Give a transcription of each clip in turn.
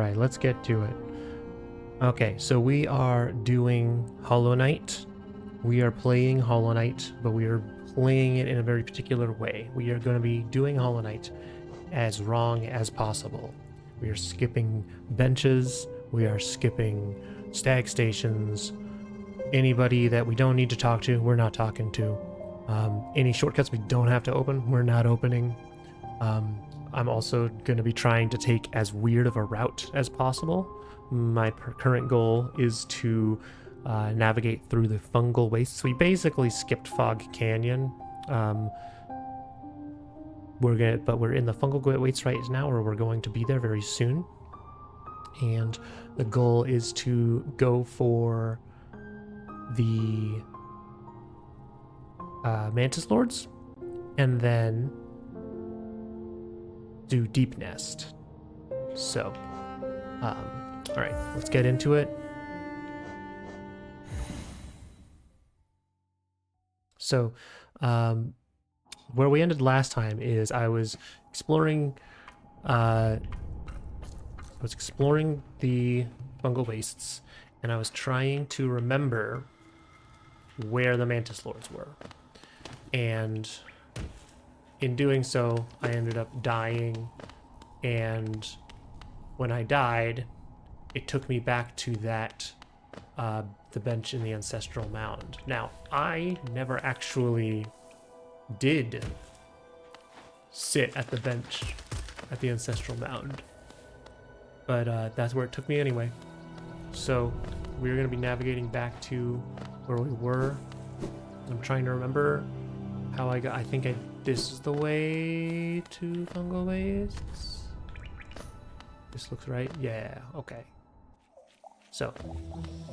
Alright, let's get to it. Okay, so we are doing Hollow Knight. We are playing Hollow Knight, but we are playing it in a very particular way. We are going to be doing Hollow Knight as wrong as possible. We are skipping benches, we are skipping stag stations, anybody that we don't need to talk to, we're not talking to. Any shortcuts we don't have to open, we're not opening. I'm also going to be trying to take as weird of a route as possible. My current goal is to navigate through the fungal wastes. We basically skipped Fog Canyon. We're in the fungal wastes right now, or we're going to be there very soon. And the goal is to go for the Mantis Lords, and then do Deep Nest. So, all right, let's get into it. So, where we ended last time is I was exploring the fungal wastes, and I was trying to remember where the Mantis Lords were. And in doing so, I ended up dying, and when I died, it took me back to that the bench in the Ancestral Mound. Now, I never actually did sit at the bench at the Ancestral Mound, but that's where it took me anyway. So we're going to be navigating back to where we were. I'm trying to remember how I think this is the way to fungal wastes. This looks right. Yeah, okay. So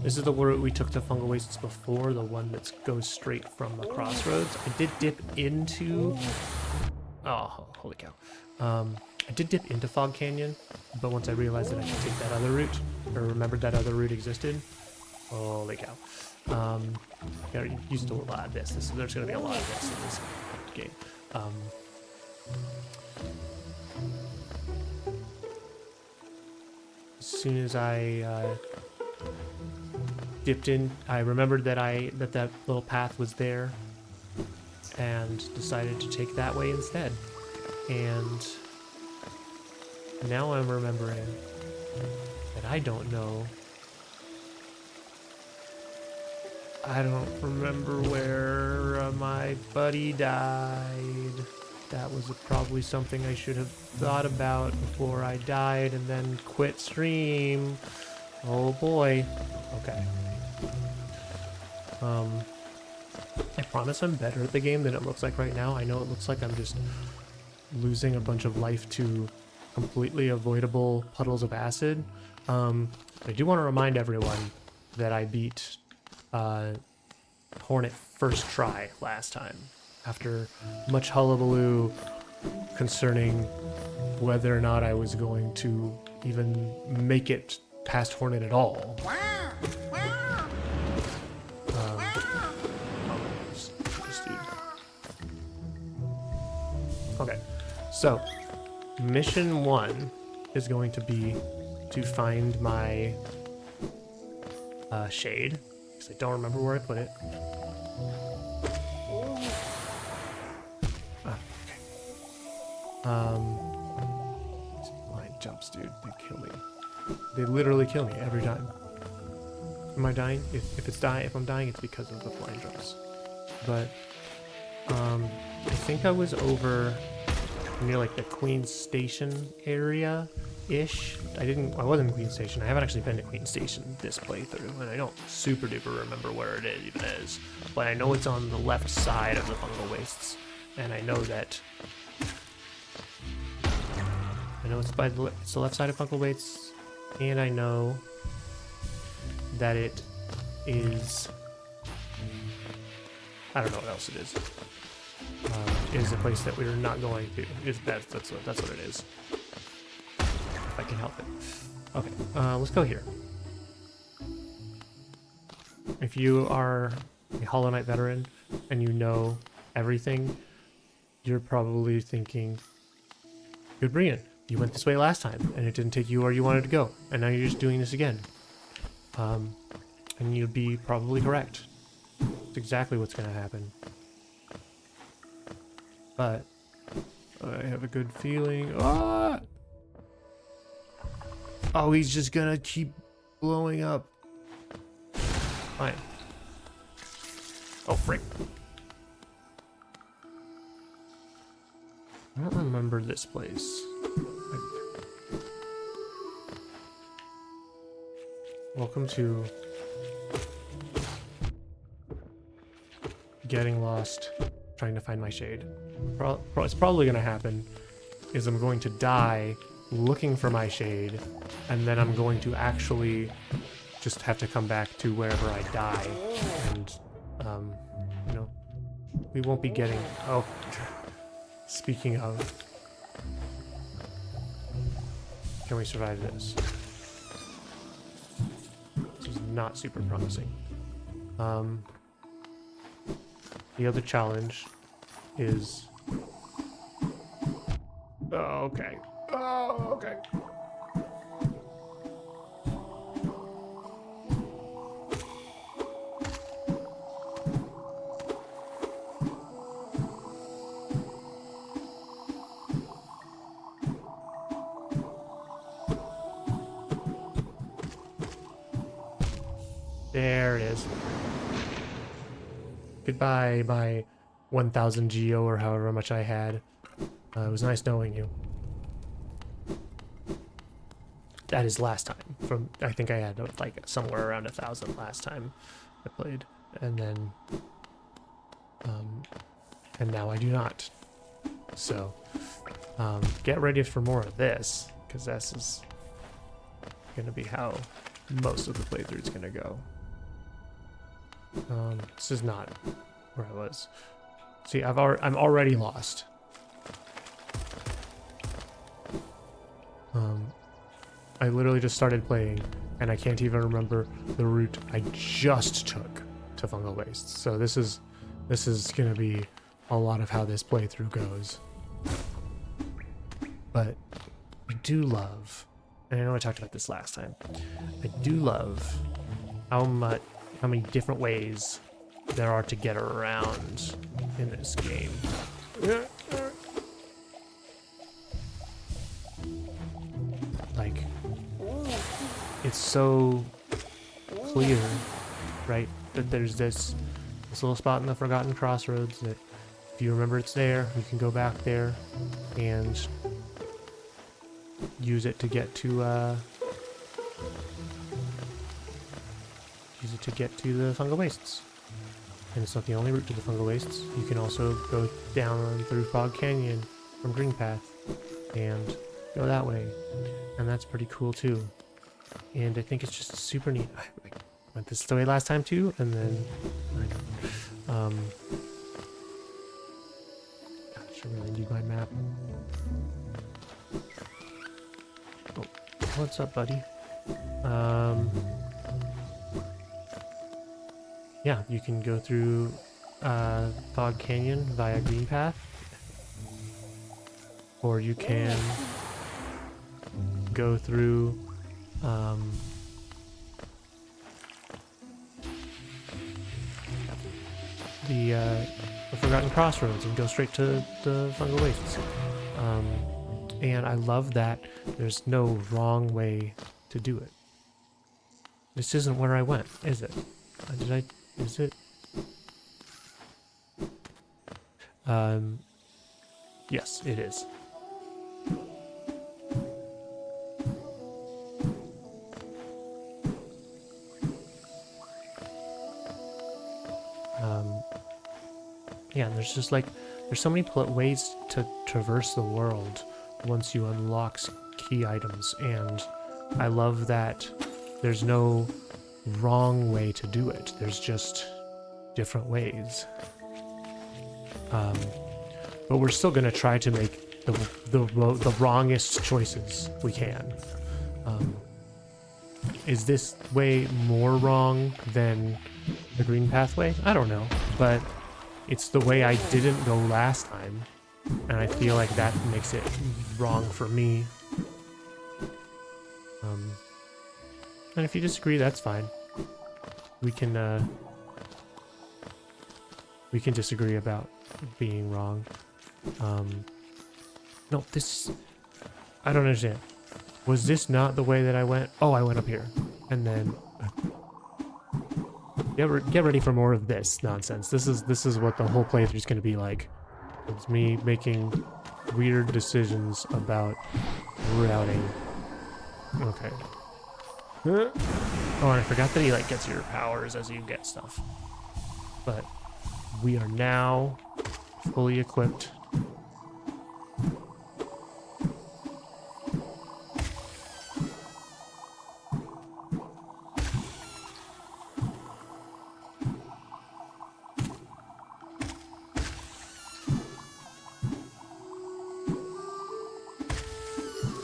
this is the route we took to fungal wastes before, the one that goes straight from the crossroads. I did dip into... Oh, holy cow. I did dip into Fog Canyon, but once I realized that I could take that other route, or remembered that other route existed, holy cow. Got used to a lot of this. There's going to be a lot of this in this game. As soon as I dipped in, I remembered that that little path was there, and decided to take that way instead. And now I'm remembering that I don't know. I don't remember where my buddy died. That was probably something I should have thought about before I died and then quit stream. Oh boy. Okay. I promise I'm better at the game than it looks like right now. I know it looks like I'm just losing a bunch of life to completely avoidable puddles of acid. I do want to remind everyone that I beat Hornet first try last time, after much hullabaloo concerning whether or not I was going to even make it past Hornet at all. Okay, so mission 1 is going to be to find my shade, because I don't remember where I put it. These blind jumps, dude, they kill me. They literally kill me every time. Am I dying? If I'm dying, it's because of the blind jumps. But I think I was over near like the Queen Station area ish. I wasn't in Queen Station. I haven't actually been to Queen Station this playthrough, and I don't super duper remember where it even is. But I know it's on the left side of the fungal wastes, and I know that it's the left side of fungal wastes, and I know that it is, I don't know what else it is. Is a place that we're not going to. That's what it is. If I can help it. Okay, let's go here. If you are a Hollow Knight veteran and you know everything, you're probably thinking, GoodBerean, you went this way last time, and it didn't take you where you wanted to go, and now you're just doing this again. And you'd be probably correct. It's exactly what's going to happen. But I have a good feeling. Ah! Oh, he's just going to keep blowing up. Fine. Oh, frick. I don't remember this place. Welcome to getting lost, trying to find my shade. It's probably going to happen is I'm going to die looking for my shade, and then I'm going to actually just have to come back to wherever I die, and you know, we won't be getting. Oh, speaking of, can we survive this? This is not super promising. The other challenge is. Oh, okay. Oh, okay. There it is. Goodbye, my 1,000 Geo or however much I had. It was nice knowing you. That is last time. From I think I had like somewhere around 1,000 last time I played, and then, and now I do not. So, get ready for more of this, because this is gonna be how most of the playthrough is gonna go. This is not where I was. See, I'm already lost. I literally just started playing, and I can't even remember the route I just took to Fungal Wastes. So this is gonna be a lot of how this playthrough goes. But I do love, and I know I talked about this last time, I do love how many different ways there are to get around in this game. Like, it's so clear, right, that there's this little spot in the Forgotten Crossroads that if you remember it's there, you can go back there and use it to get to the Fungal Wastes. And it's not the only route to the Fungal Wastes. You can also go down through Fog Canyon from Green Path and go that way. And that's pretty cool too. And I think it's just super neat. I went this way last time too, and then gosh, I really need my map. Oh, what's up, buddy? Yeah, you can go through Fog Canyon via Green Path, or you can go through the Forgotten Crossroads and go straight to the Fungal Wastes. And I love that there's no wrong way to do it. This isn't where I went, is it? Is it? Yes, it is. Yeah, and there's just like, there's so many ways to traverse the world once you unlock key items, and I love that there's no wrong way to do it. There's just different ways. But we're still gonna try to make the wrongest choices we can. Is this way more wrong than the green pathway? I don't know, but it's the way I didn't go last time, And I feel like that makes it wrong for me. And if you disagree, that's fine. We can disagree about being wrong. No, this... I don't understand. Was this not the way that I went? Oh, I went up here. And then... Get ready for more of this nonsense. This is what the whole playthrough is going to be like. It's me making weird decisions about routing. Okay. Oh, and I forgot that he like gets your powers as you get stuff. But we are now fully equipped.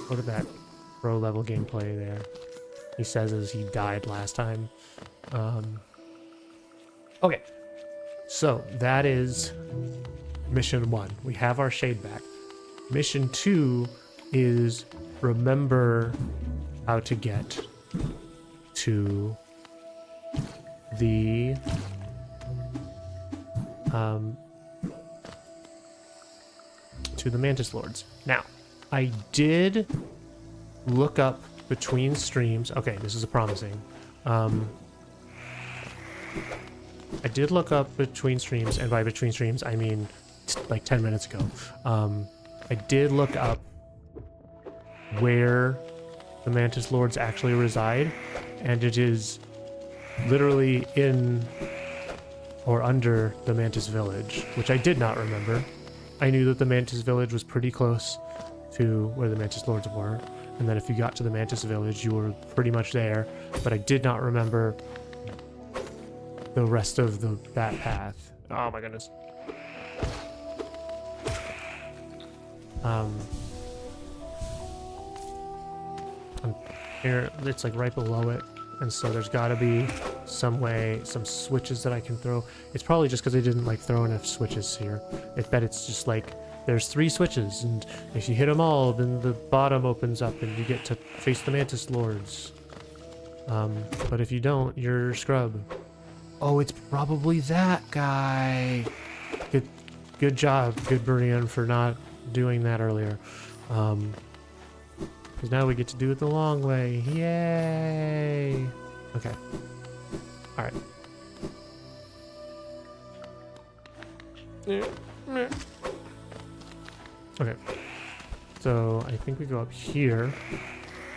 What at that pro level gameplay there. He says as he died last time. Okay, so that is mission 1. We have our shade back. Mission 2 is remember how to get to the Mantis Lords. Now, I did look up between streams. Okay, this is promising. I did look up between streams, and by between streams, I mean like 10 minutes ago. I did look up where the Mantis Lords actually reside, and it is literally in or under the Mantis Village, which I did not remember. I knew that the Mantis Village was pretty close to where the Mantis Lords were, and then if you got to the Mantis Village, you were pretty much there, but I did not remember the rest of that path. Oh my goodness. Here, it's like right below it, and so there's got to be some switches that I can throw. It's probably just because I didn't like throw enough switches here. I bet it's just like there's 3 switches, and if you hit them all, then the bottom opens up and you get to face the Mantis Lords. But if you don't, you're scrub. Oh, it's probably that guy. Good job, GoodBerean, for not doing that earlier. Because now we get to do it the long way. Yay! Okay. Alright. Okay. So, I think we go up here.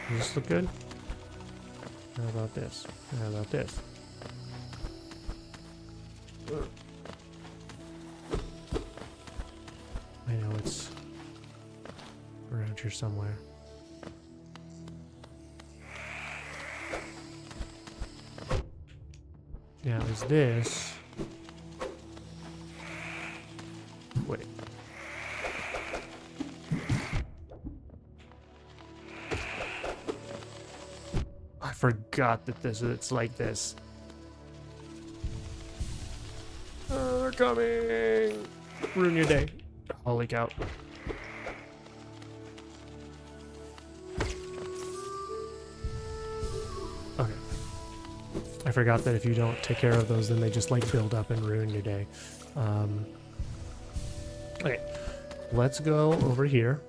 Does this look good? How about this? How about this? I know it's around here somewhere. Now, is this... Wait. I forgot that it's like this. They're coming! Ruin your day. Holy cow. Okay. I forgot that if you don't take care of those, then they just like build up and ruin your day. Okay. Let's go over here.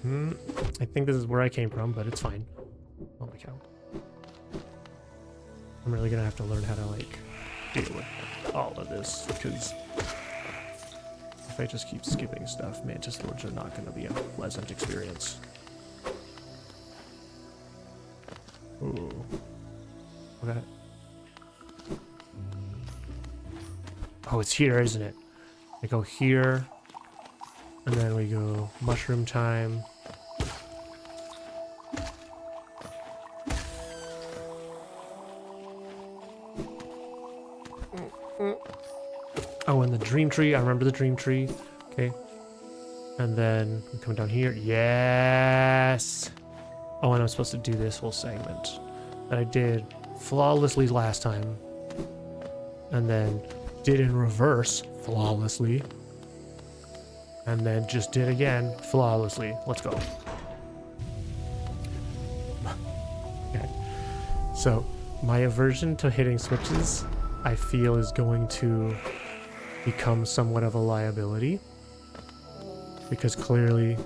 I think this is where I came from, but it's fine. Holy cow. I'm really gonna have to learn how to like deal with all of this, because if I just keep skipping stuff, Mantis Lords are not gonna be a pleasant experience. Ooh. Okay. Oh, it's here, isn't it? I go here, and then we go mushroom time. Oh, and the dream tree. I remember the dream tree. Okay. And then we come down here. Yes! Oh, and I'm supposed to do this whole segment that I did flawlessly last time. And then did in reverse flawlessly. And then just did again flawlessly. Let's go. Okay. So my aversion to hitting switches, I feel, is going to become somewhat of a liability. Because clearly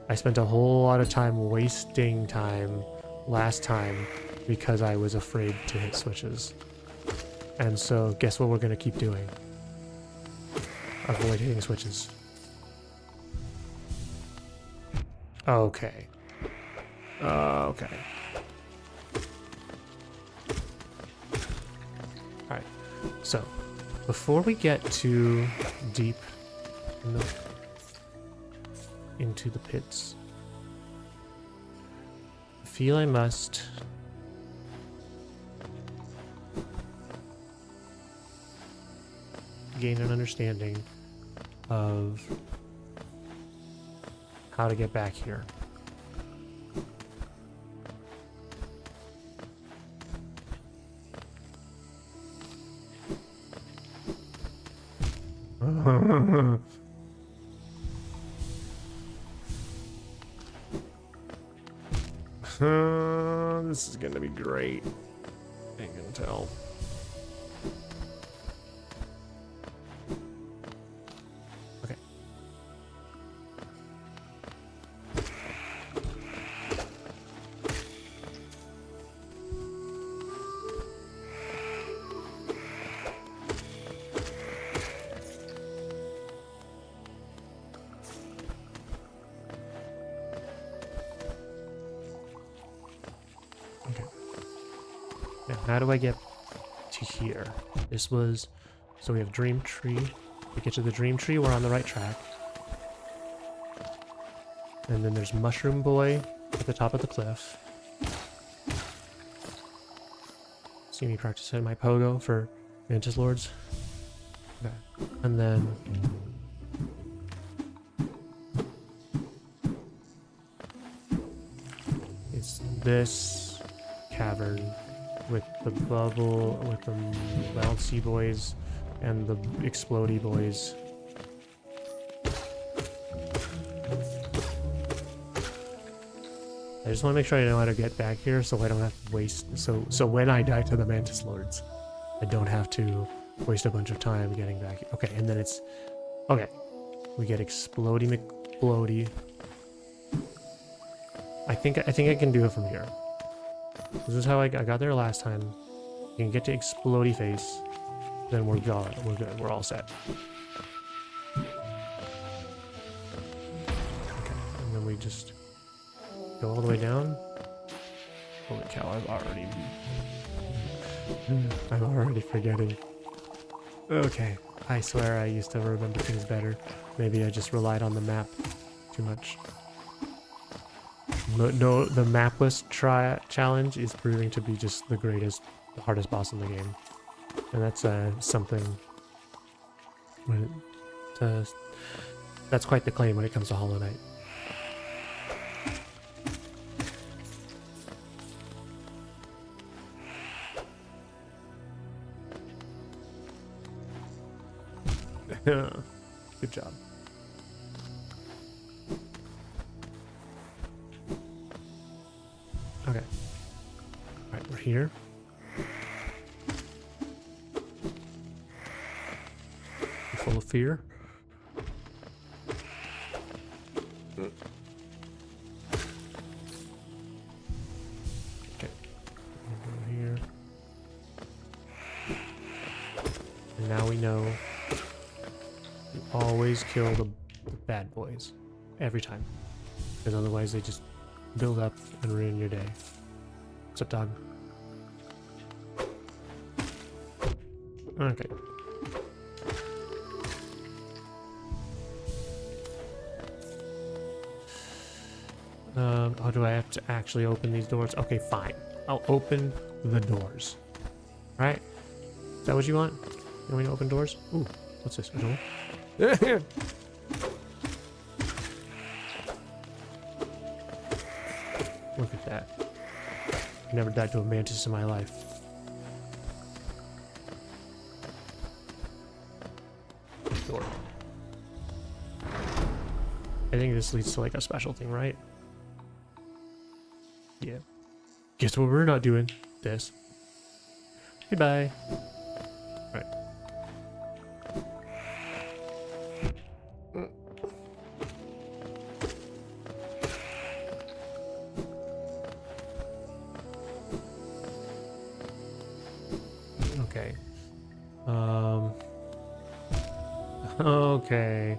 I spent a whole lot of time wasting time last time because I was afraid to hit switches. And so guess what we're going to keep doing? Avoid hitting switches. Okay. Okay. Alright. So, before we get too deep into the pits, I feel I must gain an understanding of how to get back here. This is gonna be great. I can tell. Okay. Now, how do I get to here? This was... So we have Dream Tree. To get to the Dream Tree, we're on the right track. And then there's Mushroom Boy at the top of the cliff. See me practicing my pogo for Mantis Lords. Okay. And then... it's this cavern with the bubble, with the bouncy boys and the explodey boys. I just want to make sure I know how to get back here so I don't have to waste... So when I die to the Mantis Lords, I don't have to waste a bunch of time getting back here. Okay, and then it's... Okay. We get Explodey McBlody. I think I can do it from here. This is how I got there last time. You can get to Explodey Face, then we're gone. We're good. We're all set. Okay, and then we just go all the way down. Holy cow! I'm already forgetting. Okay, I swear I used to remember things better. Maybe I just relied on the map too much. No, the mapless challenge is proving to be just the greatest, the hardest boss in the game. And that's something... that's quite the claim when it comes to Hollow Knight. Good job. Okay. Alright, we're here. We're full of fear. Okay. We're here. And now we know you always kill the bad boys. Every time. Because otherwise they just build up and ruin your day. What's up, dog? Okay. Oh, do I have to actually open these doors? Okay, fine. I'll open the doors. Right? Is that what you want? You want me to open doors? Ooh, what's this? A door? Look at that. I never died to a mantis in my life. Door. think this leads to like a special thing, right? Yeah. Guess what we're not doing? This. Goodbye. Alright. Okay. Okay.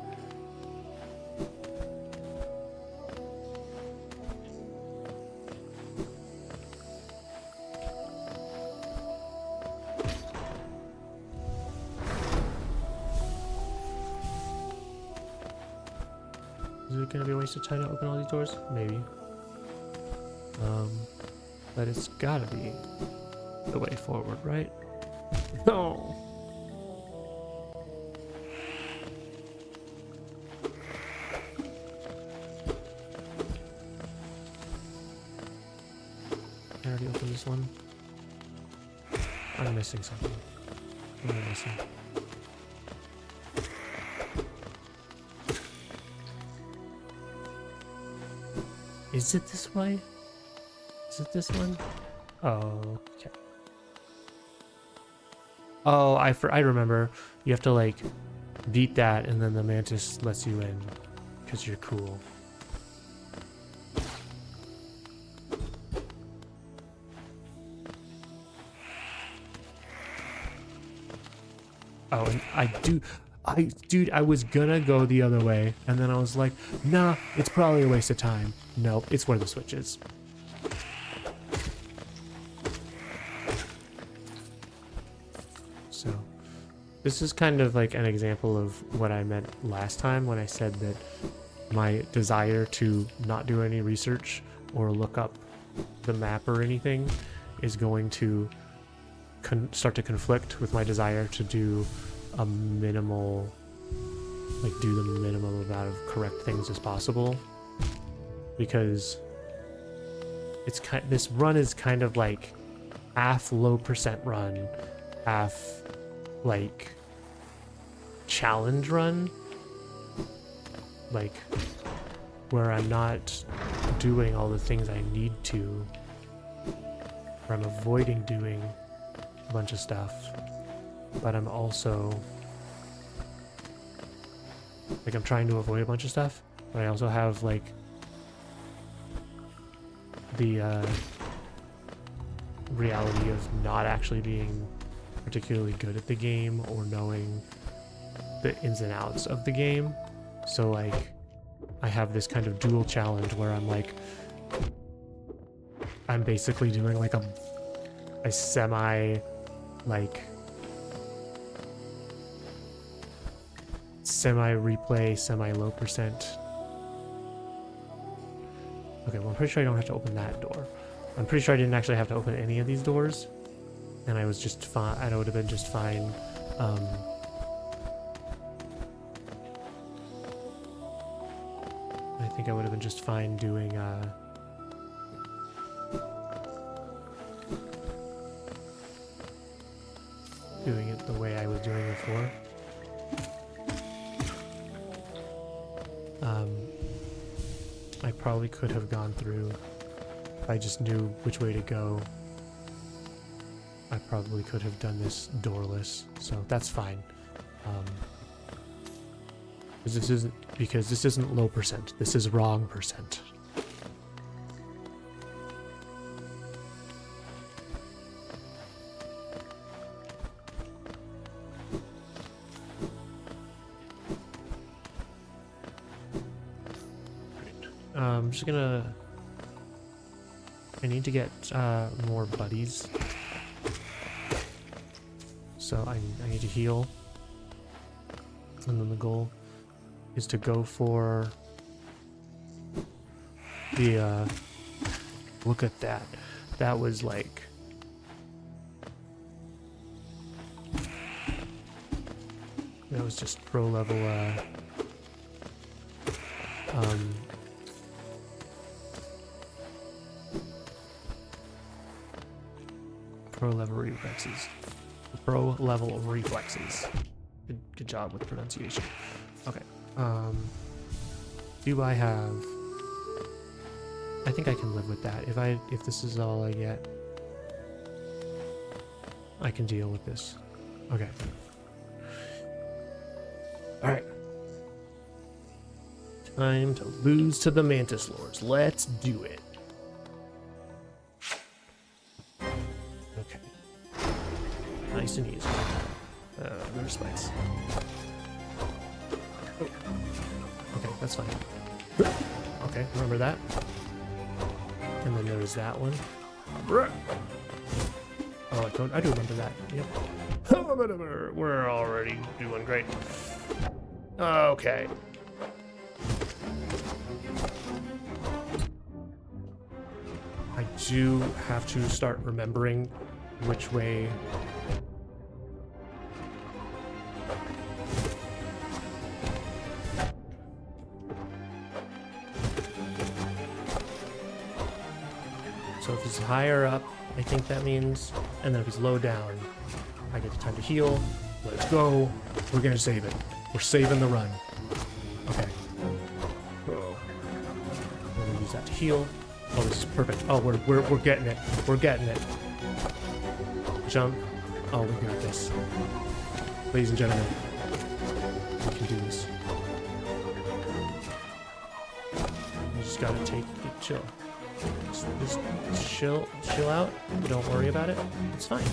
Is it gonna be a waste of time to open all these doors? Maybe. But it's gotta be the way forward, right? No. I already opened this one. I'm missing something. What am I missing? Is it this way? Is it this one? Oh, okay. Oh, I remember. You have to like beat that, and then the mantis lets you in because you're cool. Oh, and dude, I was gonna go the other way, and then I was like, nah, it's probably a waste of time. No, it's where the switch is. So, this is kind of like an example of what I meant last time when I said that my desire to not do any research or look up the map or anything is going to start to conflict with my desire to do a minimal, like do the minimum amount of correct things as possible, because it's this run is kind of like half low percent run, half like challenge run, like where I'm not doing all the things I need to, where I'm avoiding doing a bunch of stuff, but I'm also like I'm trying to avoid a bunch of stuff, but I also have like the reality of not actually being particularly good at the game or knowing the ins and outs of the game. So like I have this kind of dual challenge where I'm like I'm basically doing like a semi replay, semi low percent. Okay, well I'm pretty sure I don't have to open that door. I'm pretty sure I didn't actually have to open any of these doors, and I was just fine. I would have been just fine. I think I would have been just fine doing it the way I was doing it before. I probably could have gone through if I just knew which way to go. I probably could have done this doorless, so that's fine. Because this isn't low percent. This is wrong percent. I'm just gonna... I need to get more buddies. So I need to heal. And then the goal is to go for the... look at that. That was like... that was just pro level... pro level reflexes. Pro level reflexes. Good job with pronunciation. Okay. do I have... I think I can live with that. If this is all I get, I can deal with this. Okay. Alright. Time to lose to the Mantis Lords. Let's do it. Okay. Nice and easy. There's spikes. Oh. Okay, that's fine. Okay, remember that. And then there's that one. Oh, I do remember that. Yep. We're already doing great. Okay. I do have to start remembering which way. So if he's higher up, I think that means, and then if he's low down, I get the time to heal. Let's go. We're gonna save it. We're saving the run. Okay. Uh-oh. We're gonna use that to heal. Oh, this is perfect. Oh, we're getting it. We're getting it. Jump. Oh, we got this. Ladies and gentlemen, we can do this. You just gotta chill. Just chill out. Don't worry about it. It's fine.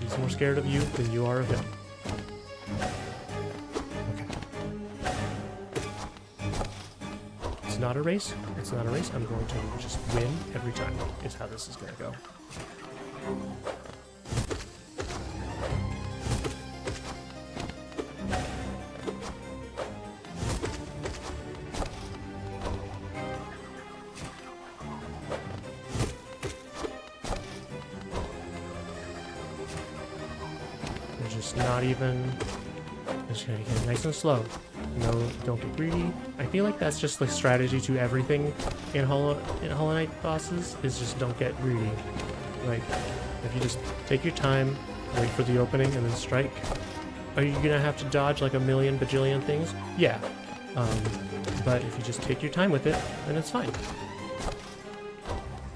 He's more scared of you than you are of him. Okay. It's not a race. It's not a race. I'm going to just win every time. Is how this is going to go. Not even. Just gonna get nice and slow. No, don't get greedy. I feel like that's just the strategy to everything in Hollow Knight bosses. Is just don't get greedy. Like, if you just take your time, wait for the opening, and then strike. Are you gonna have to dodge like a million bajillion things? Yeah. But if you just take your time with it, then it's fine.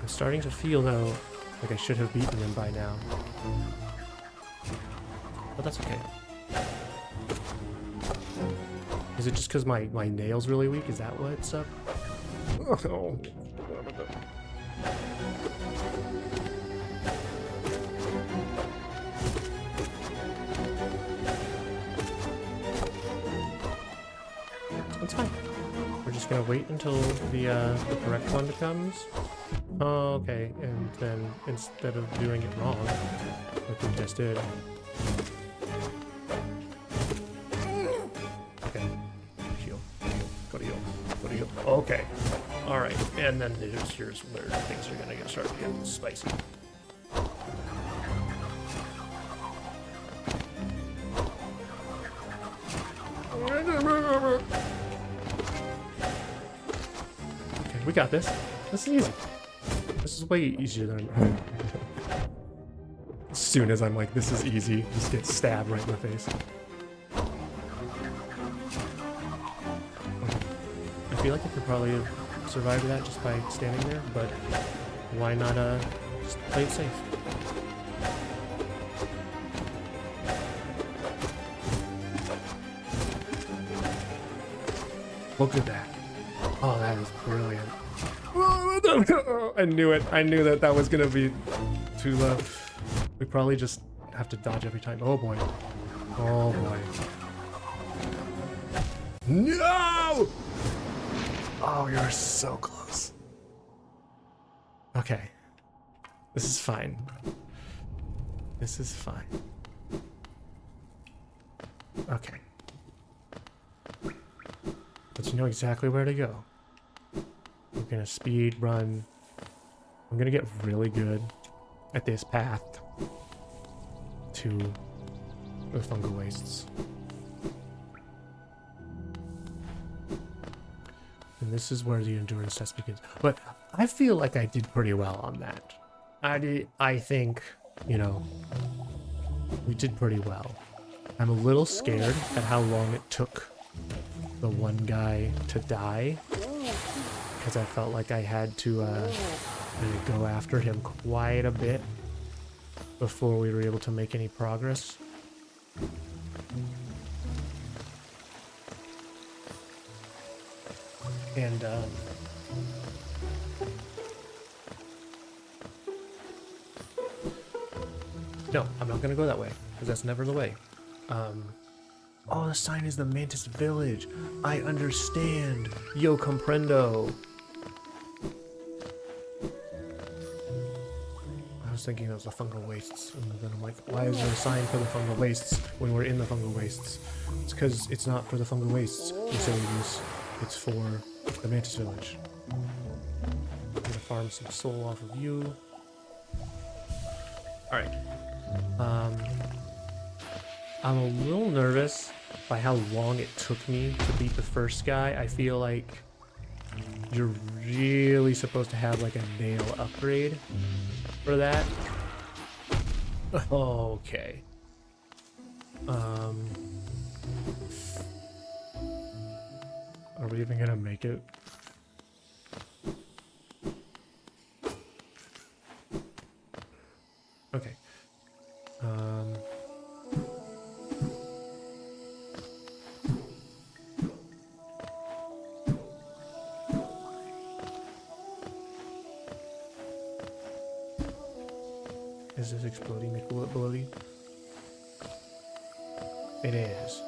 I'm starting to feel though like I should have beaten him by now. But that's okay. Is it just because my nail's really weak? Is that what's up? Oh. That's fine. We're just gonna wait until the correct one comes. Oh, okay. And then instead of doing it wrong, like we just did. Okay. Alright. And then here's where things are gonna start getting spicy. Okay, we got this. This is easy. This is way easier than as soon as I'm like, this is easy, just get stabbed right in the face. I feel like I could probably have survived that just by standing there, but why not just play it safe? Look at that. Oh, that is brilliant. I knew it. I knew that was going to be too low. We probably just have to dodge every time. Oh boy. Oh boy. No! Oh, you're so close. Okay. This is fine. This is fine. Okay. But you know exactly where to go. We're gonna speed run. I'm gonna get really good at this path to the fungal wastes. And this is where the endurance test begins. But I feel like I did pretty well on that. I think, you know, we did pretty well. I'm a little scared at how long it took the one guy to die, because I felt like I had to really go after him quite a bit before we were able to make any progress. And no, I'm not gonna go that way, because that's never the way. Oh, the sign is the Mantis Village. I understand. Yo comprendo. I was thinking that was the fungal wastes, and then I'm like, why is there a sign for the fungal wastes when we're in the fungal wastes? It's because it's not for the fungal wastes, you silly goose. It's for the Mantis Village. I'm gonna farm some soul off of you. Alright. I'm a little nervous by how long it took me to beat the first guy. I feel like you're really supposed to have like a nail upgrade for that. Okay. Are we even gonna make it? Okay. Is this exploding ability? It is.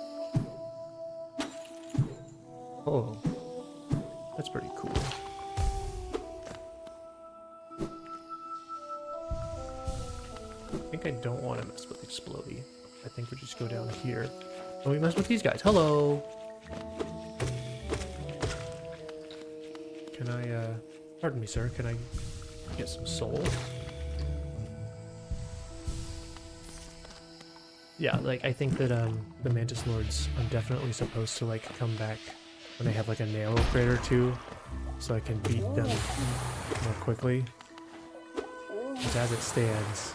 Oh, that's pretty cool. I think I don't want to mess with Explodey. I think we just go down here. Oh, we mess with these guys. Hello! Can I, pardon me, sir, can I get some soul? Yeah, like, I think that, the Mantis Lords are definitely supposed to, like, come back when they have, like, a nail upgrade or two, so I can beat them more quickly. Because as it stands,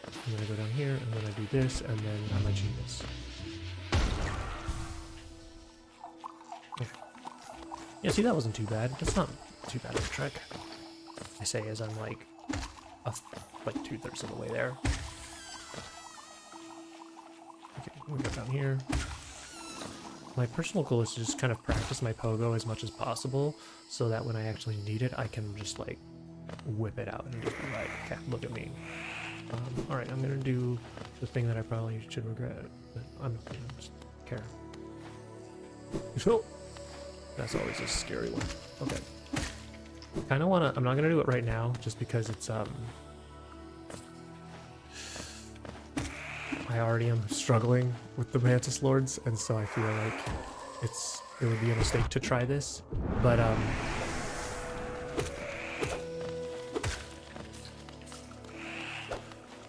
I'm gonna go down here, and then I do this, and then I'm a genius. Okay. Yeah, see, that wasn't too bad. That's not too bad of a trick. I say as I'm, like, like 2/3 of the way there. Okay, we go down here. My personal goal is to just kind of practice my pogo as much as possible, so that when I actually need it, I can just like whip it out and just be like, okay, look at me. Alright, I'm gonna do the thing that I probably should regret, but I'm not gonna just care. So, that's always a scary one. Okay. Kinda wanna, I'm not gonna do it right now, just because it's, I already am struggling with the Mantis Lords, and so I feel like it would be a mistake to try this, but,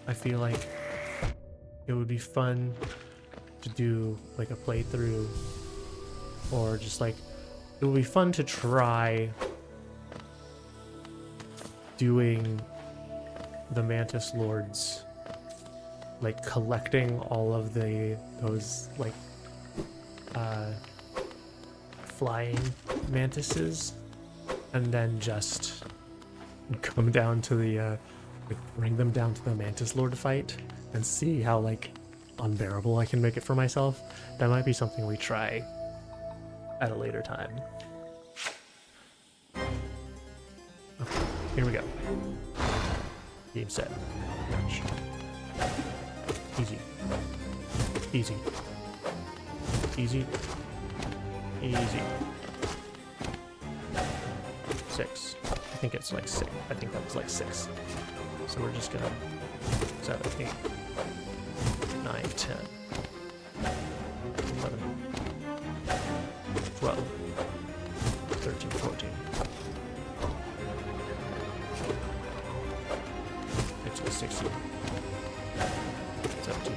I feel like it would be fun to do, like, a playthrough, or just, like, it would be fun to try doing the Mantis Lords, like collecting all of those like flying mantises, and then just come down to the like bring them down to the Mantis Lord fight and see how like unbearable I can make it for myself. That might be something we try at a later time. Okay, here we go. Game set. Match. Easy. Easy. Easy. Easy. 6. I think it's like 6. I think that was like 6. So we're just gonna 7, 8, 9, 10, 11, 12, 13, 14. 15, 16. 17,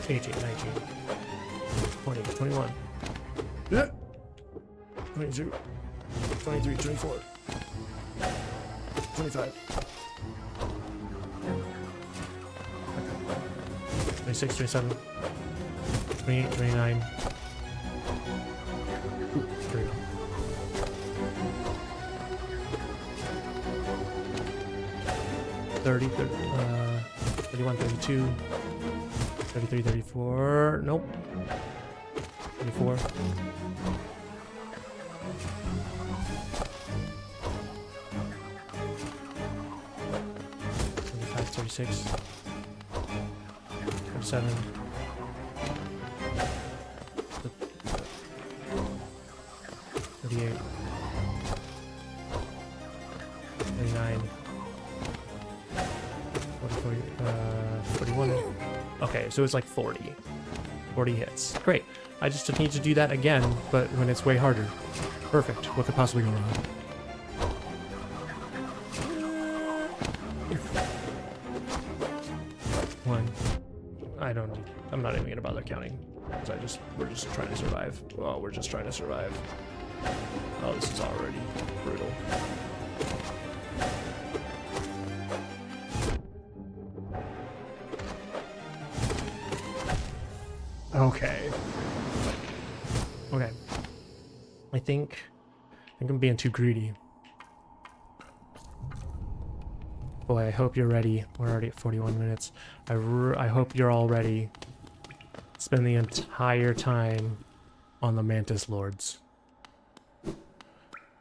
18, 19, 20, 21, 22, 23, 24, 25, 26, 27, 28, 29. Ooh, there we go. 30, 31, 32, 33, 34. Nope. 34. 35, 36. 37. 38. 39. 41. Okay, so it's like 40. 40 hits. Great. I just need to do that again, but when it's way harder. Perfect. What could possibly go wrong? One. I'm not even gonna bother counting. Because we're just trying to survive. Oh, we're just trying to survive. Oh, this is already brutal. Okay. Okay. I think I'm being too greedy. Boy, I hope you're ready. We're already at 41 minutes. I hope you're all ready. Spend the entire time on the Mantis Lords.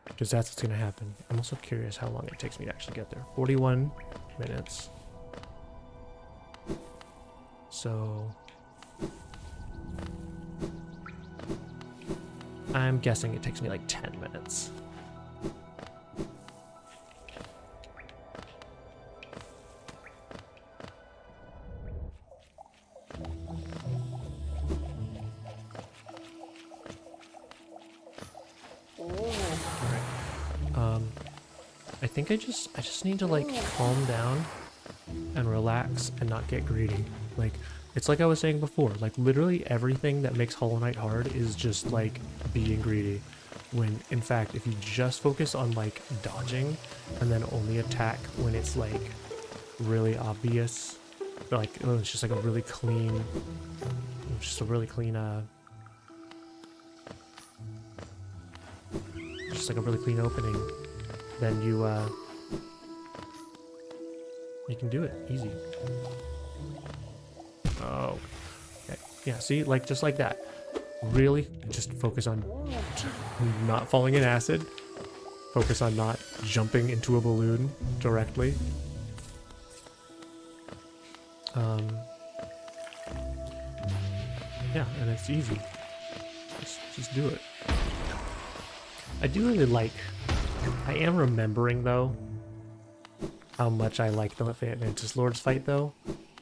Because that's what's going to happen. I'm also curious how long it takes me to actually get there. 41 minutes. So I'm guessing it takes me like 10 minutes. I think I just need to like calm down and relax and not get greedy. Like, it's like I was saying before, like literally everything that makes Hollow Knight hard is just like being greedy. When in fact, if you just focus on like dodging and then only attack when it's like really obvious, like it's just like a really clean, just like a really clean opening, then you can do it easy. Oh, okay. Yeah, see, like just like that. Really just focus on not falling in acid. Focus on not jumping into a balloon directly. Yeah, and it's easy. Just do it. I do really like... I am remembering, though, how much I like the Mantis Lords fight, though.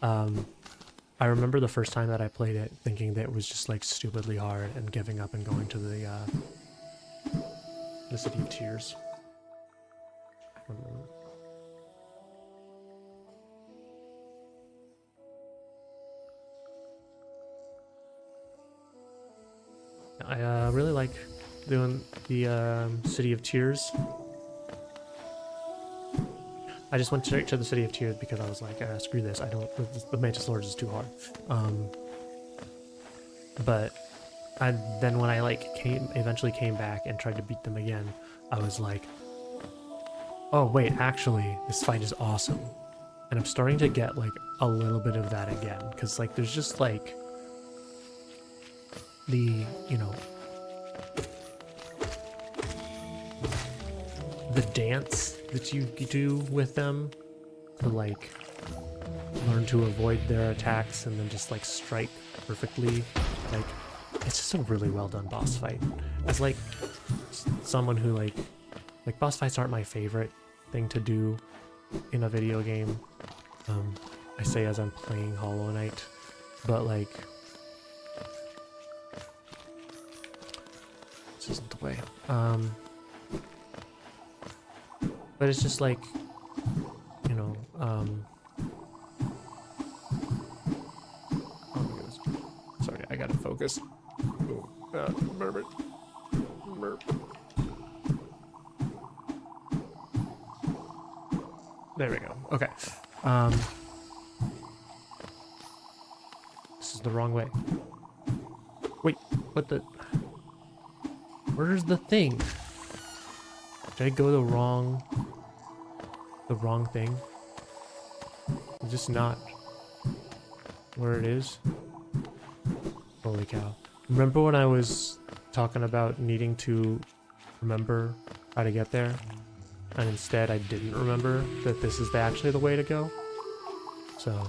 I remember the first time that I played it thinking that it was just, like, stupidly hard and giving up and going to the City of Tears. I really like doing the City of Tears. I just went straight to the City of Tears because I was like, screw this, the Mantis Lords is too hard. But then when I like eventually came back and tried to beat them again, I was like, oh wait, actually, this fight is awesome. And I'm starting to get like a little bit of that again, because like there's just like the, you know, the dance that you do with them to like learn to avoid their attacks and then just like strike perfectly. Like, it's just a really well done boss fight. As like someone who like boss fights aren't my favorite thing to do in a video game. I say as I'm playing Hollow Knight, but like this isn't the way. But it's just like, you know, oh my goodness. Sorry, I gotta focus. Merp. There we go. Okay. is the wrong way. Wait, what the... Where's the thing? Did I go the wrong thing? Is this not where it is? Holy cow. Remember when I was talking about needing to remember how to get there? And instead I didn't remember that this is actually the way to go? So...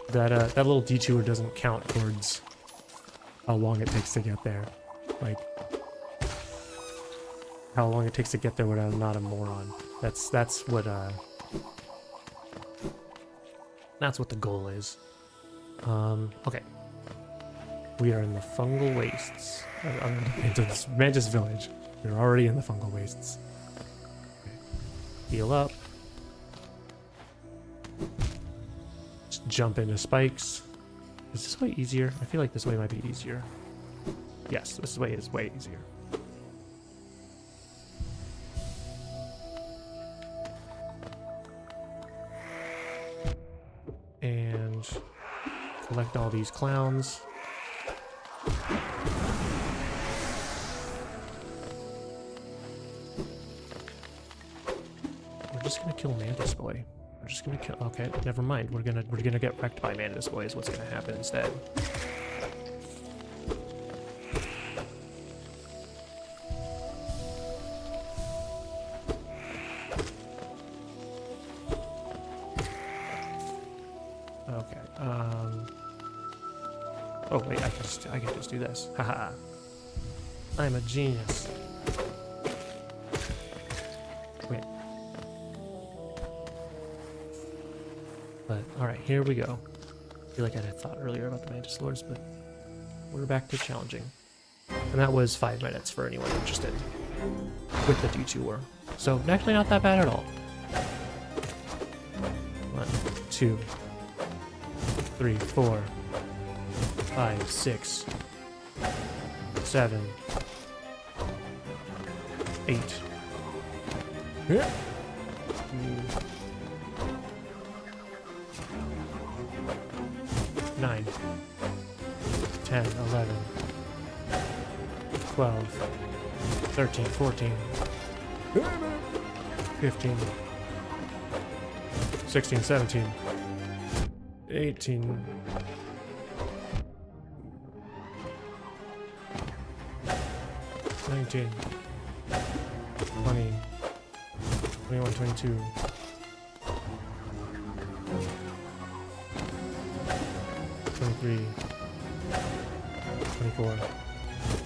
that little detour doesn't count towards how long it takes to get there. Like, how long it takes to get there when I'm not a moron. That's what the goal is. Okay. We are in the fungal wastes. Mantis village. We're already in the fungal wastes. Okay. Heal up. Just jump into spikes. Is this way easier? I feel like this way might be easier. Yes, this way is way easier. And collect all these clowns. We're just gonna kill Mantis Boy. We're just gonna kill. Okay, never mind. We're gonna get wrecked by Mantis Boy. Is what's gonna happen instead. Okay. Oh wait, I can just do this. Haha. I'm a genius. Wait. But alright, here we go. I feel like I had thought earlier about the Mantis Lords, but we're back to challenging. And that was 5 minutes for anyone interested with the detour. So actually not that bad at all. 1, 2, 3, 4, 5, 6, 7, 8. 9, 10, 11, 12, 13, 14, 15, 16, 17, 18, 19, 20, 21, 22, 23, 24,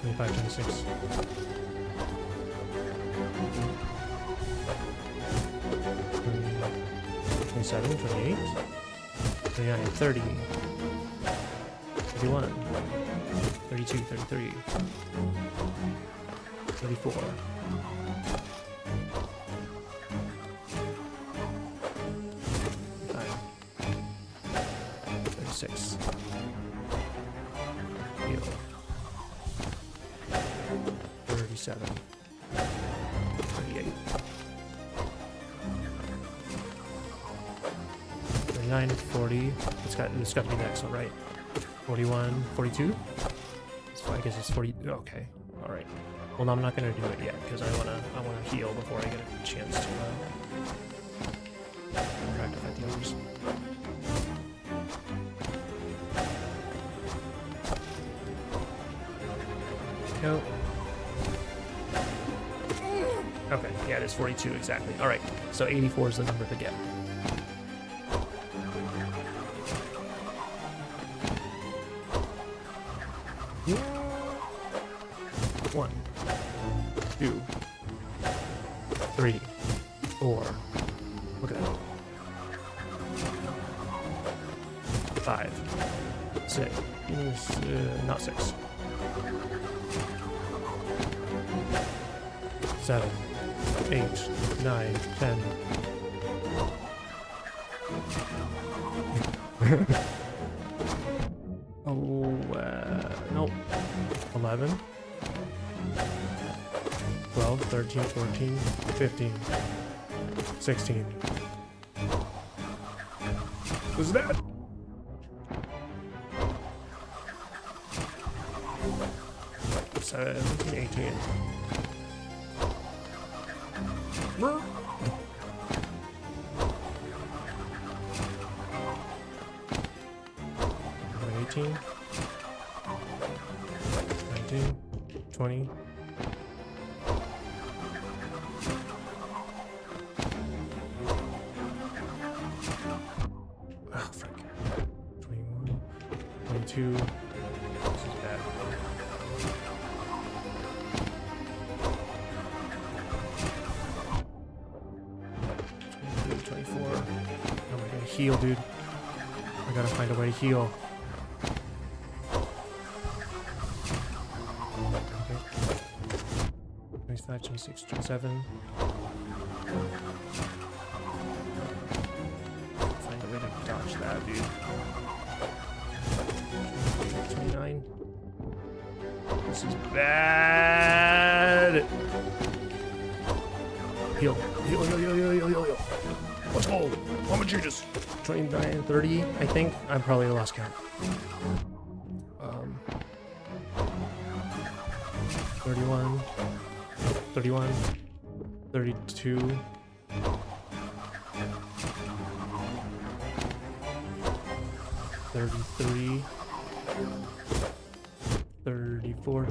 25, 26, 27, 28, 29, 30, 31, 32, 33, 34, 36, 37, 38, 39, 40. It's got to be next one, right? 41, 42. So I guess it's 40. Okay, all right. Well, no, I'm not gonna do it yet because I wanna heal before I get a chance to try to fight the others. Go. Okay, yeah, it is 42 exactly. All right, so 84 is the number to get. One, 2, 3, 4. Look at that. 5, 6. Not 6. 7, 8, 9, 10. Nope. 11, 12, 13, 14, 15, 16. Was that? 17, 18. Brr. 18, 19, 20. Oh, frick. 21, 22. This is bad. 23, 24. How am I gonna heal, dude? I gotta find a way to heal. 25, 26, 27. Find a way to dodge that, dude. 29. This is bad. Heal. Heal, heal, heal, heal, heal, heal, heal. Let's go. Mama Jesus. 29, 30, I think. I'm probably lost count. 31. 31, 32, 33, 34,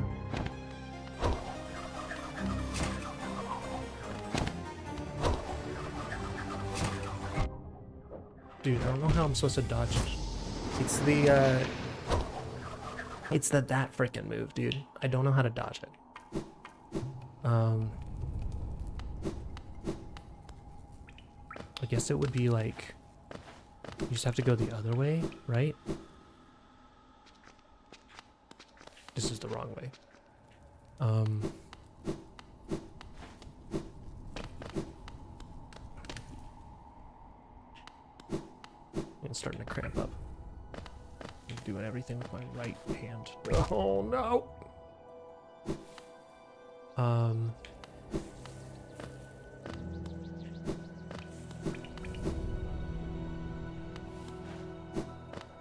'Dude, I don't know how I'm supposed to dodge it. It's the, it's that freaking move, dude. I don't know how to dodge it. I guess it would be like, you just have to go the other way, right? This is the wrong way. It's starting to cramp up. I'm doing everything with my right hand. Oh no!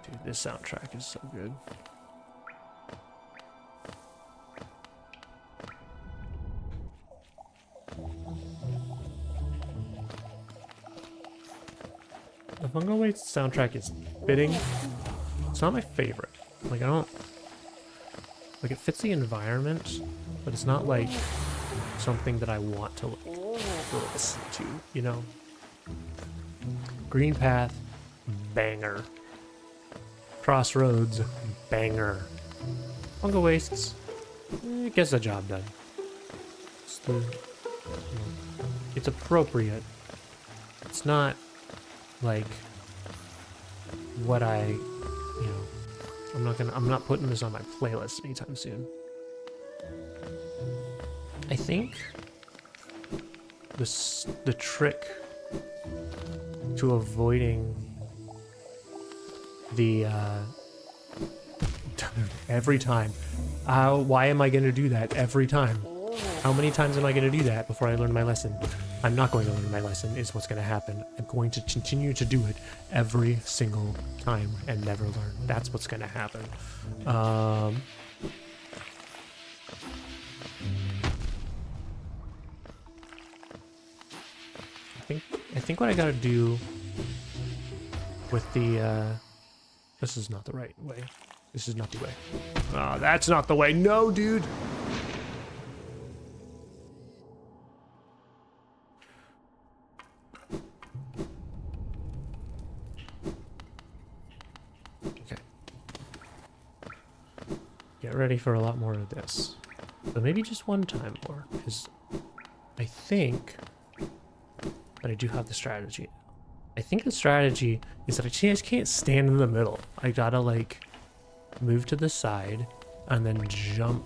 Dude, this soundtrack is so good. The Fungal Waste soundtrack is fitting. It's not my favorite. Like, I don't... Like, it fits the environment, but it's not, like, something that I want to, like, listen to, you know? Green Path, banger. Crossroads, banger. Fungal Wastes, it gets the job done. It's the... You know, it's appropriate. It's not, like, what I, you know... I'm not putting this on my playlist anytime soon. I think the trick to avoiding the every time. Why am I going to do that every time? How many times am I going to do that before I learn my lesson? I'm not going to learn my lesson is what's going to happen. I'm going to continue to do it every single time and never learn. That's what's going to happen. I think what I got to do with the this is not the right way. This is not the way. Oh, that's not the way. No, dude. Get ready for a lot more of this. But maybe just one time more, because I think that I do have the strategy. I think the strategy is that I just can't stand in the middle. I gotta, like, move to the side and then jump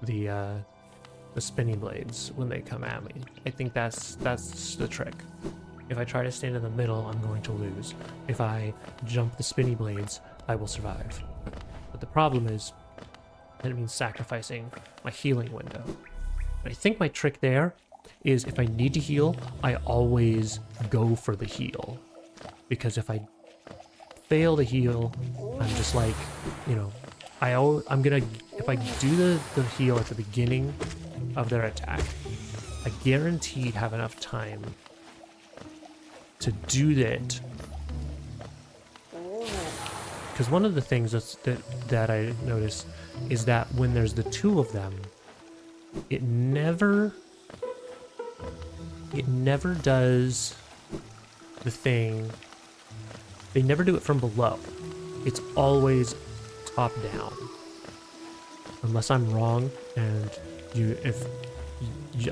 the spinning blades when they come at me. I think that's the trick. If I try to stand in the middle, I'm going to lose. If I jump the spinny blades, I will survive. But the problem is, that it means sacrificing my healing window. But I think my trick there is if I need to heal, I always go for the heal. Because if I fail to heal, I'm just like, you know, I'm gonna, if I do the heal at the beginning of their attack, I guaranteed have enough time to do that. Because one of the things that I notice is that when there's the two of them, it never does the thing. They never do it from below. It's always top down. Unless I'm wrong, and if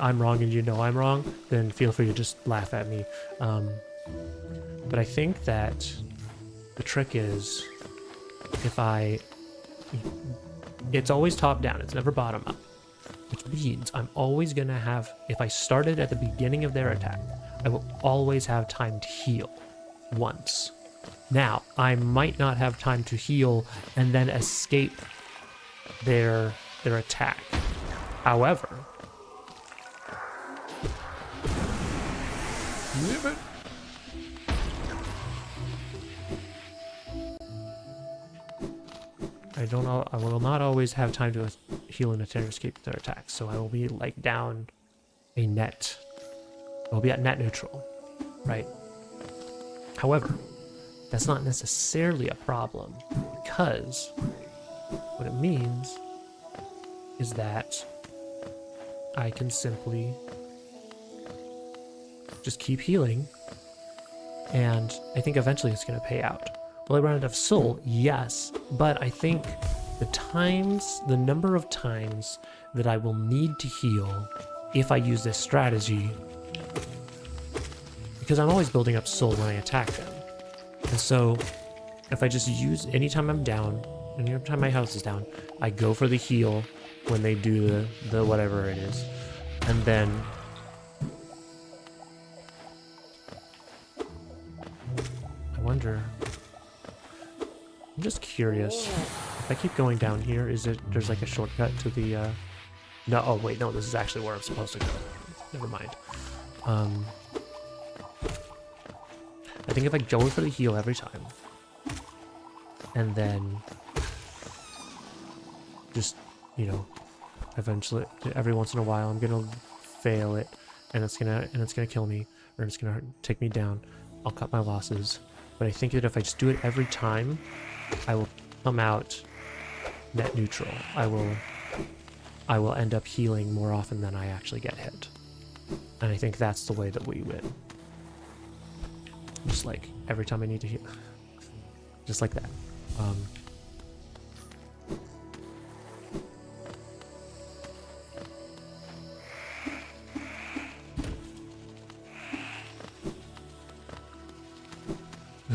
I'm wrong and you know I'm wrong, then feel free to just laugh at me. But I think that the trick is it's always top down. It's never bottom up. Which means I'm always gonna have, if I started at the beginning of their attack, I will always have time to heal once. Now, I might not have time to heal and then escape their attack. However, I will not always have time to heal and escape their attacks, so I will be like down a net. I'll be at net neutral, right? However, that's not necessarily a problem, because what it means is that I can simply just keep healing, and I think eventually it's going to pay out. Will I run out of soul? Yes, but I think the number of times that I will need to heal if I use this strategy, because I'm always building up soul when I attack them. And so if I just use, anytime I'm down, anytime my house is down, I go for the heal when they do the whatever it is. And then I wonder, I'm just curious, if I keep going down here, there's like a shortcut to the, no, oh wait, no, this is actually where I'm supposed to go. Never mind. I think if I go for the heal every time, and then just, eventually, every once in a while, I'm gonna fail it, and it's gonna kill me, or it's gonna take me down. I'll cut my losses. But I think that if I just do it every time, I will come out net neutral. I will end up healing more often than I actually get hit. And I think that's the way that we win. Just like every time I need to heal. Just like that.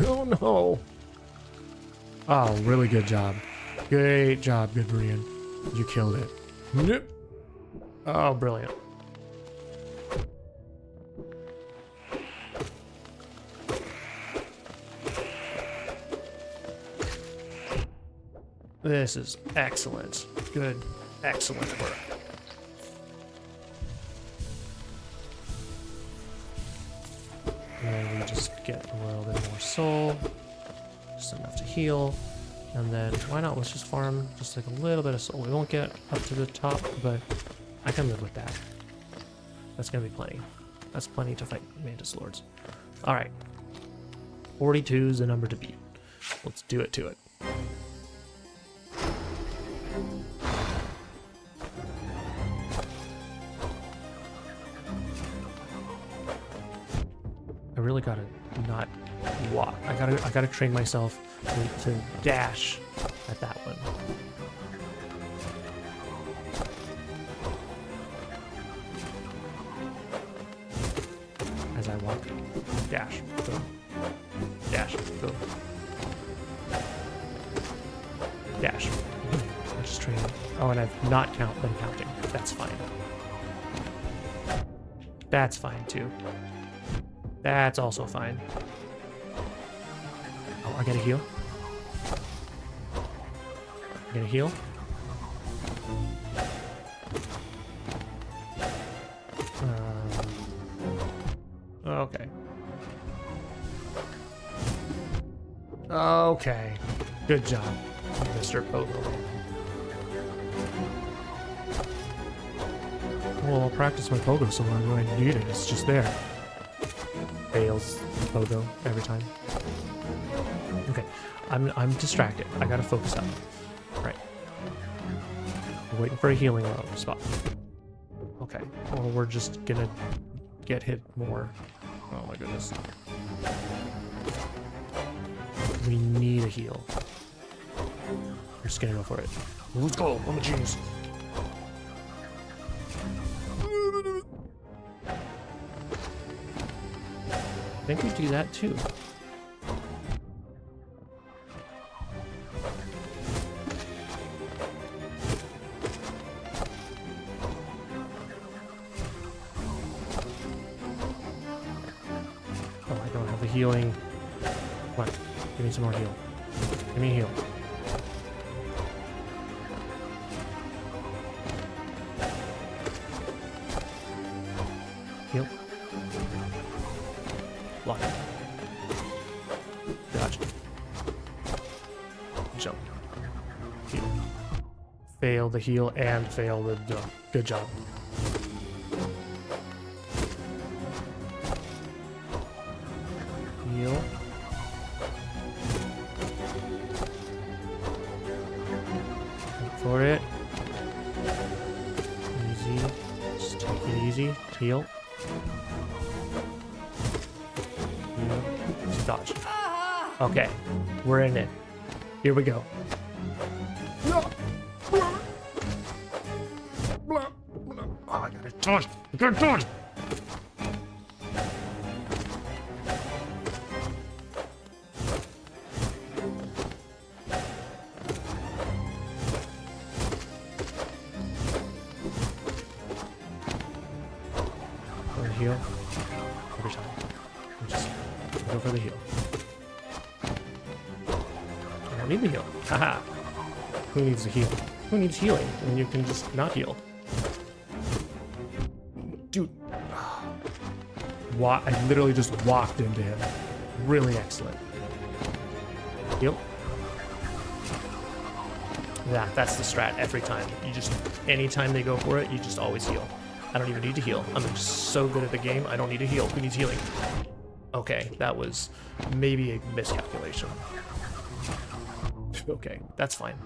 Oh no! Oh, really good job. Great job, GoodBerean. You killed it. Yep. Oh, brilliant. This is excellent. Good, excellent work. And we just get a little bit more soul, just enough to heal, and then why not, let's just farm just like a little bit of soul. We won't get up to the top, but I can live with that. That's gonna be plenty. That's plenty to fight Mantis Lords. Alright. 42 is the number to beat. Let's do it to it. I really gotta not walk. I gotta train myself to dash at that one. As I walk, dash, boom, dash, boom, dash. I'm just training. Oh, and I've not been counting. That's fine. That's fine too. That's also fine. Oh, I gotta heal. I gotta heal. Okay. Okay. Good job, Mr. Pogo. practice my pogo so when I need it, it's just there. Fails pogo every time. Okay, I'm distracted. I gotta focus up. All right. I'm waiting for a healing spot. Okay, or we're just gonna get hit more. Oh my goodness. We need a heal. We're just gonna go for it. Let's go. I'm a genius. I think we do that too. Oh, I don't have the healing. Come on, give me some more heal. Give me a heal. Heal. Block. Gotcha. Jump. Heal. Fail the heal and fail the jump. Good job. Heal. Wait for it. Easy. Just take it easy. Heal. Dodge. Okay, we're in it. Here we go. Oh, I gotta dodge. I gotta dodge. Or heal. Every time. Just go for the heal. I don't need the heal. Haha. Who needs to heal? Who needs healing when you can just not heal? Dude. I literally just walked into him. Really excellent. Heal. Yeah, that's the strat every time. You just, anytime they go for it, you just always heal. I don't even need to heal. I'm just so good at the game, I don't need to heal. Who needs healing? Okay, that was maybe a miscalculation. Okay, that's fine.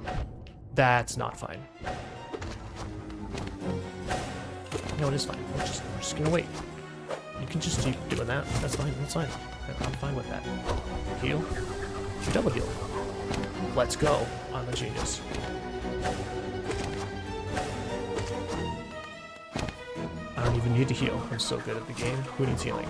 That's not fine. No, it is fine. We're just gonna wait. You can just keep doing that. That's fine. That's fine. I'm fine with that. Heal. Double heal. Let's go. I'm a genius. I don't even need to heal. I'm so good at the game. Who needs healing?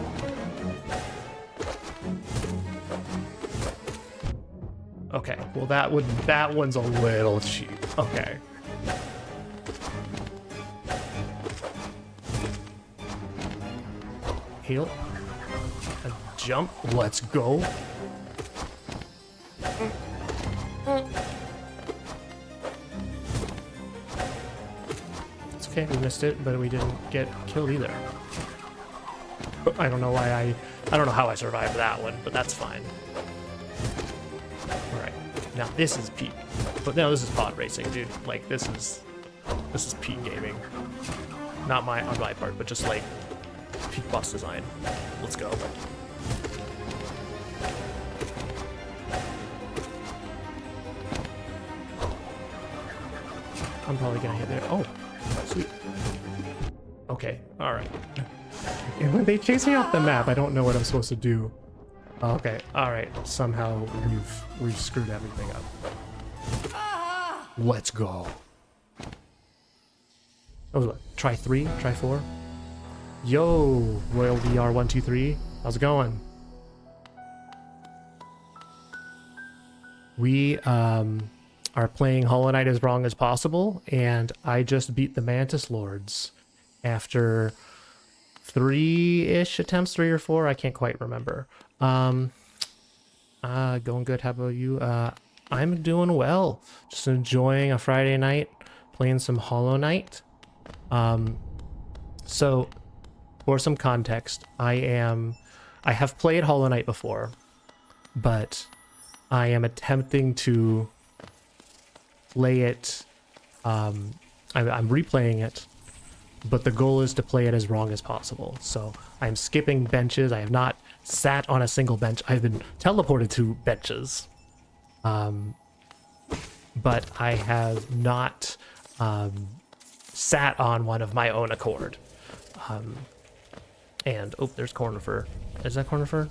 Okay, well that one's a little cheap. Okay. Heal. A jump. Let's go. It's okay, we missed it, but we didn't get killed either. I don't know why I don't know how I survived that one, but that's fine. Alright. Now this is peak. But no, this is pod racing, dude. Like this is peak gaming. Not on my part, but just like peak boss design. Let's go. I'm probably gonna hit there. Oh, sweet. Okay, alright. And when they chase me off the map, I don't know what I'm supposed to do. Okay, alright. Somehow we've screwed everything up. Let's go. Oh, what? Try 3? Try 4? Yo, Royal VR 123. How's it going? We are playing Hollow Knight as wrong as possible, and I just beat the Mantis Lords after 3-ish attempts, 3 or 4. I can't quite remember. Going good. How about you? I'm doing well. Just enjoying a Friday night, playing some Hollow Knight. So for some context, I have played Hollow Knight before, but I am attempting to play it. I'm replaying it but the goal is to play it as wrong as possible. So I'm skipping benches. I have not sat on a single bench. I've been teleported to benches, but I have not sat on one of my own accord. And oh, there's Cornifer. Is that Cornifer?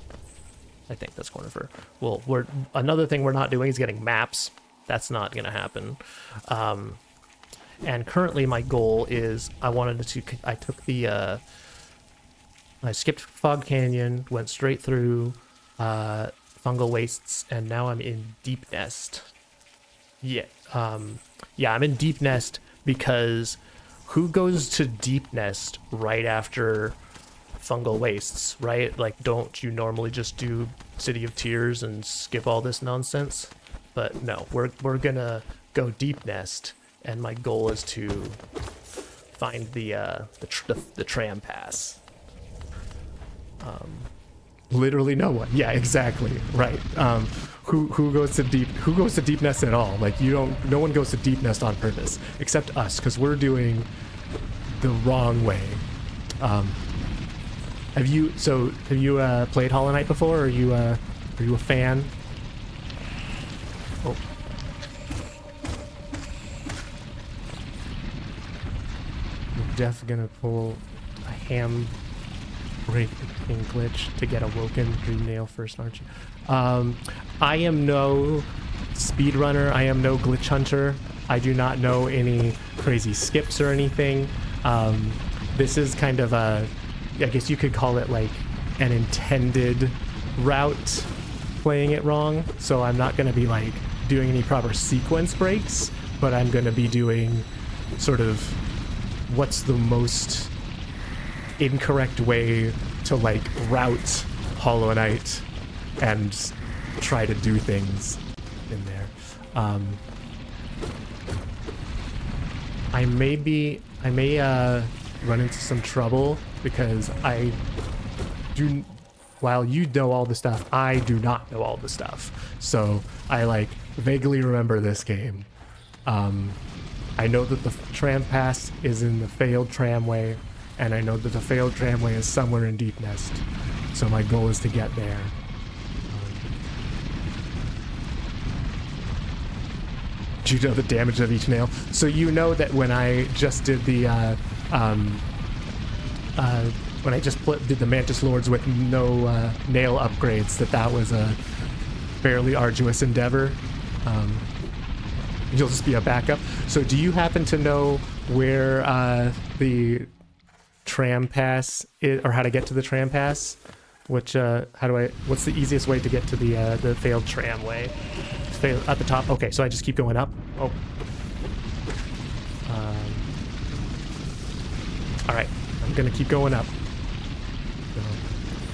I think that's Cornifer. Well, another thing we're not doing is getting maps. That's not gonna happen. And currently my goal is I skipped Fog Canyon, went straight through Fungal Wastes, and now I'm in Deep Nest. Yeah, I'm in Deep Nest because who goes to Deep Nest right after Fungal Wastes, right? Like, don't you normally just do City of Tears and skip all this nonsense? But no, we're gonna go Deep Nest, and my goal is to find the tram pass. Literally no one. Yeah, exactly. Right. Who goes to Deep Nest at all? Like, no one goes to Deep Nest on purpose, except us, because we're doing the wrong way. Have you played Hollow Knight before? Are you a fan? Oh. I'm definitely gonna pull a ham breaking glitch to get awoken Dream Nail first, aren't you? I am no speedrunner. I am no glitch hunter. I do not know any crazy skips or anything. This is kind of I guess you could call it like an intended route, playing it wrong. So I'm not going to be like doing any proper sequence breaks, but I'm going to be doing sort of what's the most incorrect way to like route Hollow Knight and try to do things in there. I may run into some trouble because while you know all the stuff, I do not know all the stuff. So I like vaguely remember this game. I know that the tram pass is in the failed tramway, and I know that the failed tramway is somewhere in Deep Nest. So my goal is to get there. Do you know the damage of each nail? So you know that when I just did the when I just did the Mantis Lords with no nail upgrades, that was a fairly arduous endeavor. You'll just be a backup. So do you happen to know where the tram pass is, or how to get to the tram pass? What's the easiest way to get to the failed tramway? At the top. Okay, so I just keep going up. Oh. All right, I'm gonna keep going up. So,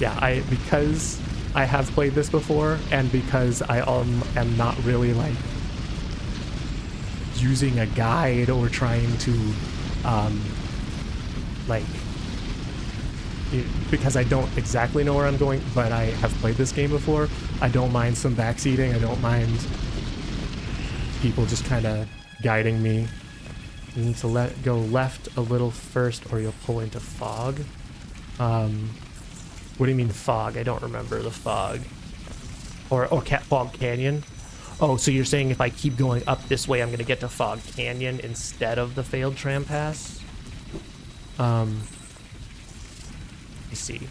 yeah, because I have played this before, and because I am not really like using a guide or trying to because I don't exactly know where I'm going, but I have played this game before. I don't mind some backseating. I don't mind people just kind of guiding me. You need to go left a little first, or you'll pull into fog. What do you mean fog? I don't remember the fog. Or Fog Canyon. Oh, so you're saying if I keep going up this way, I'm going to get to Fog Canyon instead of the failed tram pass? I see.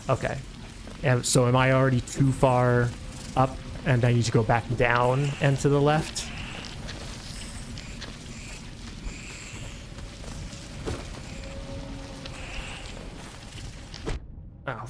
Okay. And so am I already too far up and I need to go back down and to the left? Oh.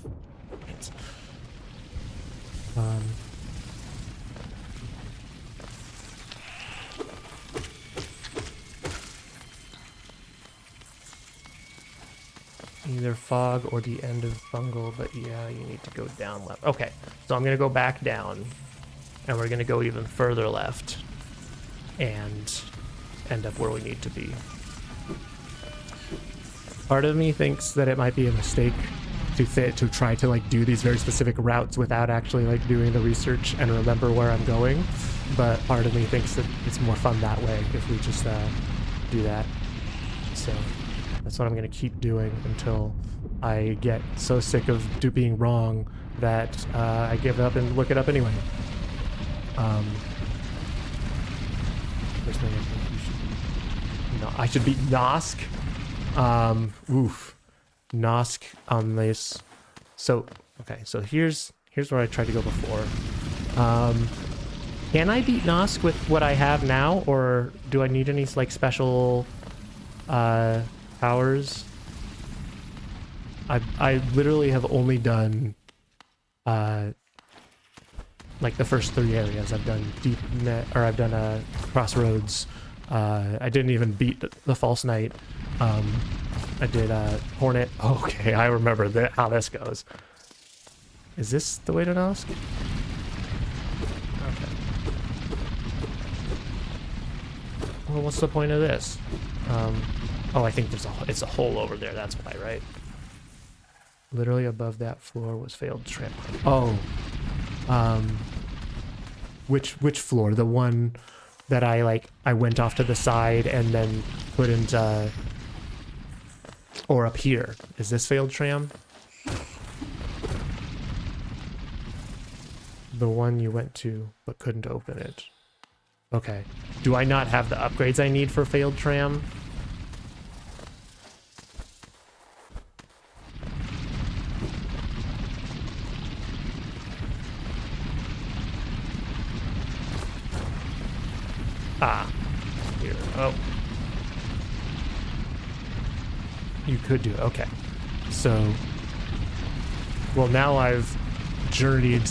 Either fog or the end of Bungle, but yeah, you need to go down left. Okay, so I'm gonna go back down, and we're gonna go even further left, and end up where we need to be. Part of me thinks that it might be a mistake to try to like do these very specific routes without actually like doing the research and remember where I'm going, but part of me thinks that it's more fun that way if we just do that. So That's what I'm gonna keep doing until I get so sick of being wrong that I give up and look it up anyway. First thing I think you should be... No, I should beat Nosk. Oof. Nosk on this. So, okay, so here's where I tried to go before. Can I beat Nosk with what I have now, or do I need any, like, special powers? I literally have only done like the first 3 areas. I've done Deep Net, or I've done Crossroads. I didn't even beat the False Knight. I did Hornet. Okay, I remember how this goes. Is this the way to Nosk? Okay. Well, what's the point of this? Oh, I think it's a hole over there. That's why, right? Literally above that floor was failed tram. Oh, which floor? The one that I went off to the side and then put into, or up here. Is this failed tram? The one you went to but couldn't open it. Okay. Do I not have the upgrades I need for failed tram? Ah. Here. Oh. You could do it. Okay. So... Well, now I've journeyed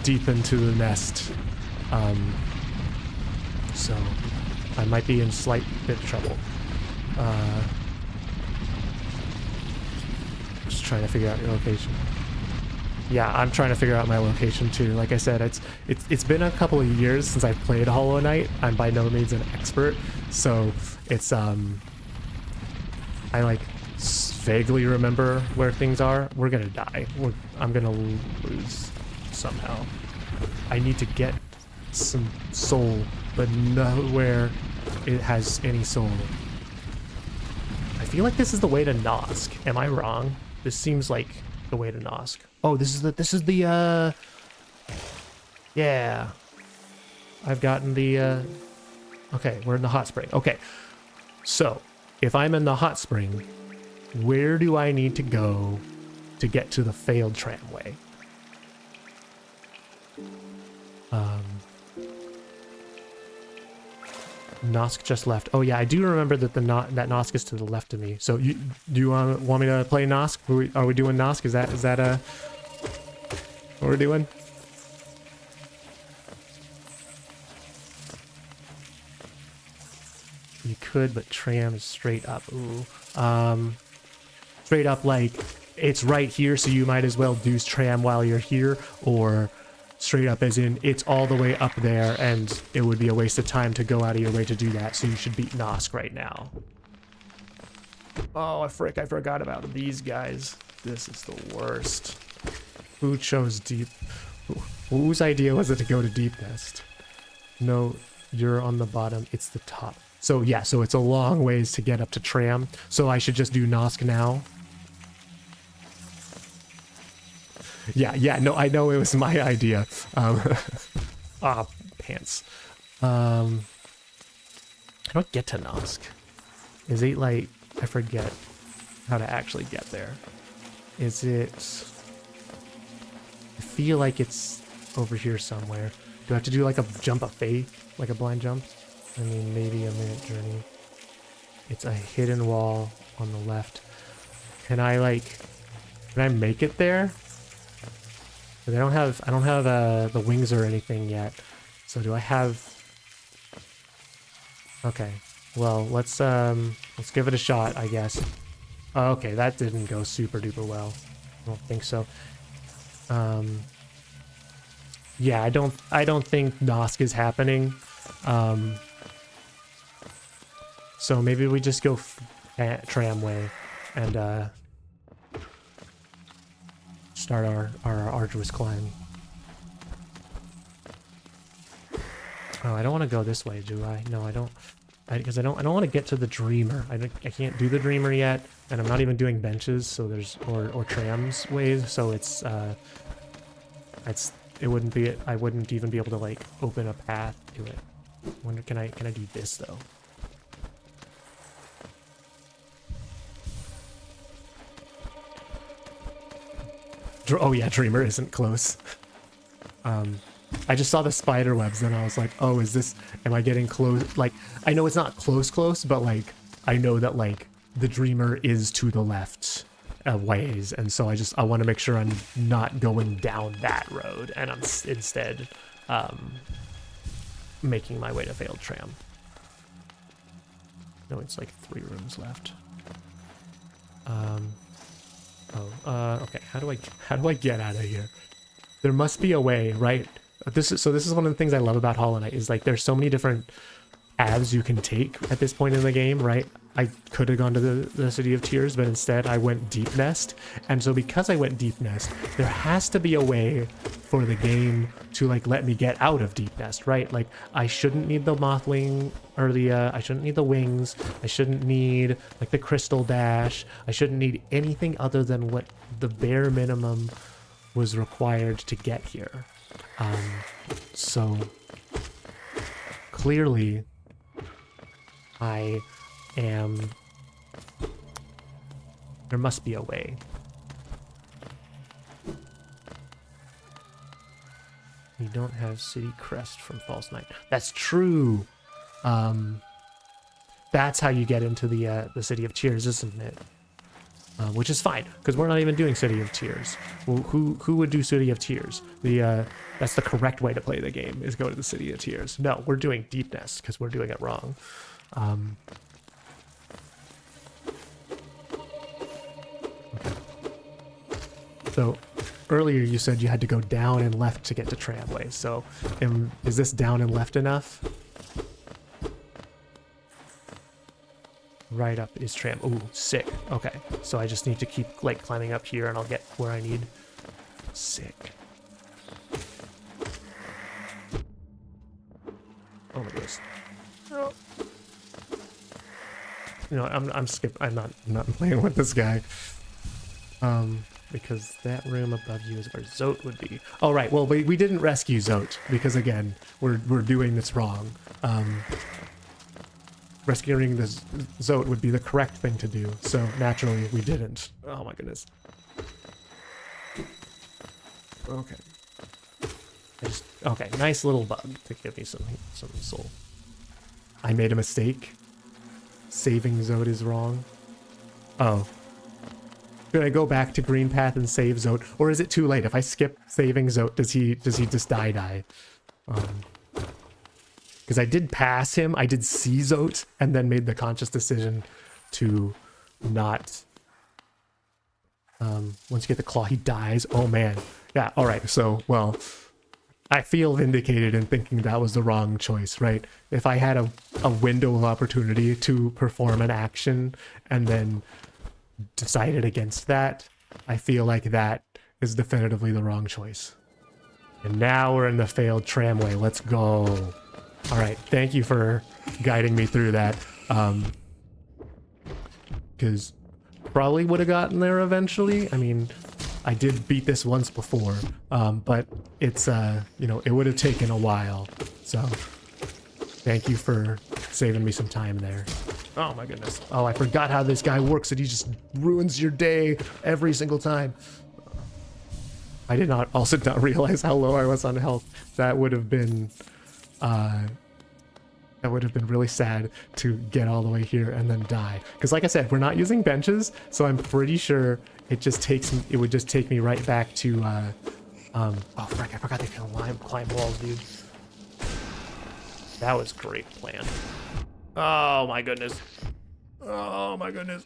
deep into the nest. So I might be in slight bit of trouble. Just trying to figure out your location. Yeah, I'm trying to figure out my location too. Like I said, it's been a couple of years since I've played Hollow Knight. I'm by no means an expert, so it's I like vaguely remember where things are. We're gonna die. I'm gonna lose somehow. I need to get some soul, but nowhere it has any soul. I feel like this is the way to Nosk. Am I wrong? This seems like the way to Nosk. Oh, this is the yeah. I've gotten the okay, we're in the hot spring. Okay. So, if I'm in the hot spring, where do I need to go to get to the failed tramway? Nosk just left. Oh yeah, I do remember that that Nosk is to the left of me. So do you want me to play Nosk? Are we doing Nosk? Is that what we're doing? You could, but tram is straight up. Ooh. Straight up, like it's right here, so you might as well do tram while you're here, or straight up as in it's all the way up there and it would be a waste of time to go out of your way to do that, so you should beat Nosk right now. Oh, frick, I forgot about these guys. This is the worst. Who chose deep? Whose idea was it to go to deep nest? No, you're on the bottom, it's the top. So yeah, so it's a long ways to get up to tram, so I should just do Nosk now. Yeah, no, I know it was my idea. Pants. I don't get to Nosk. Is it like, I forget how to actually get there. Is it, I feel like it's over here somewhere. Do I have to do like a jump of faith? Like a blind jump? I mean, maybe a minute journey. It's a hidden wall on the left. Can I make it there? I don't have the wings or anything yet. So do I have? Okay. Well, let's give it a shot, I guess. Oh, okay, that didn't go super duper well. I don't think so. Yeah, I don't think Nosk is happening. So maybe we just go tramway and start our arduous climb. Oh, I don't want to go this way, do I? No, I don't. Because I don't want to get to the Dreamer. I can't do the Dreamer yet, and I'm not even doing benches, so there's or trams ways, so it wouldn't be, I wouldn't even be able to like open a path to it. Wonder, can I do this though? Oh yeah, Dreamer isn't close. I just saw the spider webs and I was like, oh, am I getting close? Like, I know it's not close, but like, I know that like the Dreamer is to the left ways. And so I want to make sure I'm not going down that road and I'm instead making my way to Failed Tram. No, it's like 3 rooms left. Okay, how do I get out of here? There must be a way, right? This is one of the things I love about Hollow Knight is like there's so many different paths you can take at this point in the game, right? I could have gone to the City of Tears, but instead I went Deep Nest. And so because I went Deep Nest, there has to be a way for the game to like let me get out of Deep Nest, right? Like I shouldn't need the Mothwing or I shouldn't need the wings. I shouldn't need like the Crystal Dash. I shouldn't need anything other than what the bare minimum was required to get here. So clearly there must be a way. You don't have City Crest from False Knight. That's true. That's how you get into the City of Tears, isn't it? Which is fine, because we're not even doing City of Tears. Well, who would do City of Tears? That's the correct way to play the game, is go to the City of Tears. No, we're doing Deep Nest, because we're doing it wrong. Okay. So, earlier you said you had to go down and left to get to Tramway, so is this down and left enough? Right up is tram. Ooh, sick. Okay, so I just need to keep like climbing up here and I'll get where I need. Sick. Oh my goodness. Oh. You know, I'm not playing with this guy. Because that room above you is where Zote would be. Oh right, well we didn't rescue Zote because again, we're doing this wrong. Rescuing the Zote would be the correct thing to do, so naturally we didn't. Oh my goodness. Okay. Okay, nice little bug to give me some soul. I made a mistake. Saving Zote is wrong. Oh. Should I go back to Green Path and save Zote? Or is it too late? If I skip saving Zote, does he just die? Because I did pass him, I did see Zote, and then made the conscious decision to not... once you get the claw, he dies. Oh man. Yeah, alright, so, well, I feel vindicated in thinking that was the wrong choice, right? If I had a window of opportunity to perform an action and then decided against that, I feel like that is definitively the wrong choice. And now we're in the failed tramway. Let's go. All right, thank you for guiding me through that. Because probably would have gotten there eventually. I mean, I did beat this once before, but it's, you know, it would have taken a while. So thank you for saving me some time there. Oh my goodness. Oh, I forgot how this guy works, and he just ruins your day every single time. I did not also not realize how low I was on health. That would have been really sad to get all the way here and then die. Because like I said, we're not using benches, so I'm pretty sure it would just take me right back to oh frick, I forgot they can climb walls, dude. That was a great plan. Oh my goodness. Oh my goodness.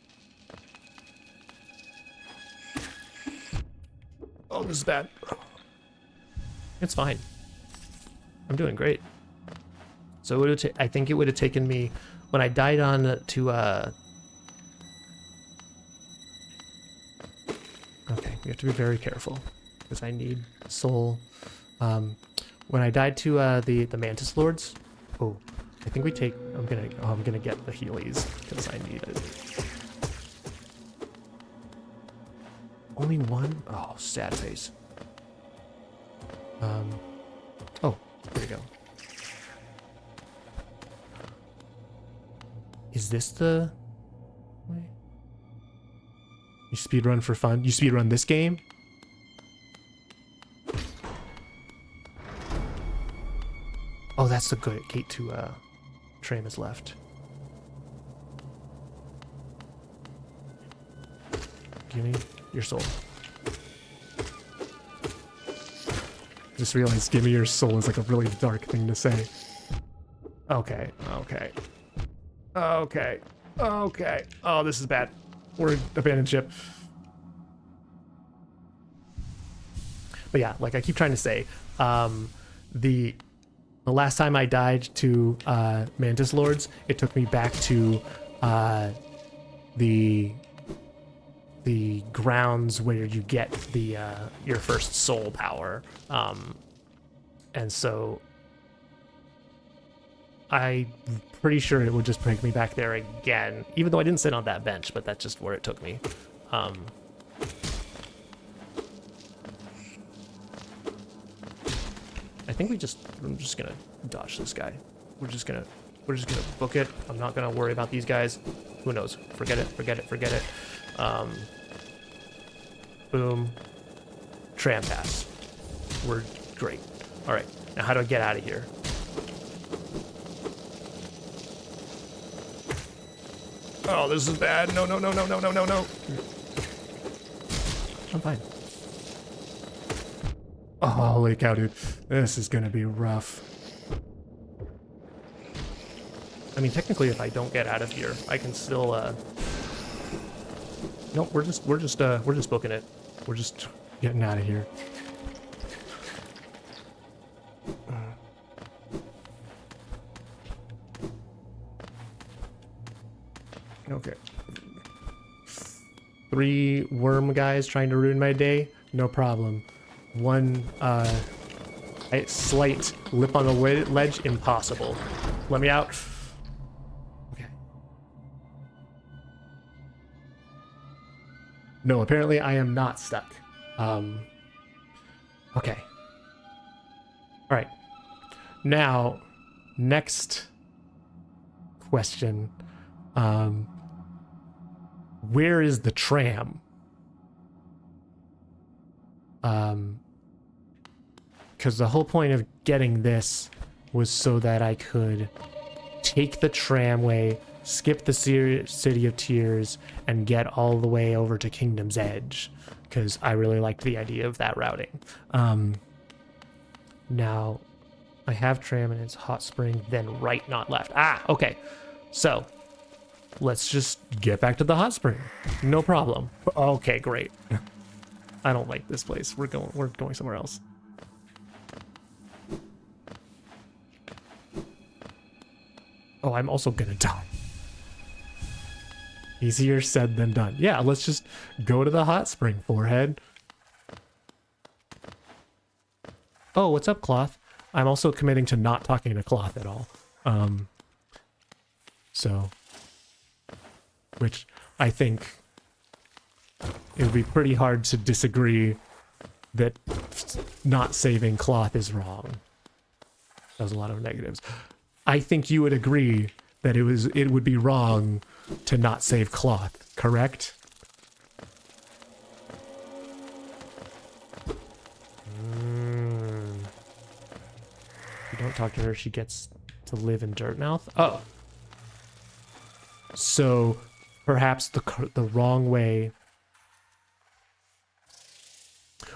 Oh, this is bad. It's fine. I'm doing great. So I think it would have taken me when I died on to okay, we have to be very careful because I need soul. When I died to the Mantis Lords, oh, I think we take, I'm gonna get the Heelys because I need it. Only one? Oh, sad face. Oh, there we go. Is this the way? You speedrun for fun? You speedrun this game? Oh, that's the good gate to tram is left. Give me your soul. Just realized give me your soul is like a really dark thing to say. Okay, okay. Okay, okay. Oh, this is bad. We're abandoned ship. But yeah, like I keep trying to say, the last time I died to Mantis Lords, it took me back to the grounds where you get the your first soul power, and so I'm pretty sure it would just bring me back there again, even though I didn't sit on that bench, but that's just where it took me. I think I'm just gonna dodge this guy. We're just gonna book it. I'm not gonna worry about these guys. Who knows? Forget it, forget it, forget it. Boom. Tram pass. We're great. All right, now how do I get out of here? Oh, this is bad. No, no, no, no, no, no, no, no. I'm fine. Oh, holy cow, dude. This is gonna be rough. I mean, technically, if I don't get out of here, I can still, no, we're just booking it. We're just getting out of here. Okay. 3 worm guys trying to ruin my day? No problem. 1 slight lip on the ledge? Impossible. Let me out. Okay. No, apparently I am not stuck. Okay. Alright. Now, next question. Where is the tram? Because the whole point of getting this was so that I could take the tramway, skip the City of Tears, and get all the way over to Kingdom's Edge, because I really liked the idea of that routing. Now, I have tram and it's hot spring, then right, not left. Ah, okay. So, let's just get back to the hot spring. No problem. Okay, great. I don't like this place. We're going somewhere else. Oh, I'm also gonna die. Easier said than done. Yeah, let's just go to the hot spring, forehead. Oh, what's up, Cloth? I'm also committing to not talking to Cloth at all. So, which I think it would be pretty hard to disagree that not saving Cloth is wrong. That was a lot of negatives. I think you would agree that it would be wrong to not save Cloth, correct? If you don't talk to her, she gets to live in Dirtmouth. Oh. So perhaps the wrong way.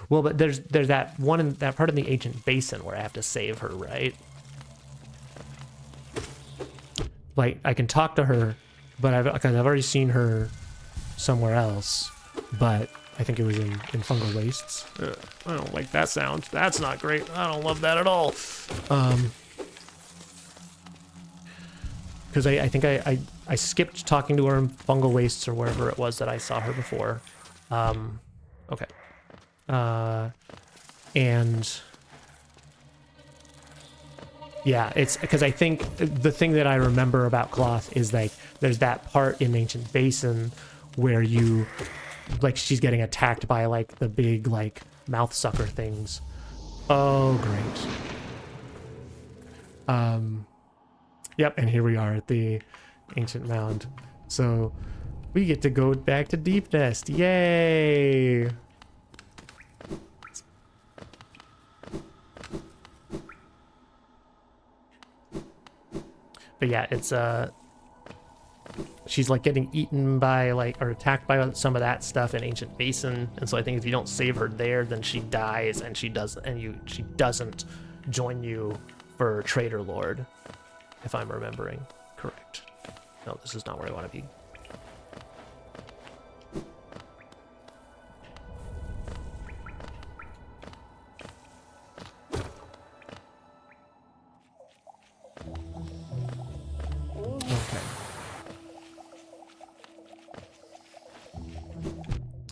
Well, but there's that one in that part of the ancient basin where I have to save her, right? Like, I can talk to her, but because I've already seen her somewhere else, but I think it was in Fungal Wastes. I don't like that sound. That's not great. I don't love that at all. Because I think I skipped talking to her in Fungal Wastes or wherever it was that I saw her before. Okay. And Yeah, it's because I think the thing that I remember about cloth is like there's that part in Ancient Basin where you like she's getting attacked by like the big like mouth sucker things. Oh great. Yep, and here we are at the ancient mound. So we get to go back to Deep Nest. Yay! But yeah, it's she's like getting eaten by like or attacked by some of that stuff in Ancient Basin, and so I think if you don't save her there, then she dies, and she doesn't join you for Trader Lord, if I'm remembering correct. No, this is not where I want to be. Okay.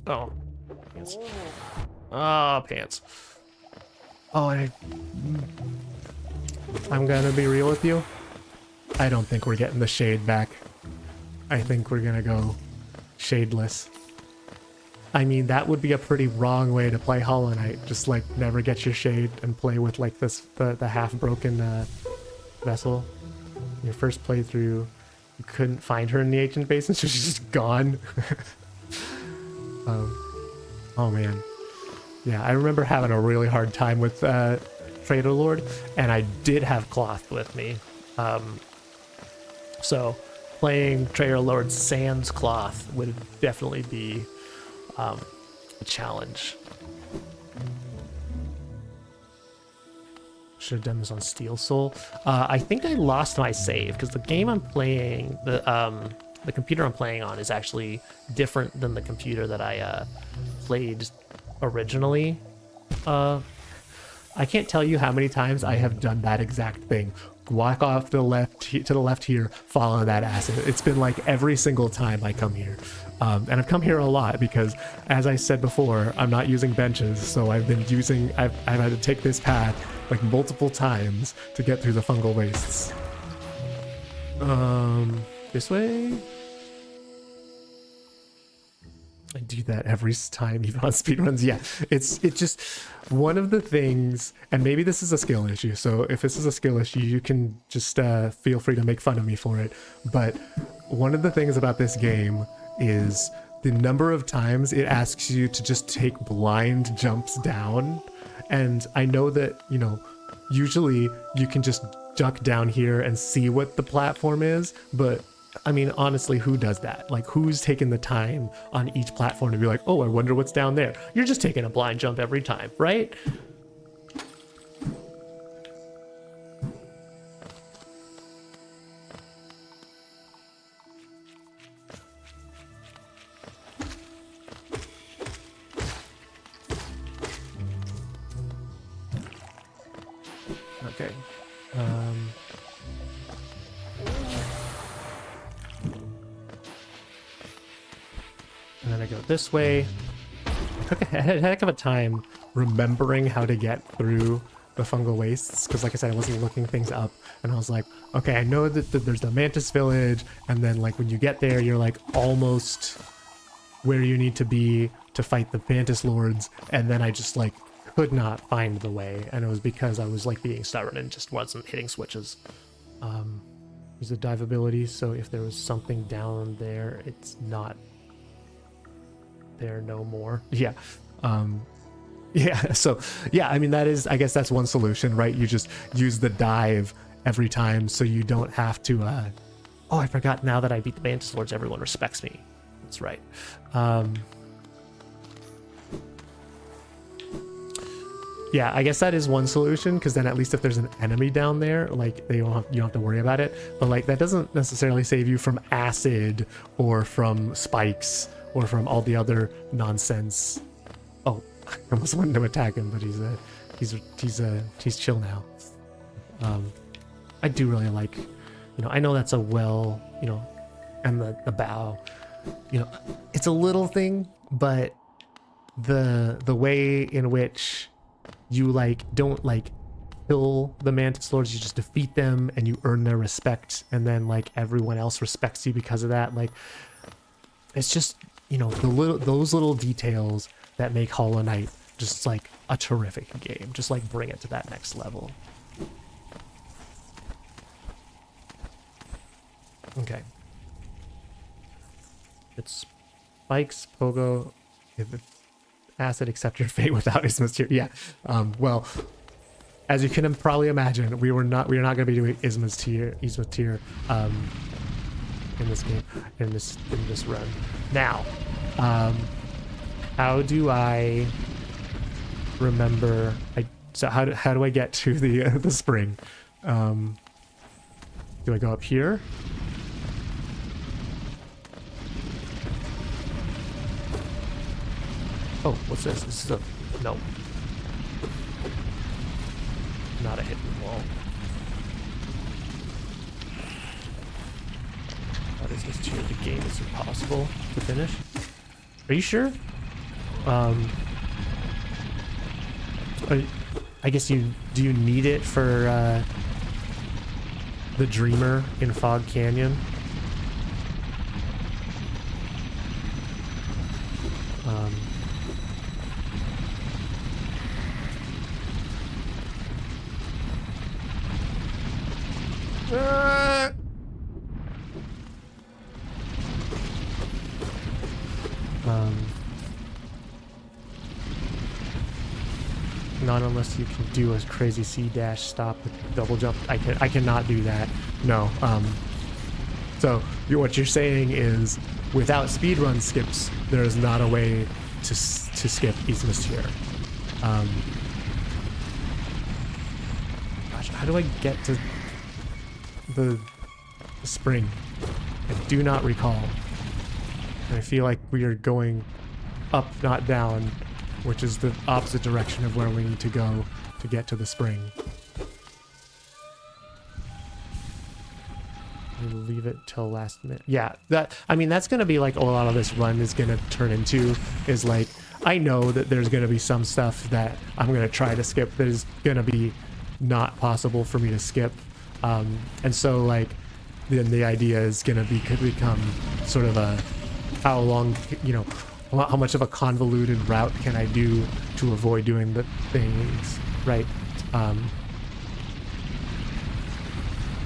Oh, pants. Ah, pants. Oh, I'm gonna be real with you. I don't think we're getting the shade back. I think we're gonna go shadeless. I mean, that would be a pretty wrong way to play Hollow Knight. Just like never get your shade and play with like the half broken vessel. Your first playthrough, you couldn't find her in the Ancient Basin, so she's just gone. Oh man. Yeah, I remember having a really hard time with Trader Lord, and I did have cloth with me. So playing Trader Lord's Sans cloth would definitely be a challenge. Should have done this on Steel Soul. I think I lost my save because the game I'm playing, the computer I'm playing on is actually different than the computer that I played originally. I can't tell you how many times I have done that exact thing. Walk off to the left here, follow that acid. It's been like every single time I come here. And I've come here a lot because, as I said before, I'm not using benches, so I've had to take this path like multiple times to get through the fungal wastes. This way? I do that every time, even on speedruns. Yeah, it's just one of the things, and maybe this is a skill issue, so if this is a skill issue, you can just feel free to make fun of me for it. But one of the things about this game is the number of times it asks you to just take blind jumps down. And I know that, you know, usually you can just duck down here and see what the platform is, but I mean, honestly, who does that? Like, who's taking the time on each platform to be like, oh, I wonder what's down there? You're just taking a blind jump every time, right? Okay. And then I go this way. I took a heck of a time remembering how to get through the fungal wastes, because like I said, I wasn't looking things up, and I was like, okay, I know that there's the Mantis Village, and then like when you get there, you're like almost where you need to be to fight the Mantis Lords, and then I just like could not find the way, and it was because I was like being stubborn and just wasn't hitting switches. Use the dive ability, so if there was something down there, it's not there no more. Yeah. Yeah, so yeah, I mean, that is, I guess that's one solution, right? You just use the dive every time so you don't have to oh, I forgot, now that I beat the Mantis Lords, everyone respects me. That's right. Yeah, I guess that is one solution, because then at least if there's an enemy down there, like you don't have to worry about it. But like that doesn't necessarily save you from acid or from spikes or from all the other nonsense. Oh, I almost wanted to attack him, but he's chill now. I do really like, you know, I know that's a well, you know, and the bow, you know, it's a little thing, but the way in which you like don't like kill the Mantis Lords, you just defeat them and you earn their respect, and then like everyone else respects you because of that. Like, it's just, you know, those little details that make Hollow Knight just like a terrific game. Just like bring it to that next level. Okay. It's Spikes, Pogo, if it's Acid, accept your fate without Isma's tier. Yeah. Well, as you can probably imagine, we are not going to be doing Isma's tier in this game, in this run. Now, how do I remember? So how do I get to the spring? Do I go up here? Oh, what's this? This is a... no. Not a hidden wall. What is this tier? The game is impossible to finish. Are you sure? I guess do you need it for the Dreamer in Fog Canyon? Not unless you can do a crazy C dash stop with double jump. I cannot do that. No. So what you're saying is, without speedrun skips, there is not a way to skip Isma's tier. Gosh, how do I get to the spring? I do not recall. And I feel like we are going up, not down, which is the opposite direction of where we need to go to get to the spring. We'll leave it till last minute. Yeah, I mean, that's gonna be like a lot of this run is gonna turn into, is like, I know that there's gonna be some stuff that I'm gonna try to skip that is gonna be not possible for me to skip. And so like, then the idea is gonna become sort of a, how long, you know, how much of a convoluted route can I do to avoid doing the things, right?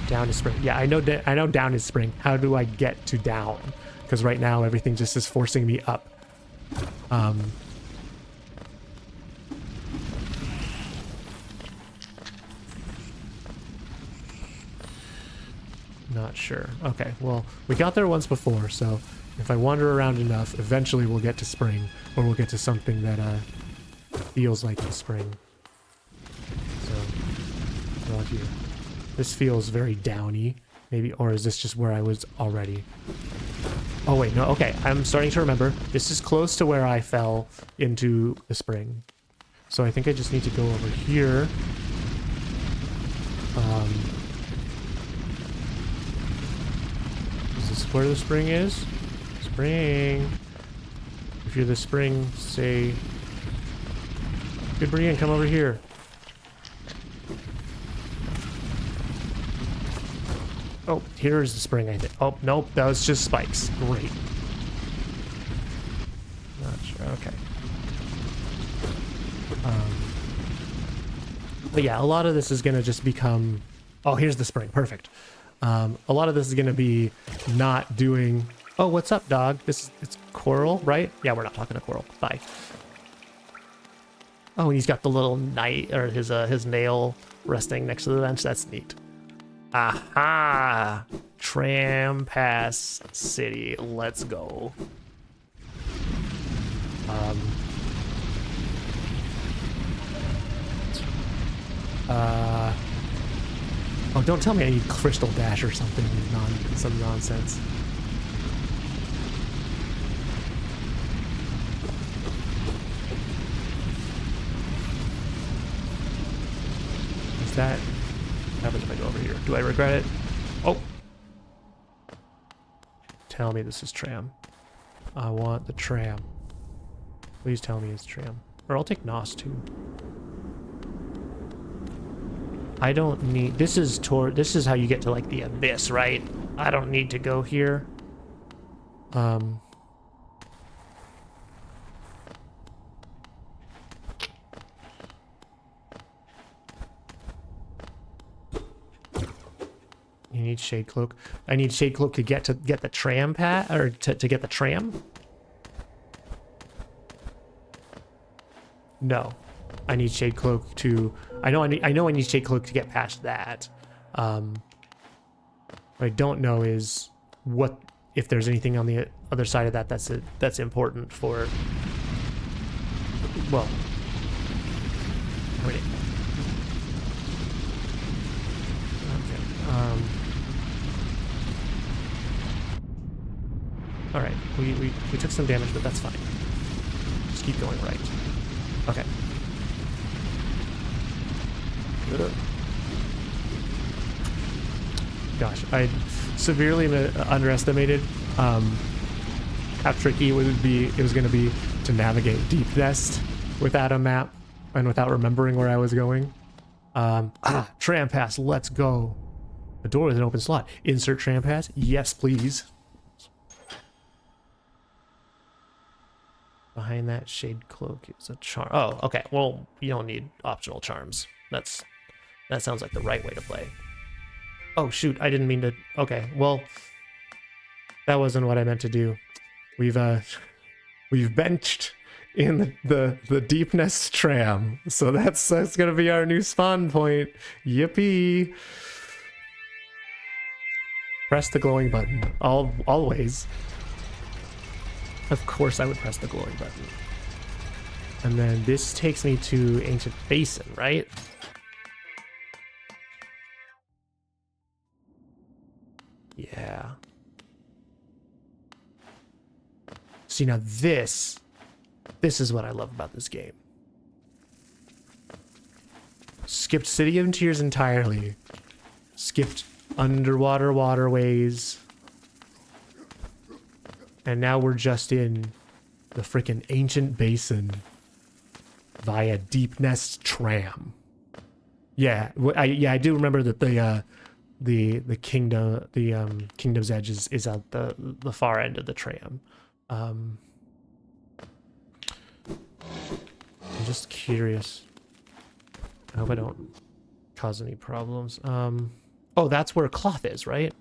Down to spring. Yeah, I know down is spring. How do I get to down? Because right now everything just is forcing me up. Not sure. Okay, well, we got there once before, so if I wander around enough, eventually we'll get to spring, or we'll get to something that feels like the spring. So, well, here. This feels very downy, maybe, or is this just where I was already? Oh wait, no, okay, I'm starting to remember. This is close to where I fell into the spring. So I think I just need to go over here. Is this where the spring is? Spring. If you're the spring, say, GoodBerean, come over here. Oh, here's the spring, I think. Oh, nope, that was just spikes. Great. Not sure, okay. But yeah, a lot of this is gonna just become, oh, here's the spring, perfect. A lot of this is gonna be not doing, oh, what's up, dog? It's Coral, right? Yeah, we're not talking to Coral. Bye. Oh, and he's got the little knight, or his nail resting next to the bench. That's neat. Aha! Tram Pass City. Let's go. Oh, don't tell me I need Crystal Dash or something. Some nonsense. Is that... what happens if I go over here? Do I regret it? Oh! Tell me this is tram. I want the tram. Please tell me it's tram. Or I'll take Nos too. I don't need... This is how you get to, like, the abyss, right? I don't need to go here. You need Shade Cloak. I need Shade Cloak to get the tram pad, or to get the tram. No, I need Shade Cloak to. I know I need Shade Cloak to get past that. What I don't know is what if there's anything on the other side of that that's important for. Well, I mean, okay. All right, we took some damage, but that's fine. Just keep going right. Okay. Gosh, I severely underestimated how tricky it was going to be to navigate Deep Nest without a map and without remembering where I was going. Tram pass, let's go. The door is an open slot. Insert tram pass. Yes, please. Behind that Shade Cloak is a charm. Oh, okay. Well, you don't need optional charms. That sounds like the right way to play. Oh shoot, I didn't mean to. Okay, well, that wasn't what I meant to do. We've benched in the Deep Nest tram, so that's gonna be our new spawn point. Yippee! Press the glowing button. Always. Of course I would press the glowing button. And then this takes me to Ancient Basin, right? Yeah. See, now this is what I love about this game. Skipped City of Tears entirely. Skipped underwater waterways. And now we're just in the frickin' Ancient Basin via Deep Nest tram. Yeah, I do remember that the Kingdom's Edge is at the far end of the tram. I'm just curious. I hope I don't cause any problems. Oh, that's where Cloth is, right?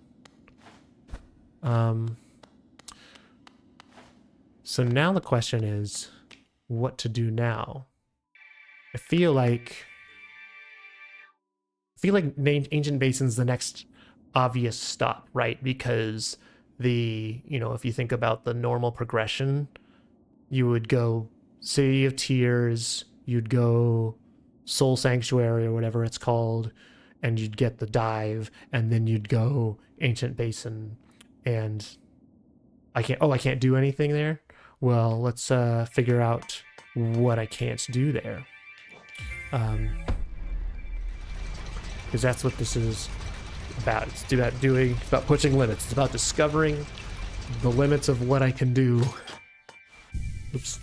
So now the question is, what to do now? I feel like Ancient Basin's the next obvious stop, right? Because if you think about the normal progression, you would go City of Tears, you'd go Soul Sanctuary or whatever it's called, and you'd get the dive, and then you'd go Ancient Basin, and I can't do anything there. Well, let's figure out what I can't do there. Because that's what this is about. It's about pushing limits. It's about discovering the limits of what I can do. Oops,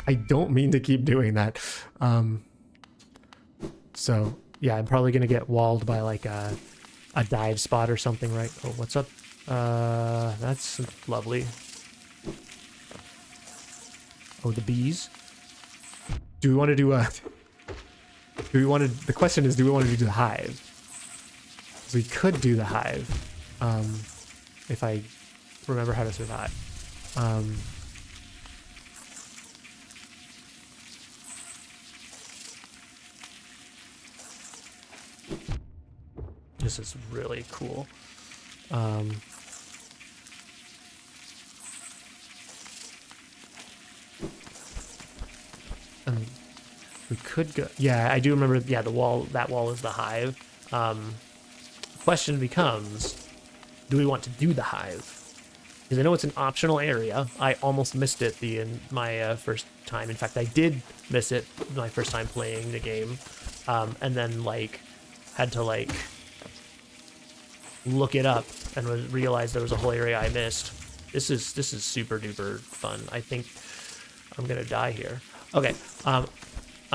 I don't mean to keep doing that. So yeah, I'm probably gonna get walled by like a dive spot or something, right? Oh, what's up? That's lovely. Oh, the bees. Do we want to do a... The question is, do we want to do the hive? So we could do the hive. If I remember how to survive. This is really cool. We could go... Yeah, I do remember... Yeah, that wall is the hive. Question becomes, do we want to do the hive? Because I know it's an optional area. I almost missed it in my first time. In fact, I did miss it my first time playing the game. And then, had to, look it up and realize there was a whole area I missed. This is super duper fun. I think I'm gonna die here. Okay, I'm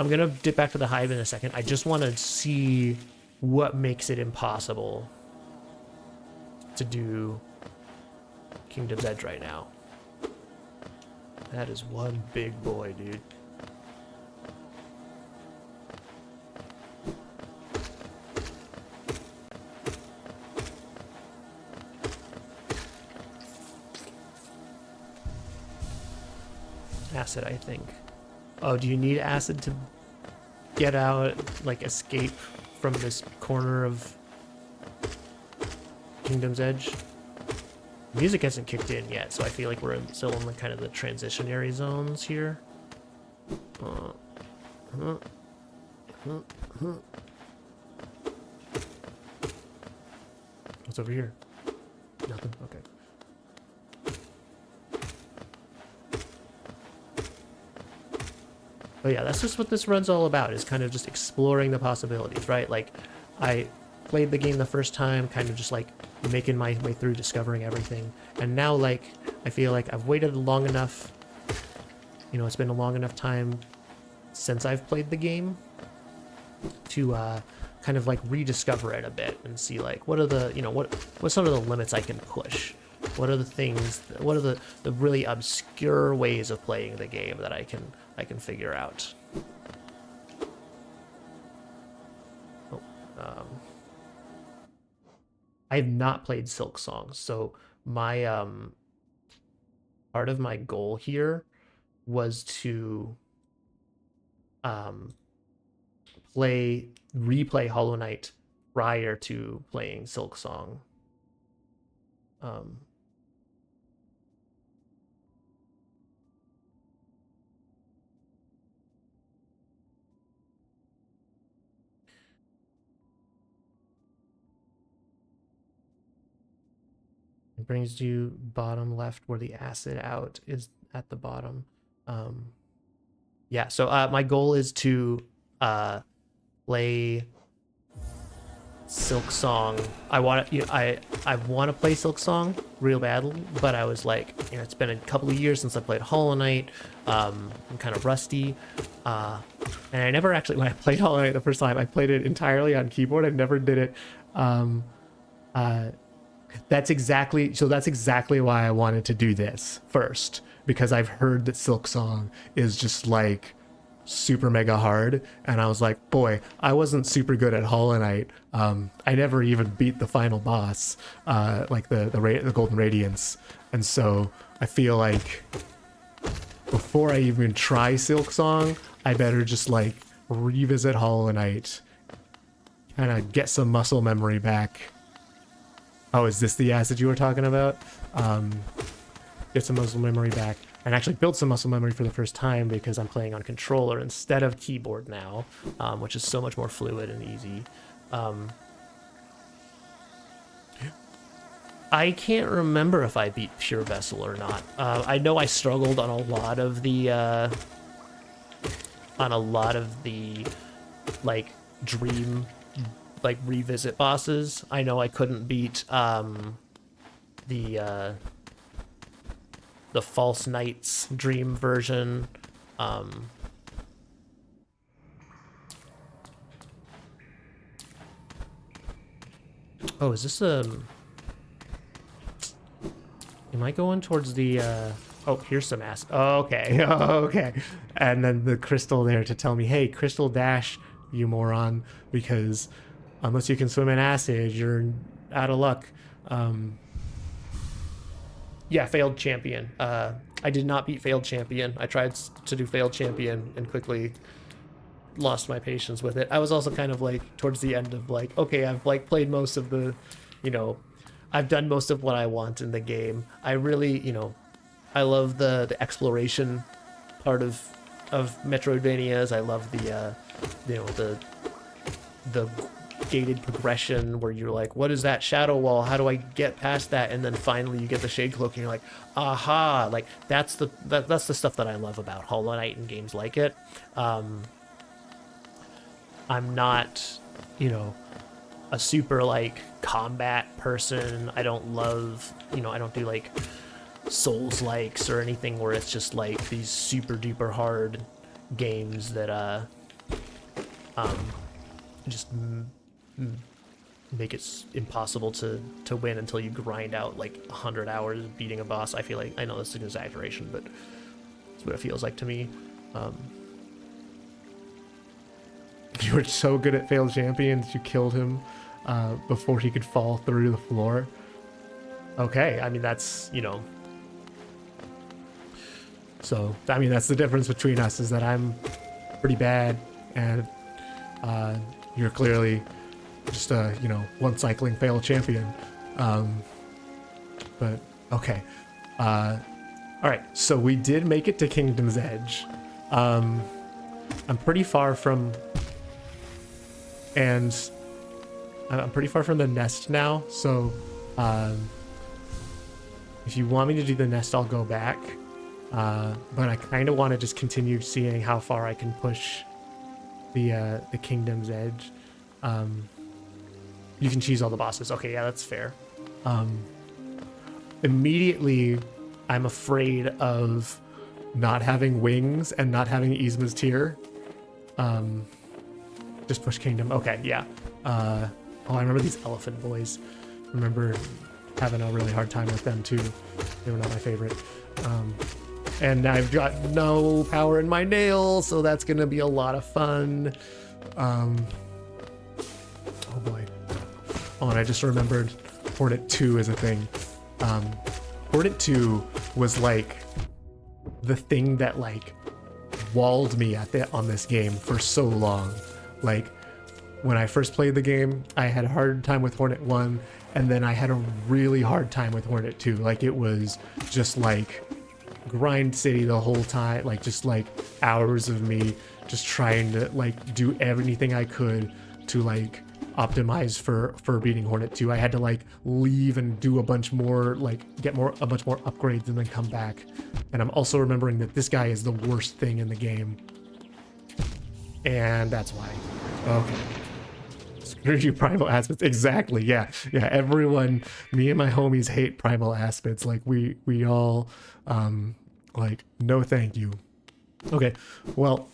gonna dip back to the hive in a second. I just want to see what makes it impossible to do Kingdom's Edge right now. That is one big boy, dude. Acid, I think. Oh, do you need acid to get out, like escape from this corner of Kingdom's Edge? Music hasn't kicked in yet, so I feel like we're still in the kind of the transitionary zones here. What's over here? Nothing? Okay. But yeah, that's just what this run's all about, is kind of just exploring the possibilities, right? Like, I played the game the first time, kind of just like making my way through, discovering everything. And now, like, I feel like I've waited long enough, you know, it's been a long enough time since I've played the game to kind of like rediscover it a bit and see like, what are the, you know, what's some of the limits I can push? What are the things, what are the really obscure ways of playing the game that I can figure out? Oh, I have not played Silk Song, so my part of my goal here was to replay Hollow Knight prior to playing Silk Song. It brings you bottom left where the acid out is at the bottom. Yeah, so my goal is to play Silk Song. I want to play Silk Song real badly, but I was like, you know, it's been a couple of years since I played Hollow Knight. I'm kind of rusty, and I never actually, when I played Hollow Knight the first time, I played it entirely on keyboard. I never did it. That's exactly why I wanted to do this first, because I've heard that Silk Song is just like super mega hard, and I was like, boy, I wasn't super good at Hollow Knight. I never even beat the final boss, like the Golden Radiance, and so I feel like before I even try Silk Song, I better just like revisit Hollow Knight, kind of get some muscle memory back. Oh, is this the acid you were talking about? Get some muscle memory back, and actually build some muscle memory for the first time, because I'm playing on controller instead of keyboard now, which is so much more fluid and easy. I can't remember if I beat Pure Vessel or not. I know I struggled on a lot of the like dream, like revisit bosses. I know I couldn't beat the False Knights dream version. Oh, is this am I going towards the oh, here's some ass. Oh, okay. Oh, okay. And then the crystal there to tell me, hey, crystal dash, you moron, because unless you can swim in acid, you're out of luck. Yeah, failed champion. I did not beat failed champion. I tried to do failed champion and quickly lost my patience with it. I was also kind of like towards the end of like, okay, I've like played most of the, you know, I've done most of what I want in the game. I really, you know, I love the exploration part of Metroidvanias. I love the you know, the gated progression where you're like, what is that shadow wall? How do I get past that? And then finally you get the shade cloak and you're like, aha! Like that's the stuff that I love about Hollow Knight and games like it. I'm not, you know, a super like combat person. I don't love, you know, I don't do like Souls likes or anything where it's just like these super duper hard games that just make it impossible to win until you grind out like 100 hours beating a boss. I feel like, I know this is an exaggeration, but that's what it feels like to me. You were so good at failed champions, you killed him before he could fall through the floor. Okay, I mean, that's, you know. So, I mean, that's the difference between us, is that I'm pretty bad, and you're clearly just a, you know, one cycling failed champion. But, okay. Alright, so we did make it to Kingdom's Edge. I'm pretty far from... And I'm pretty far from the nest now, so if you want me to do the nest, I'll go back. But I kind of want to just continue seeing how far I can push the Kingdom's Edge. You can cheese all the bosses. Okay, yeah, that's fair. Immediately, I'm afraid of not having wings and not having Yzma's Tear. Just push Kingdom. Okay, yeah. Oh, I remember these elephant boys. Remember having a really hard time with them too. They were not my favorite. And I've got no power in my nail, so that's gonna be a lot of fun. Oh boy. Oh, and I just remembered Hornet 2 is a thing. Hornet 2 was like the thing that like walled me on this game for so long. Like, when I first played the game, I had a hard time with Hornet 1, and then I had a really hard time with Hornet 2. Like, it was just like grind city the whole time, like just like hours of me just trying to like do everything I could to like optimize for beating Hornet 2. I had to like leave and do a bunch more, like get a bunch more upgrades and then come back. And I'm also remembering that this guy is the worst thing in the game. And that's why. Okay. Screw you, Primal Aspids. Exactly. Yeah. Yeah. Everyone, me and my homies hate Primal Aspids. Like we all, like, no thank you. Okay. Well,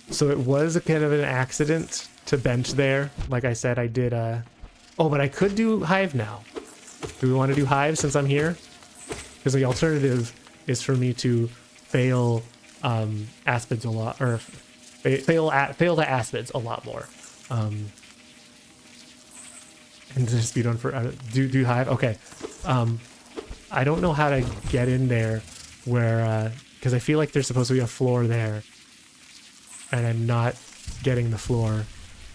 so it was a kind of an accident to bench there. Like I said, I did, oh, but I could do Hive now. Do we want to do Hive since I'm here? Because the alternative is for me to fail Aspids a lot, or fail to Aspids a lot more, and just be done for do Hive. Okay, I don't know how to get in there where because I feel like there's supposed to be a floor there, and I'm not getting the floor,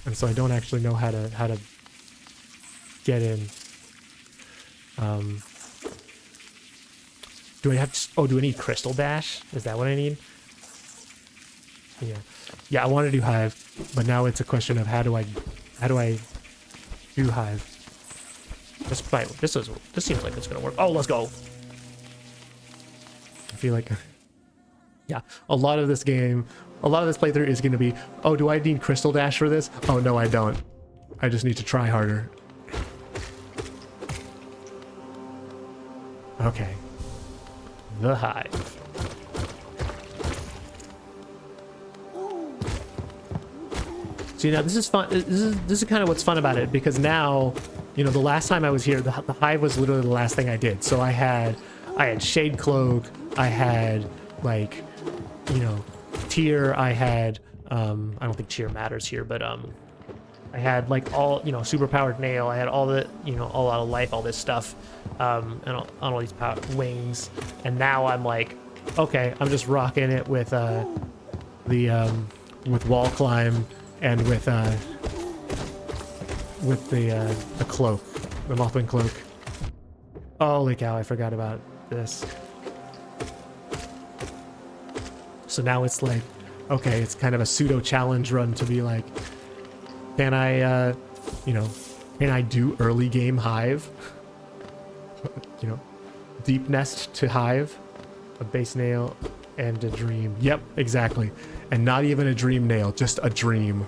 and so I don't actually know how to get in. Do I have to, oh, do I need Crystal Dash? Is that what I need? Yeah. Yeah, I want to do Hive, but now it's a question of how do I do Hive? This seems like it's gonna work. Oh, let's go. I feel like, yeah, a lot of this playthrough is gonna be, oh, do I need Crystal Dash for this? Oh no, I don't. I just need to try harder. Okay. The Hive. See, now this is fun. This is kind of what's fun about it, because now, you know, the last time I was here, the Hive was literally the last thing I did. So I had Shade Cloak, I had, like, you know, Tear, I had, I don't think Tear matters here, but I had like all, you know, superpowered nail, I had all the, you know, all out of life, all this stuff, and all these wings, and now I'm like, okay, I'm just rocking it with wall climb and with the cloak, the Mothwing cloak. Holy cow, I forgot about this. So now it's like, okay, it's kind of a pseudo challenge run to be like, can I, you know, can I do early game Hive? You know, deep nest to Hive, a base nail, and a dream. Yep, exactly. And not even a dream nail, just a dream.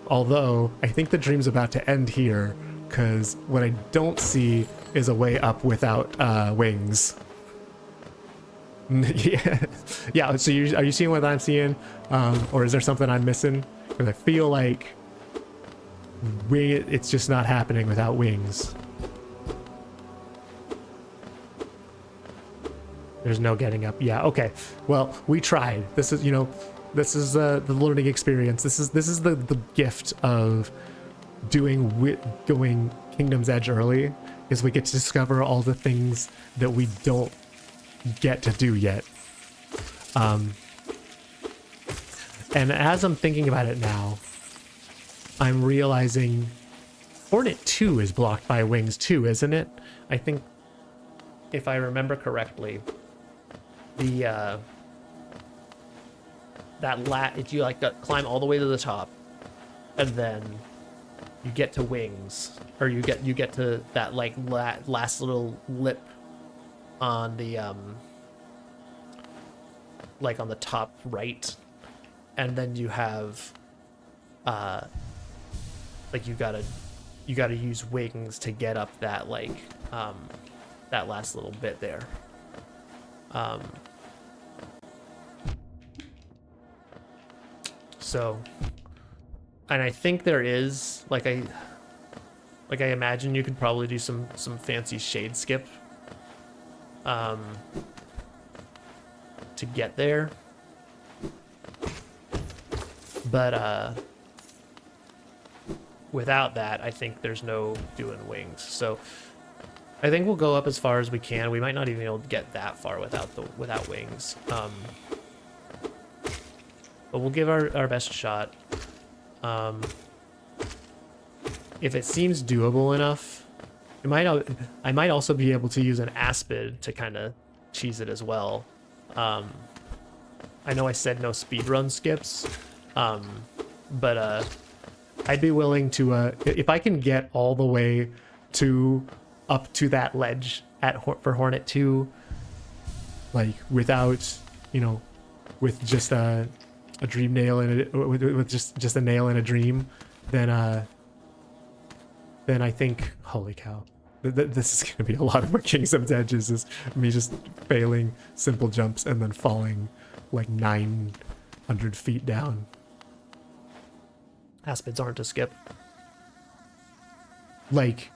Although, I think the dream's about to end here, because what I don't see is a way up without wings. Yeah, yeah. So are you seeing what I'm seeing, or is there something I'm missing? Because I feel like it's just not happening without wings. There's no getting up. Yeah. Okay. Well, we tried. This is, you know, this is the learning experience. This is the gift of going Kingdom's Edge early, is we get to discover all the things that we don't get to do yet. And as I'm thinking about it now, I'm realizing Hornet 2 is blocked by wings too, isn't it? I think, if I remember correctly, the if you like climb all the way to the top, and then you get to wings, or you get to that like last little lip on the like on the top right, and then you have like you gotta use wings to get up that like that last little bit there. So, and I think there is like I imagine you could probably do some fancy shade skip to get there, but without that, I think there's no doing wings. So I think we'll go up as far as we can. We might not even be able to get that far without wings. But we'll give our best shot. If it seems doable enough, I might also be able to use an aspid to kind of cheese it as well. I know I said no speedrun skips, but I'd be willing to, if I can get all the way up to that ledge for Hornet 2, like without, you know, with just a dream nail in it, with just a nail in a dream, then I think, holy cow, this is gonna be a lot of more Kingdom's Edges, is me just failing simple jumps and then falling like 900 feet down. Aspids aren't a skip. Like,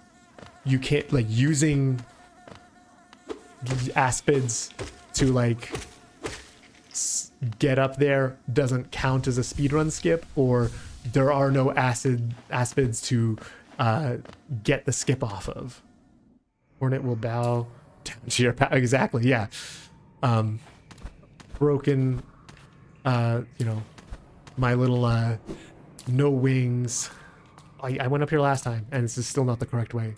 you can't, like, using aspids to like get up there doesn't count as a speedrun skip, or there are no aspids to get the skip off of. Hornet will bow down to your power. Exactly, yeah. Broken, you know, my little no wings. I went up here last time, and this is still not the correct way.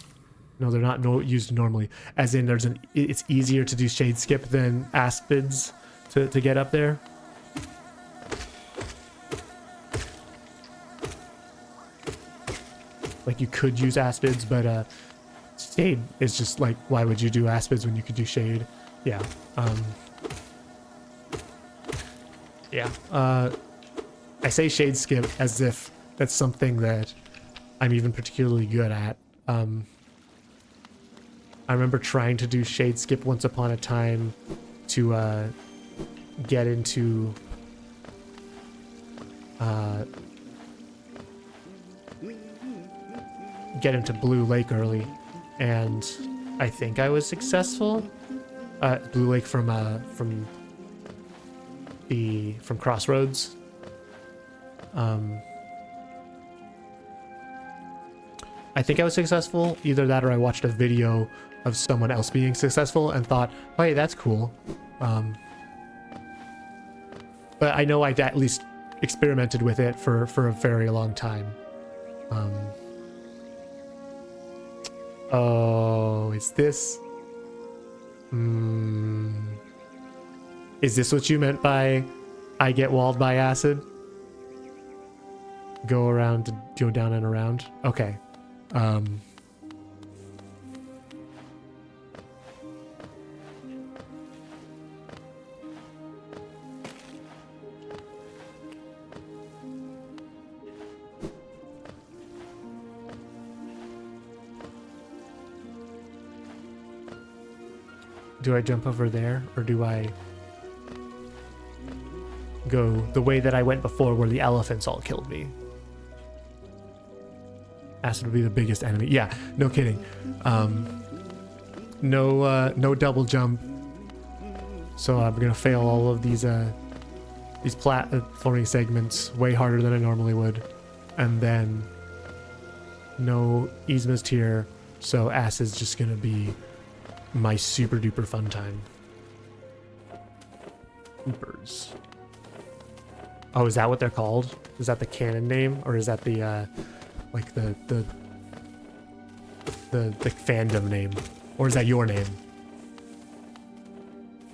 No, they're not used normally. As in, it's easier to do shade skip than aspids to get up there. Like, you could use aspids, but shade is just like, why would you do aspids when you could do shade? Yeah. Yeah. I say shade skip as if that's something that I'm even particularly good at. I remember trying to do shade skip once upon a time to get into Blue Lake early, and I think I was successful. Blue Lake from Crossroads. I think I was successful. Either that, or I watched a video of someone else being successful and thought, oh, hey, that's cool. But I know I at least experimented with it for a very long time. Oh, is this? Is this what you meant by I get walled by acid? Go around to go down and around? Okay. Do I jump over there, or do I go the way that I went before, where the elephants all killed me. Acid would be the biggest enemy. Yeah, no kidding. No double jump. So I'm gonna fail all of these platforming segments way harder than I normally would, and then no Yzma's tier. So acid's just gonna be my super duper fun time. Hoopers. Oh, is that what they're called? Is that the canon name, or is that the like the fandom name, or is that your name?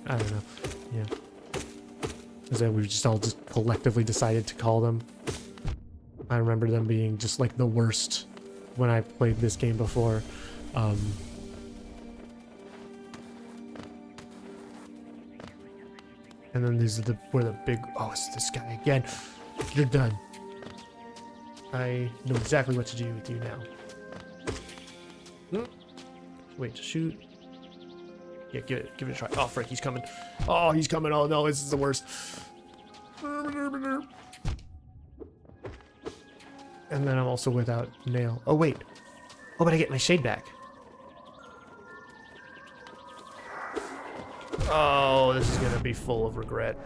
I don't know. Yeah. Is that we've just all just collectively decided to call them? I remember them being just like the worst when I played this game before. And then these are where the big, oh, it's this guy again. You're done. I know exactly what to do with you now. Wait, to shoot. Yeah, give it a try. Oh, frick, he's coming. Oh, he's coming. Oh, no, this is the worst. And then I'm also without nail. Oh, wait. Oh, but I get my shade back. Oh, this is gonna be full of regret.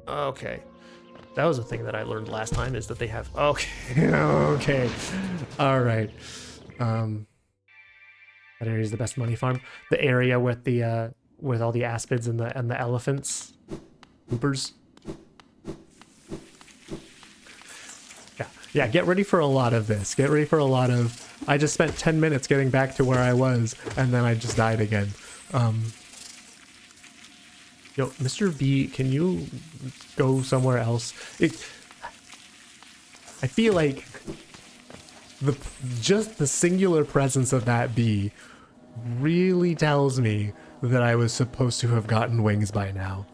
Okay. That was a thing that I learned last time, is that they have... Okay. Okay. Alright. That area is the best money farm. The area with the with all the aspids and the elephants. Hoopers. Yeah, get ready for a lot of this. Get ready for a lot of... I just spent 10 minutes getting back to where I was, and then I just died again. Yo, Mr. B, can you go somewhere else? I feel like just the singular presence of that bee really tells me that I was supposed to have gotten wings by now.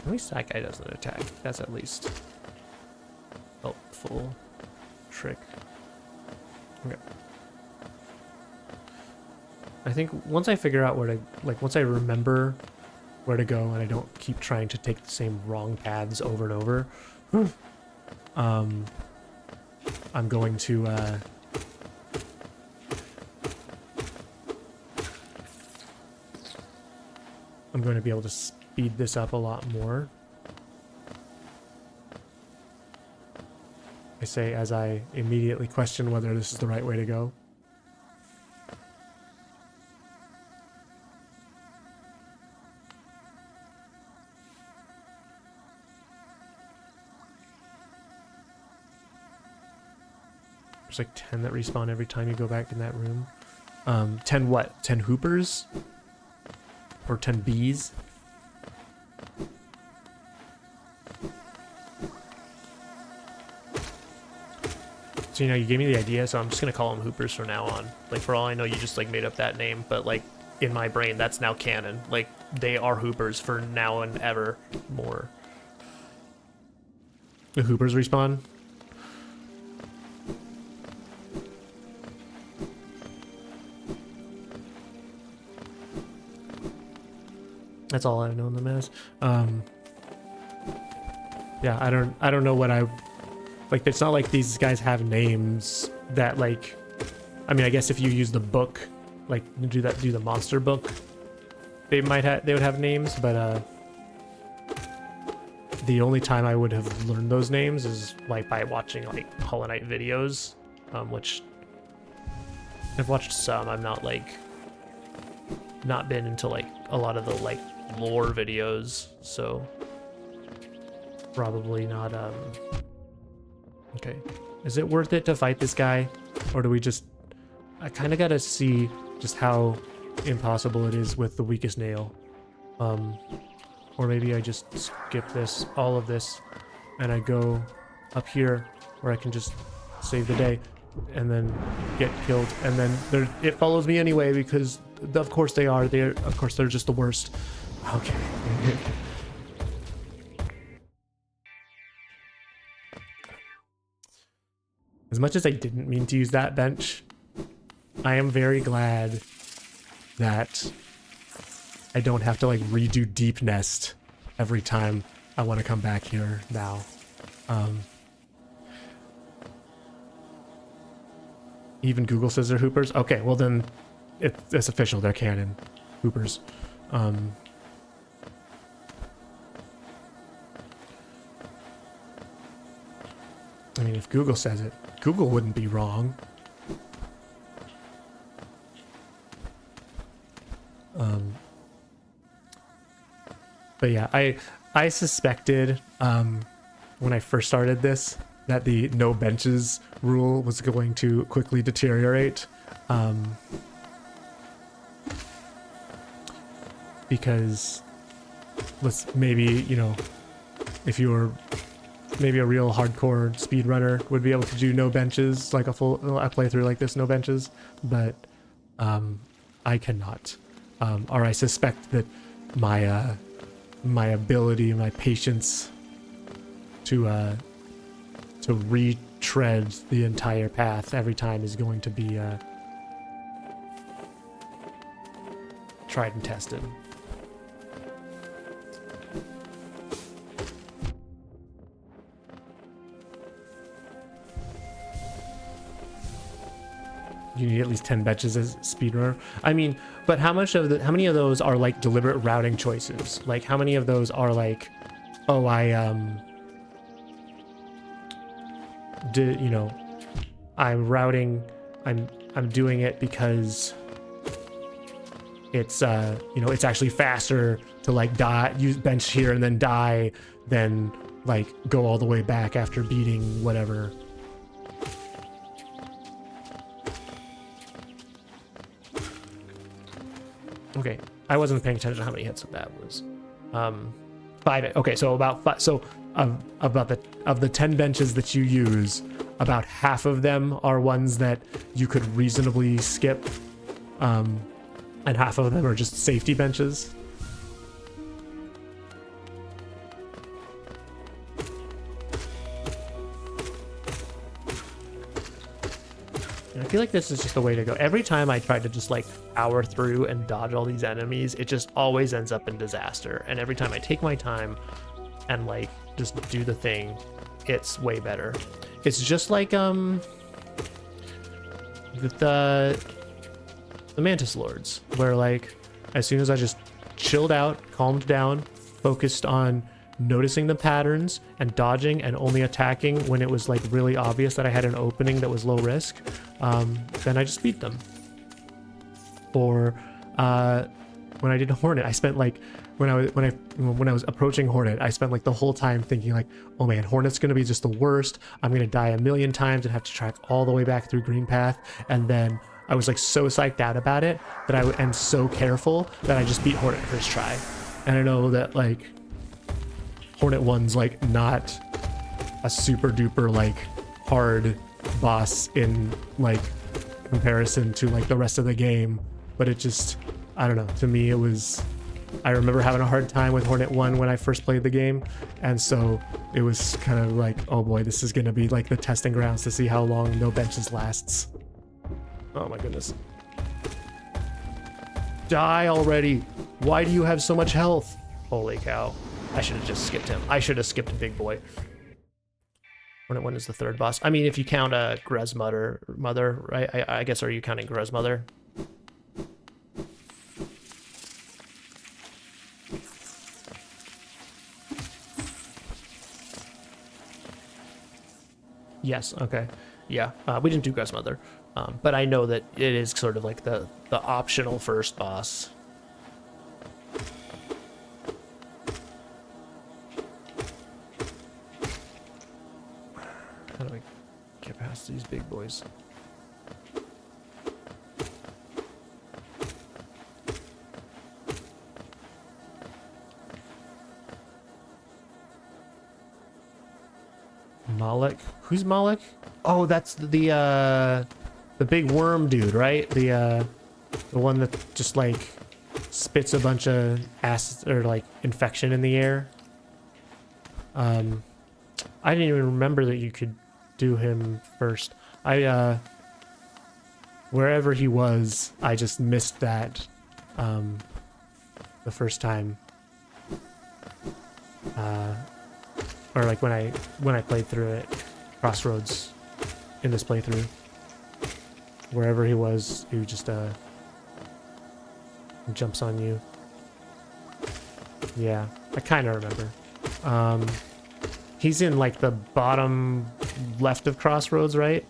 At least that guy doesn't attack. That's at least helpful. Trick. Okay. I think once I figure out where to, like, once I remember where to go and I don't keep trying to take the same wrong paths over and over, I'm going to, be able to speed this up a lot more. I say as I immediately question whether this is the right way to go. There's like 10 that respawn every time you go back in that room. 10 what? 10 hoopers? Or 10 bees? So, you know, you gave me the idea, so I'm just gonna call them hoopers from now on. Like, for all I know, you just, like, made up that name, but, like, in my brain, that's now canon. Like, they are hoopers for now and ever more. The hoopers respawn? That's all I've known them as. Yeah, I don't know what I... Like, it's not like these guys have names that, like... I mean, I guess if you use the book, like, do the monster book, they would have names, but, the only time I would have learned those names is, like, by watching, like, Hollow Knight videos, which... I've watched some. I'm not, like... Not been into, like, a lot of the, like, lore videos, so... Probably not, Okay. Is it worth it to fight this guy? Or do we just... I kind of gotta see just how impossible it is with the weakest nail. Or maybe I just skip this, all of this, and I go up here where I can just save the day and then get killed. And then it follows me anyway because of course they are. Of course they're just the worst. Okay. As much as I didn't mean to use that bench, I am very glad that I don't have to like redo Deep Nest every time I want to come back here now. Even Google says they're hoopers. Okay, well then it's official. They're canon hoopers. I mean, if Google says it, Google wouldn't be wrong. But yeah, I suspected when I first started this that the no benches rule was going to quickly deteriorate. Because let's maybe, you know, if you were maybe a real hardcore speedrunner would be able to do no benches, like a playthrough like this, no benches, but I cannot. Or I suspect that my ability, my patience to retread the entire path every time is going to be tried and tested. You need at least 10 benches as speedrunner. I mean, but how many of those are like deliberate routing choices? Like how many of those are like, oh, I'm routing, I'm doing it because it's it's actually faster to like use bench here and then die than like go all the way back after beating whatever. Okay, I wasn't paying attention to how many hits that was. 5. Okay, so about 5. So of the 10 benches that you use, about half of them are ones that you could reasonably skip, and half of them are just safety benches. I feel like this is just the way to go. Every time I try to just like power through and dodge all these enemies, it just always ends up in disaster. And every time I take my time and like just do the thing, it's way better. It's just like the Mantis Lords, where like as soon as I just chilled out, calmed down, focused on noticing the patterns and dodging and only attacking when it was like really obvious that I had an opening that was low risk, then I just beat them. Or when I did Hornet, I spent like when I was approaching Hornet, I spent like the whole time thinking like, oh man, Hornet's gonna be just the worst. I'm gonna die a million times and have to track all the way back through Green Path. And then I was like so psyched out about it that and so careful that I just beat Hornet first try. And I know that like Hornet 1's like not a super duper like hard boss in like comparison to like the rest of the game, but it just, I don't know, to me it was, I remember having a hard time with Hornet 1 when I first played the game, and so it was kind of like, oh boy, this is gonna be like the testing grounds to see how long no benches lasts. Oh my goodness. Die already! Why do you have so much health? Holy cow. I should have just skipped him. I should have skipped Big Boy. Hornet 1 is the third boss. I mean, if you count Grez Mother, right? I guess, are you counting Grez Mother? Yes, okay. Yeah, we didn't do Grez Mother. But I know that it is sort of like the optional first boss. How do I get past these big boys? Malik? Who's Malik? Oh, that's the big worm dude, right? The one that just like spits a bunch of acid or like infection in the air. I didn't even remember that you could do him first. wherever he was, I just missed that the first time. Or like when I played through it, Crossroads, in this playthrough. Wherever he was, he just jumps on you. Yeah, I kind of remember. He's in like the bottom left of Crossroads, right?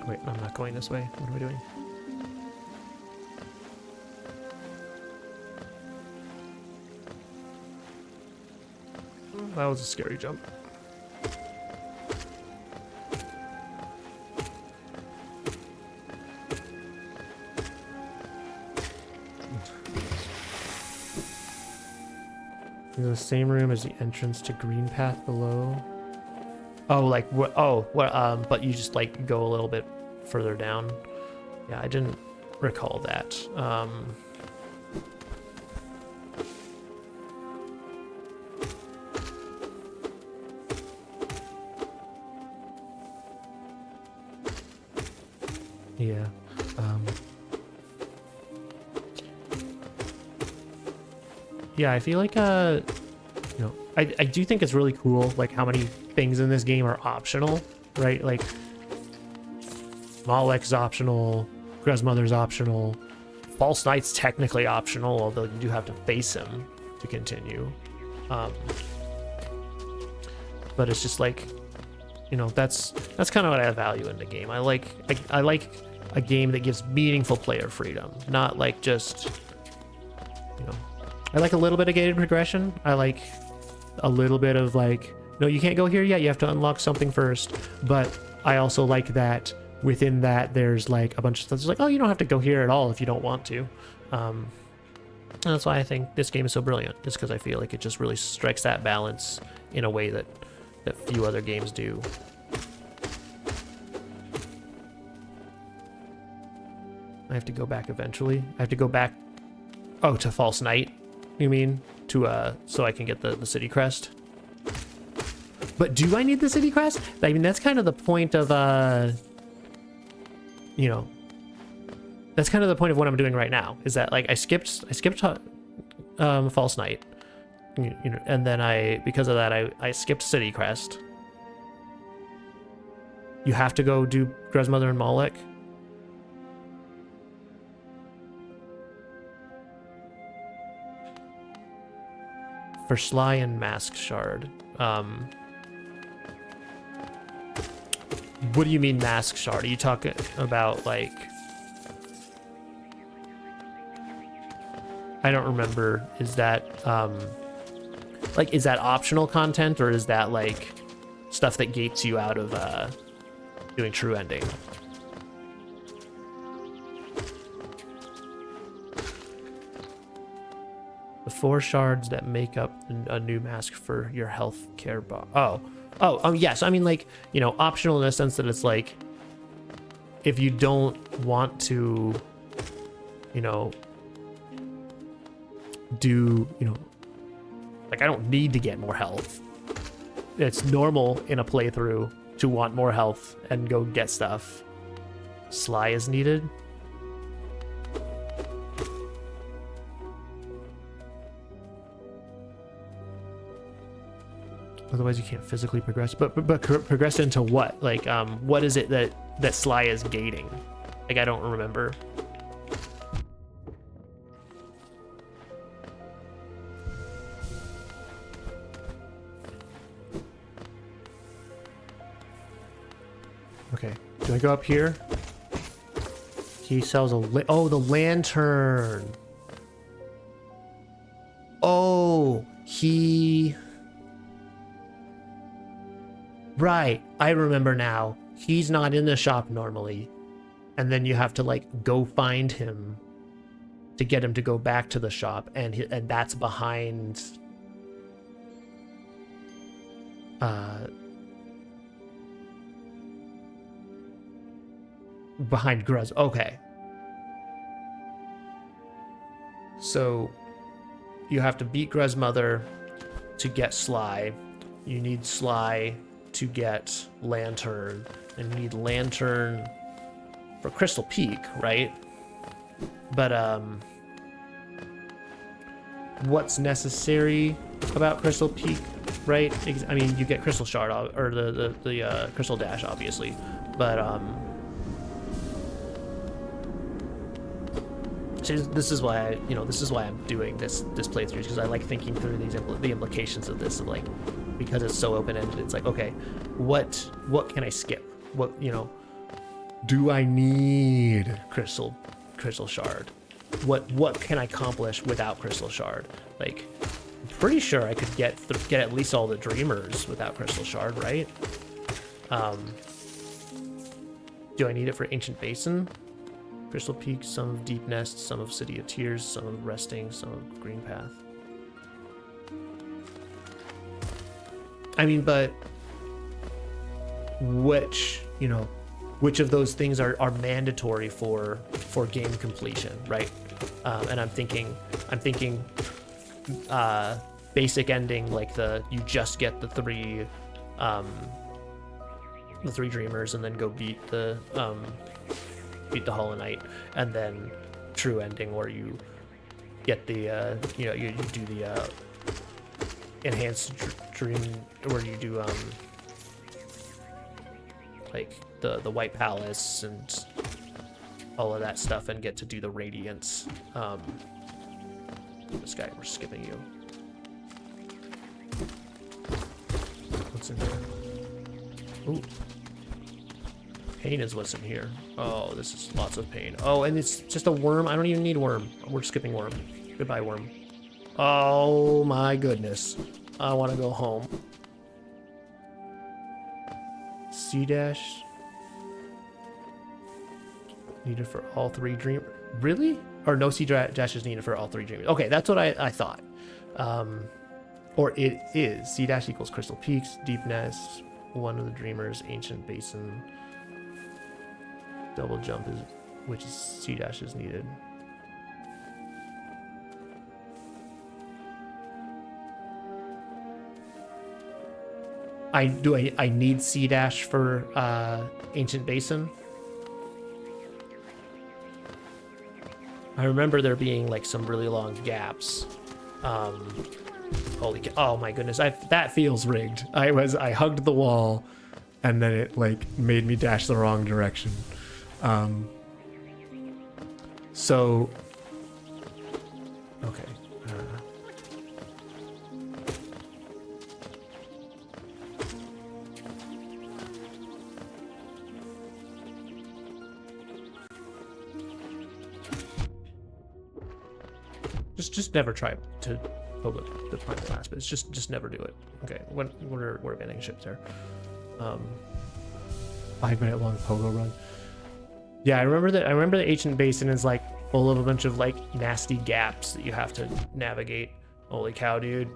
Wait, I'm not going this way. What am I doing? That was a scary jump. In the same room as the entrance to Green Path below. Oh, like what? Oh, what? But you just like go a little bit further down. Yeah, I didn't recall that. Yeah. Yeah, I feel like you know, I do think it's really cool like how many things in this game are optional, right? Like Malek's optional, Grandmother's optional, False Knight's technically optional, although you do have to face him to continue. But it's just like, you know, that's kind of what I value in the game. I like a game that gives meaningful player freedom, not like just, you know, I like a little bit of gated progression. I like a little bit of like, no, you can't go here yet. You have to unlock something first. But I also like that within that there's like a bunch of stuff. It's like, oh, you don't have to go here at all if you don't want to. And that's why I think this game is so brilliant. Just because I feel like it just really strikes that balance in a way that few other games do. I have to go back eventually. I have to go back, oh, to False Knight, you mean? To so I can get the city crest. But do I need the city crest? I mean, that's kind of the point of you know, that's kind of the point of what I'm doing right now, is that like I skipped False Knight. You know, and then because of that I skipped City Crest. You have to go do Grandmother and Malek. For Sly and Mask Shard. What do you mean Mask Shard? Are you talking about like, I don't remember. Is that like, is that optional content, or is that like stuff that gates you out of doing true ending? The 4 shards that make up a new mask for your health care bar. Yes. I mean, like, you know, optional in the sense that it's like, if you don't want to, you know, do, you know, like, I don't need to get more health. It's normal in a playthrough to want more health and go get stuff. Sly is needed. Otherwise you can't physically progress. But progress into what? Like, what is it that Sly is gating? Like, I don't remember. Okay, do I go up here? He sells oh, the lantern. Oh, right, I remember now. He's not in the shop normally. And then you have to like go find him to get him to go back to the shop, and that's behind behind Gruz. Okay. So you have to beat Gruz Mother to get Sly. You need Sly to get Lantern, and you need Lantern for Crystal Peak, right? But what's necessary about Crystal Peak, right? I mean, you get Crystal Shard or the Crystal Dash, obviously, but this is why I'm doing this playthrough, because I like thinking through the implications of this, of like, because it's so open-ended. It's like, okay, what can I skip? What, do I need Crystal Shard? What can I accomplish without Crystal Shard? Like, I'm pretty sure I could get at least all the Dreamers without Crystal Shard, right? Do I need it for Ancient Basin? Crystal Peak, some of Deep Nest, some of City of Tears, some of Resting, some of Green Path. I mean, but which of those things are mandatory for game completion, right? And I'm thinking basic ending, like you just get the three Dreamers and then go beat the Hollow Knight, and then true ending where you get the you do the enhanced dream, where you do like the White Palace and all of that stuff, and get to do the Radiance. This guy, we're skipping you. What's in there? Ooh. Pain is what's in here. Oh, this is lots of pain. Oh, and it's just a worm. I don't even need worm. We're skipping worm. Goodbye, worm. Oh my goodness. I want to go home. C dash needed for all three dream. Really? Or no C dash is needed for all three dreams. Okay, that's what I thought. Or it is. C dash equals Crystal Peaks, Deep Nest, one of the Dreamers, Ancient Basin. Double jump is, which is C dash is needed. I need C dash for Ancient Basin. I remember there being like some really long gaps. Holy cow! Oh my goodness! That feels rigged. I hugged the wall, and then it like made me dash the wrong direction. So okay. Just never try to pogo the primal aspects. Just never do it. Okay, we're getting ships there. 5-minute long pogo run. Yeah, I remember the Ancient Basin is like full of a bunch of like nasty gaps that you have to navigate. Holy cow, dude.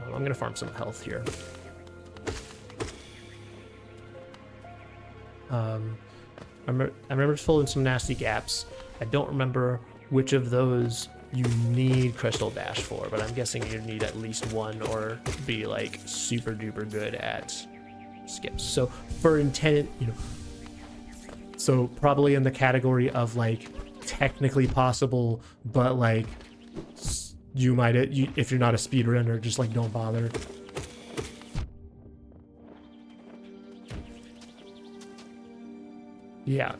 I'm gonna farm some health here. I remember it's full of some nasty gaps. I don't remember which of those you need Crystal Dash for, but I'm guessing you need at least one or be like super duper good at skips. So for intended, so probably in the category of like technically possible, but like you might, if you're not a speedrunner, just like don't bother. Yeah.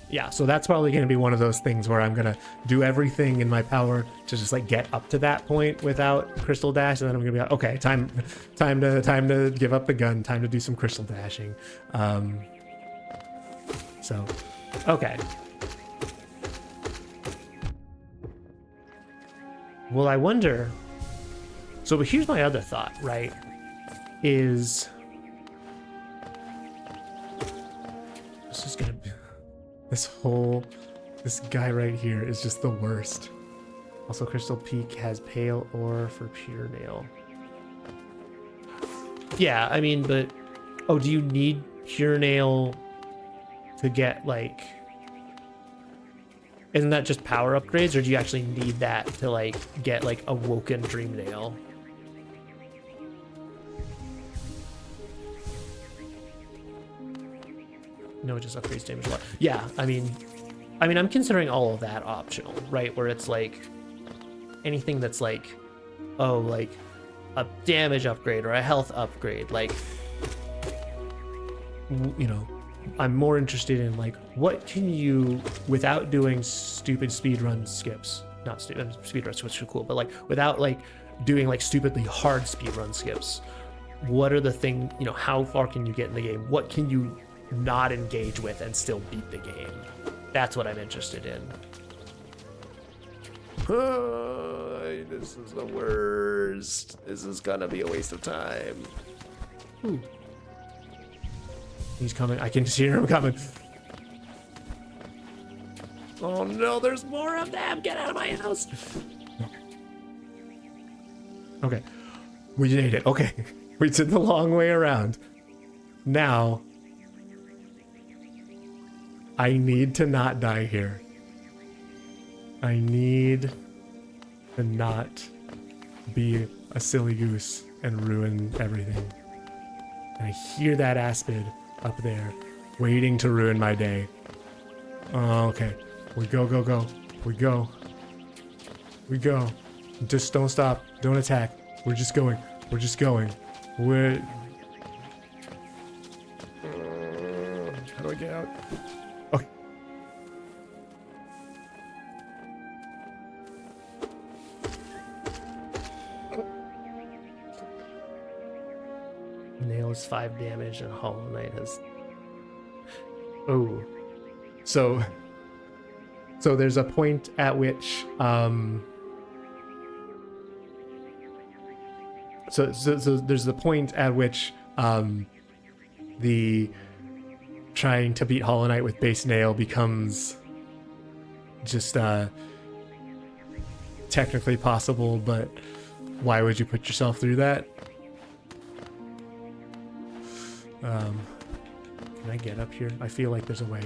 Yeah, so that's probably going to be one of those things where I'm going to do everything in my power to just like get up to that point without Crystal Dash, and then I'm going to be like, okay, time to give up the gun, time to do some Crystal Dashing. So, okay. Well, I wonder. So here's my other thought, right? Is this is going to be. This guy right here is just the worst. Also, Crystal Peak has Pale Ore for Pure Nail. Yeah, I mean, but Oh, do you need Pure Nail to get, like... Isn't that just power upgrades, or do you actually need that to, like, get, like, Awoken Dream Nail? No, it just upgrades damage a lot. Yeah, I mean, I'm considering all of that optional, right? Where it's, like, anything that's, like, oh, like, a damage upgrade or a health upgrade, like, you know, I'm more interested in, like, what can you, without doing stupid speedrun skips, not speedrun skips are cool, but, like, without, like, doing, like, stupidly hard speedrun skips, what are the things, you know, how far can you get in the game? What can you not engage with and still beat the game? That's what I'm interested in. This is the worst. This is gonna be a waste of time. Ooh. He's coming. I can hear him coming. Oh no, there's more of them. Get out of my house. Okay. We made it. Okay. We took the long way around. Now, I need to not die here. I need to not be a silly goose and ruin everything. And I hear that Aspid up there, waiting to ruin my day. Oh, okay. We go, go, go. We go. We go. Just don't stop. Don't attack. We're just going. We're just going. We're... How do I get out? Okay. Nail is 5 damage and Hollow Knight has... Oh. So there's a point at which so there's the point at which the trying to beat Hollow Knight with base nail becomes just technically possible, but why would you put yourself through that? Can I get up here? I feel like there's a way.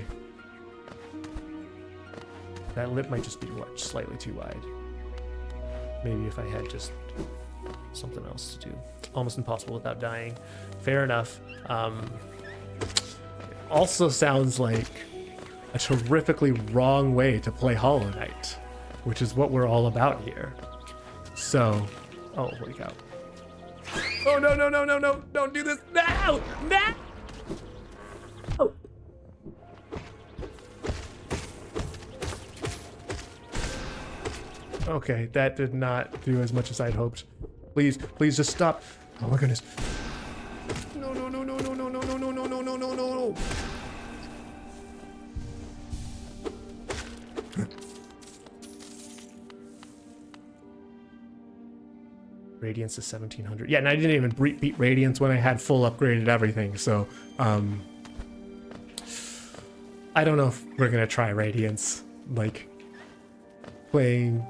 That lip might just be slightly too wide. Maybe if I had just something else to do. Almost impossible without dying. Fair enough. Also sounds like a terrifically wrong way to play Hollow Knight, which is what we're all about here. So, oh, holy cow. Oh, no, no, no, no, no, don't do this. No, no. Oh. Okay, that did not do as much as I'd hoped. Please, please just stop. Oh my goodness. No, no, no, no, no, no, no, no, no, no, no, no, no, no. Radiance is 1700. Yeah, and I didn't even beat Radiance when I had full upgraded everything, so I don't know if we're gonna try Radiance. Like, playing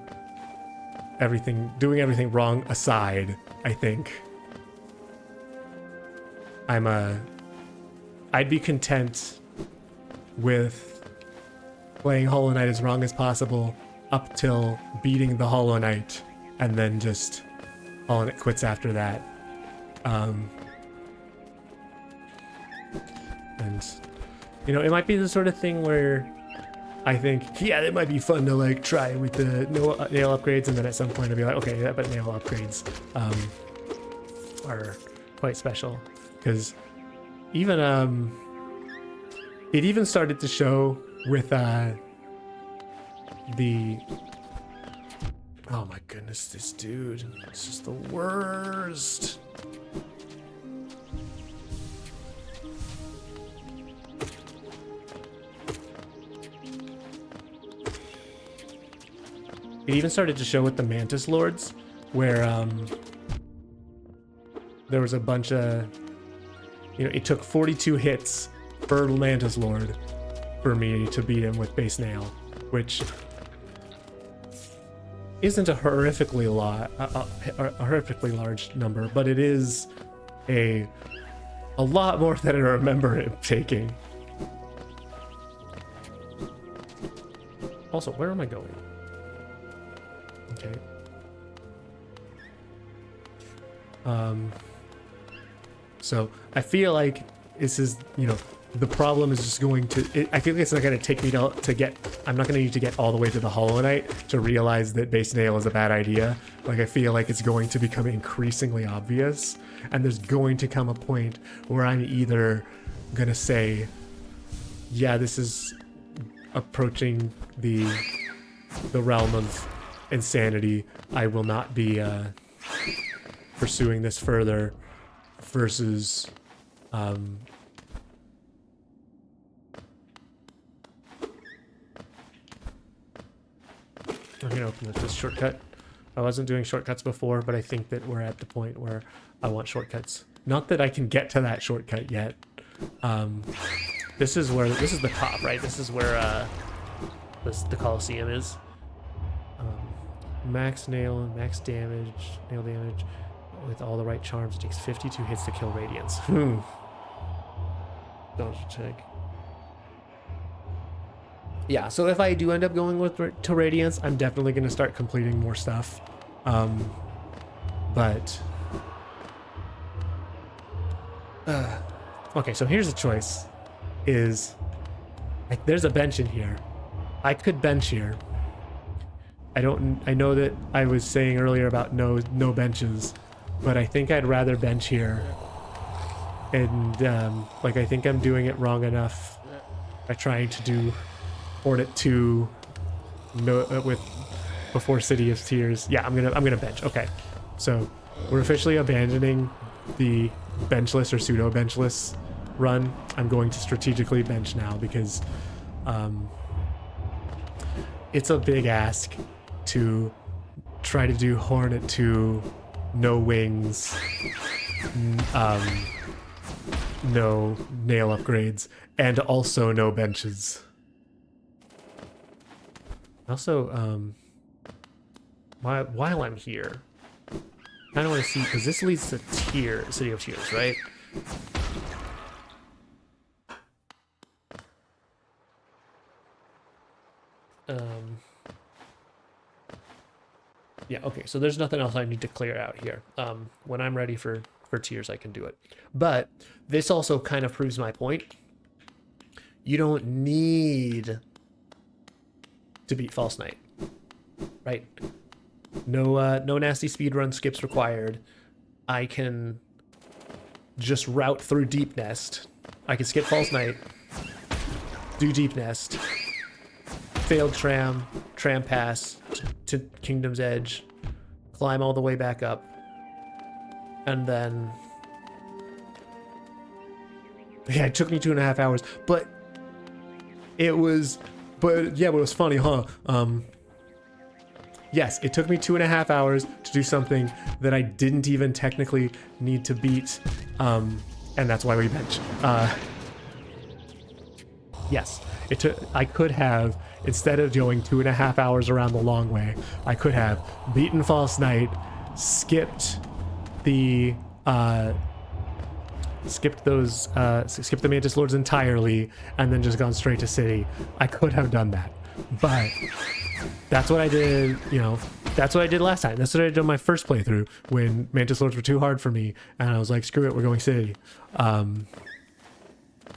everything, doing everything wrong aside, I think I'd be content with playing Hollow Knight as wrong as possible up till beating the Hollow Knight, and then just Hollow Knight quits after that. And you know, it might be the sort of thing where I think, yeah, it might be fun to like try with the nail upgrades, and then at some point I'll be like, okay, yeah, but nail upgrades are quite special, because even it even started to show with the oh my goodness, this dude, it's just the worst. It even started to show with the Mantis Lords, where there was a bunch of, you know, it took 42 hits per Mantis Lord for me to beat him with base nail, which isn't a horrifically large number, but it is a A lot more than I remember it taking. Also, where am I going? Okay. So I feel like this is, you know, the problem is just going to, I feel like it's not going to take me to get, I'm not going to need to get all the way to the Hollow Knight to realize that base nail is a bad idea. Like, I feel like it's going to become increasingly obvious, and there's going to come a point where I'm either going to say, yeah, this is approaching the realm of insanity. I will not be pursuing this further, versus I'm gonna open this shortcut. I wasn't doing shortcuts before, but I think that we're at the point where I want shortcuts. Not that I can get to that shortcut yet. This is the top, right? This is where the Coliseum is. Max nail and max damage, nail damage. With all the right charms, it takes 52 hits to kill Radiance. Dodge check. Yeah, so if I do end up going to Radiance, I'm definitely going to start completing more stuff. Okay, so here's a choice. Is like, there's a bench in here. I could bench here. I know that I was saying earlier about no benches, but I think I'd rather bench here. And like, I think I'm doing it wrong enough by trying to do Hornet 2 with before City of Tears. Yeah, I'm gonna bench. Okay, so we're officially abandoning the benchless or pseudo benchless run. I'm going to strategically bench now because it's a big ask to try to do Hornet 2, no wings, no nail upgrades, and also no benches. Also, while I'm here, I kind of want to see, because this leads to City of Tears, right? Yeah, okay, so there's nothing else I need to clear out here. When I'm ready for Tears, I can do it. But this also kind of proves my point. You don't need to beat False Knight, right? No nasty speedrun skips required. I can just route through Deep Nest. I can skip False Knight, do Deep Nest, failed tram pass to Kingdom's Edge, climb all the way back up, and then, yeah, it took me 2.5 hours, but it was funny, huh? Yes, it took me 2.5 hours to do something that I didn't even technically need to beat, and that's why we bench. Yes, I could have, instead of going 2.5 hours around the long way, I could have beaten False Knight, skipped the Mantis Lords entirely, and then just gone straight to City. I could have done that, but that's what I did, you know, that's what I did last time. That's what I did on my first playthrough when Mantis Lords were too hard for me, and I was like, screw it, we're going City.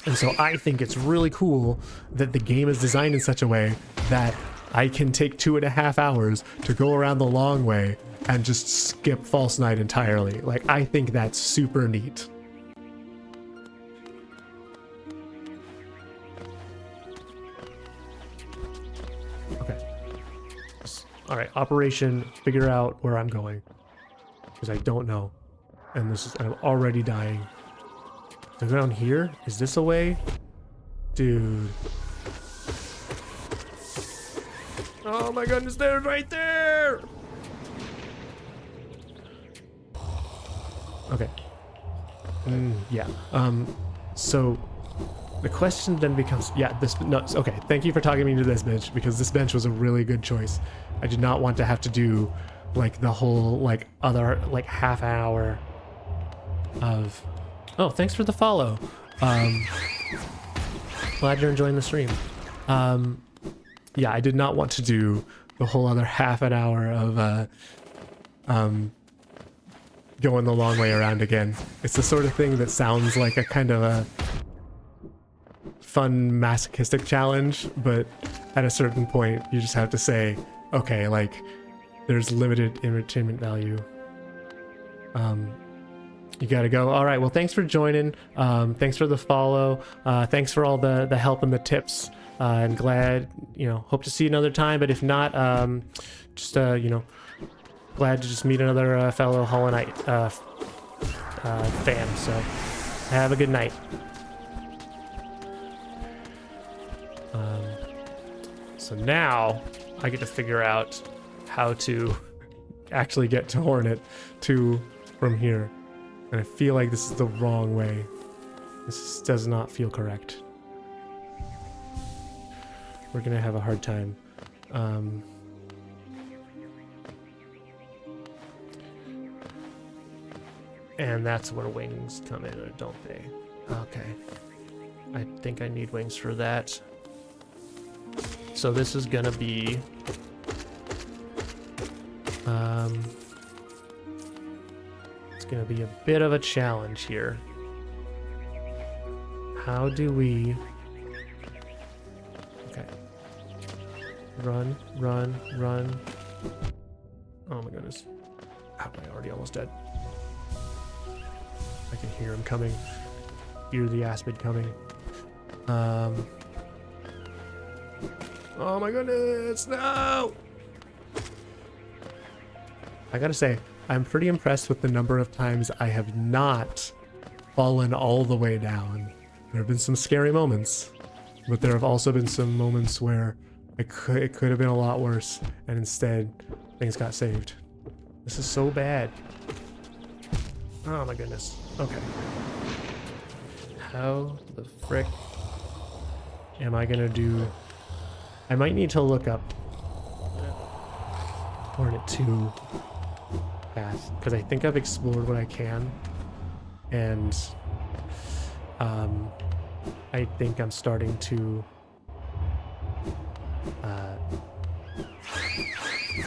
And so I think it's really cool that the game is designed in such a way that I can take 2.5 hours to go around the long way and just skip False Knight entirely. Like, I think that's super neat. Okay. All right, operation, figure out where I'm going, because I don't know. And I'm already dying. The ground here? Is this a way? Dude. Oh my goodness, they're right there! Okay. Yeah. So the question then becomes, yeah, okay, thank you for talking me into this bench, because this bench was a really good choice. I did not want to have to do like the whole like other like half hour of Oh, thanks for the follow. Glad you're enjoying the stream. Yeah, I did not want to do the whole other half an hour of going the long way around again. It's the sort of thing that sounds like a kind of a fun masochistic challenge, but at a certain point you just have to say, okay, like there's limited entertainment value. You gotta go. All right, well, thanks for joining. Thanks for the follow. Thanks for all the help and the tips. I'm glad, hope to see you another time, but if not, just glad to just meet another fellow Hollow Knight fan. So have a good night. So now I get to figure out how to actually get to Hornet 2 from here. And I feel like this is the wrong way. This does not feel correct. We're gonna have a hard time. And that's where wings come in, don't they? Okay. I think I need wings for that. So this is gonna be... it's gonna be a bit of a challenge here. How do we... Okay. Run, run, run. Oh my goodness. Am I already almost dead? I can hear him coming. Hear the aspid coming. Oh my goodness, no! I gotta say, I'm pretty impressed with the number of times I have not fallen all the way down. There have been some scary moments, but there have also been some moments where it could have been a lot worse, and instead, things got saved. This is so bad. Oh my goodness. Okay. How the frick am I gonna do... I might need to look up Hornet 2 path, because I think I've explored what I can, and I think I'm starting to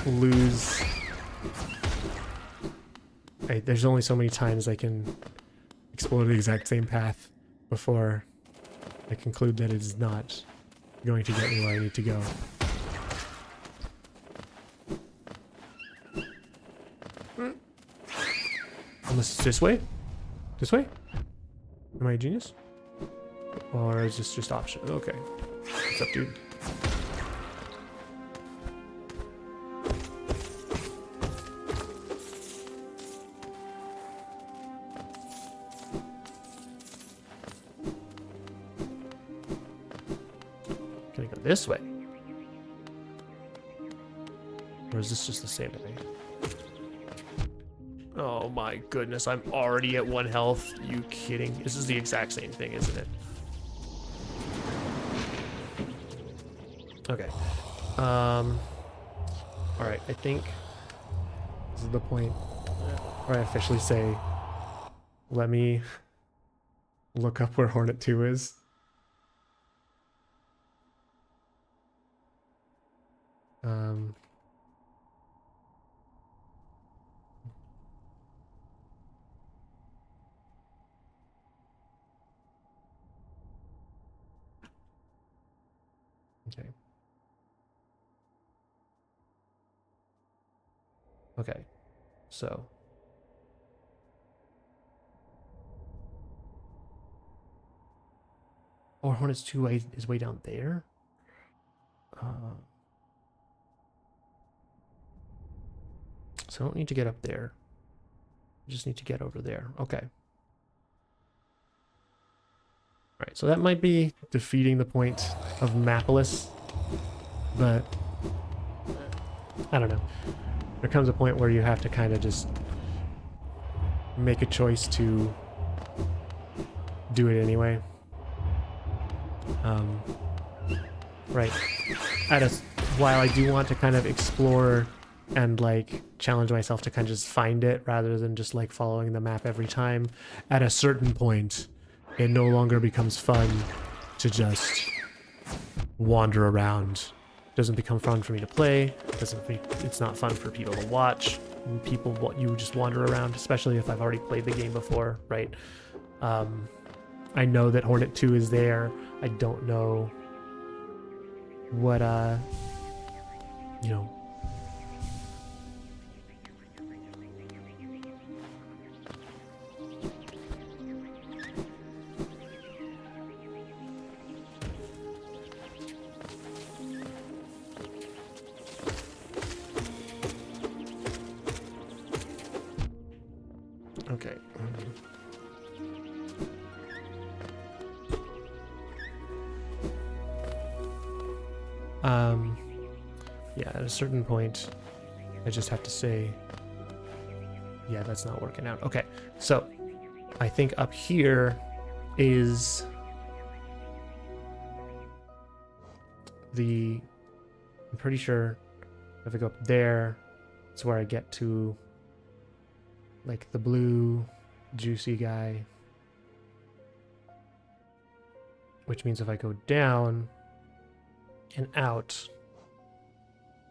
lose... there's only so many times I can explore the exact same path before I conclude that it is not going to get me where I need to go. Unless it's this way? This way? Am I a genius? Or is this just option? Okay. What's up, dude? Can I go this way? Or is this just the same way? Oh my goodness, I'm already at 1 health. You kidding? This is the exact same thing, isn't it? Okay. Alright, I think this is the point where I officially say, let me look up where Hornet 2 is. Okay. Okay. So. Or Hornet's 2 is way down there? So I don't need to get up there. I just need to get over there. Okay. Alright, so that might be defeating the point of Mapolis, but I don't know. There comes a point where you have to kind of just make a choice to do it anyway. Right. While I do want to kind of explore and like challenge myself to kind of just find it rather than just like following the map every time. At a certain point, it no longer becomes fun to just wander around. It doesn't become fun for me to play. It's not fun for people to watch. And you just wander around, especially if I've already played the game before, right? I know that Hornet 2 is there. I don't know what you know. Okay. Yeah, at a certain point, I just have to say, yeah, that's not working out. Okay, so I think up here is I'm pretty sure if I go up there, it's where I get to like the blue juicy guy, which means if I go down and out,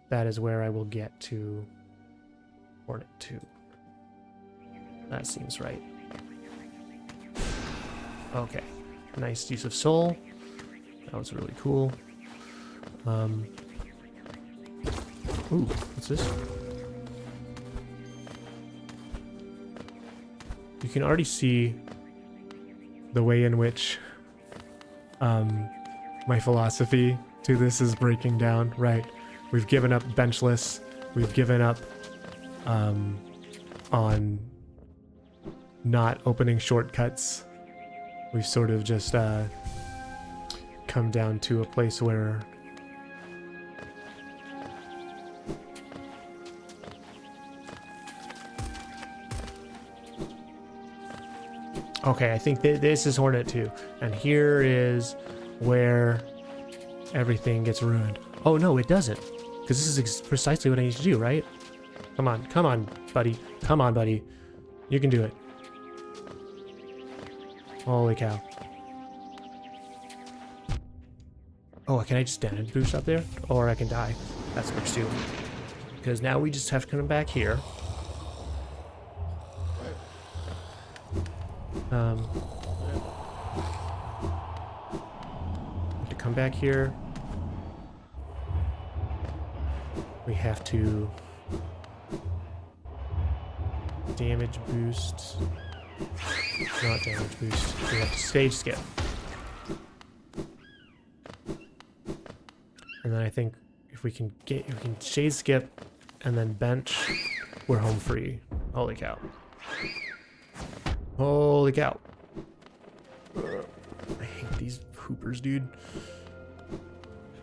that is where I will get to Hornet 2. That seems right. Okay, nice use of soul. That was really cool. Ooh, what's this? You can already see the way in which my philosophy to this is breaking down, right? We've given up benchless. We've given up on not opening shortcuts. We've sort of just come down to a place where okay, I think this is Hornet 2, and here is where everything gets ruined. Oh no, it doesn't, because this is precisely what I need to do, right? Come on, buddy. Come on, buddy. You can do it. Holy cow. Oh, can I just damage boost up there? Or I can die. That works too. Because now we just have to come back here. Have to come back here. We have to damage boost. Not damage boost. We have to stage skip. And then I think if we can shade skip and then bench, we're home free. Holy cow. Holy cow. I hate these hoopers, dude.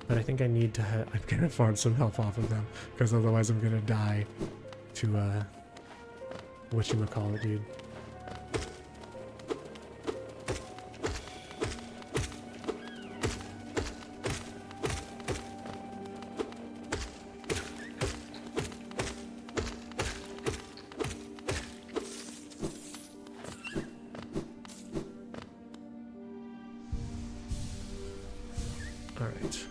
But I think I need to I'm gonna farm some health off of them, because otherwise I'm gonna die to whatchamacallit, dude. Alright.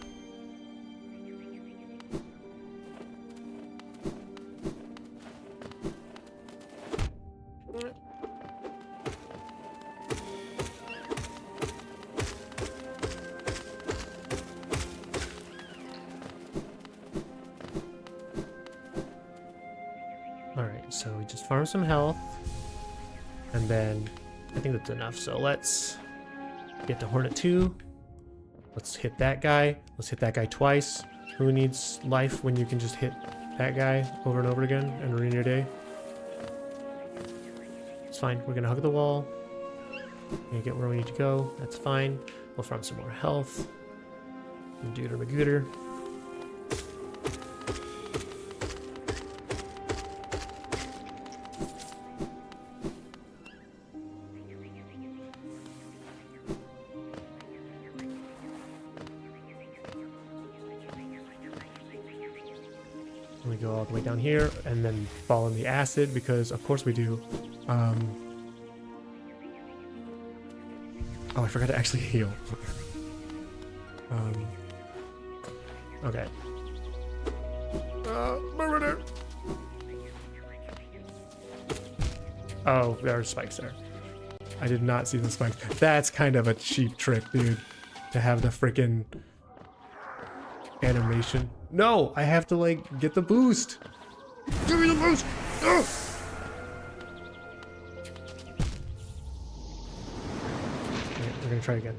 Alright, so we just farm some health, and then I think that's enough. So let's get to Hornet 2. Let's hit that guy. Let's hit that guy twice. Who needs life when you can just hit that guy over and over again and ruin your day? It's fine. We're gonna hug the wall. We're gonna get where we need to go. That's fine. We'll farm some more health. And Dooter Magooter. We go all the way down here and then fall in the acid because of course we do. Oh, I forgot to actually heal. Okay. Murder! Oh, there are spikes there. I did not see the spikes. That's kind of a cheap trick, dude. To have the freaking animation. No, I have to like get the boost. Give me the boost. Oh! Okay, we're gonna try again.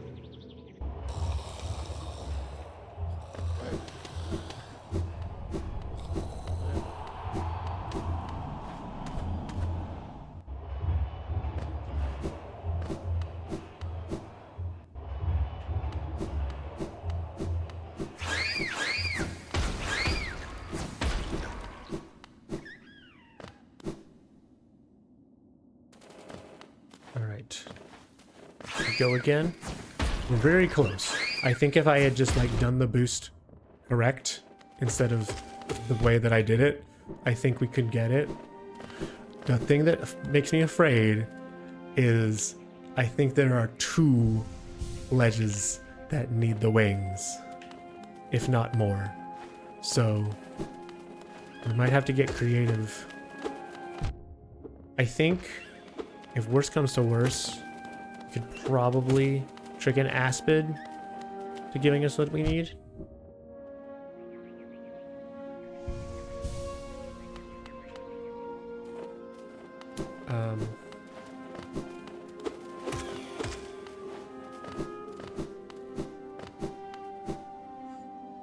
Go again. We're very close. I think if I had just like done the boost correct instead of the way that I did it, I think we could get it. The thing that makes me afraid is I think there are 2 ledges that need the wings, if not more. So we might have to get creative. I think if worse comes to worse, could probably trick an Aspid to giving us what we need.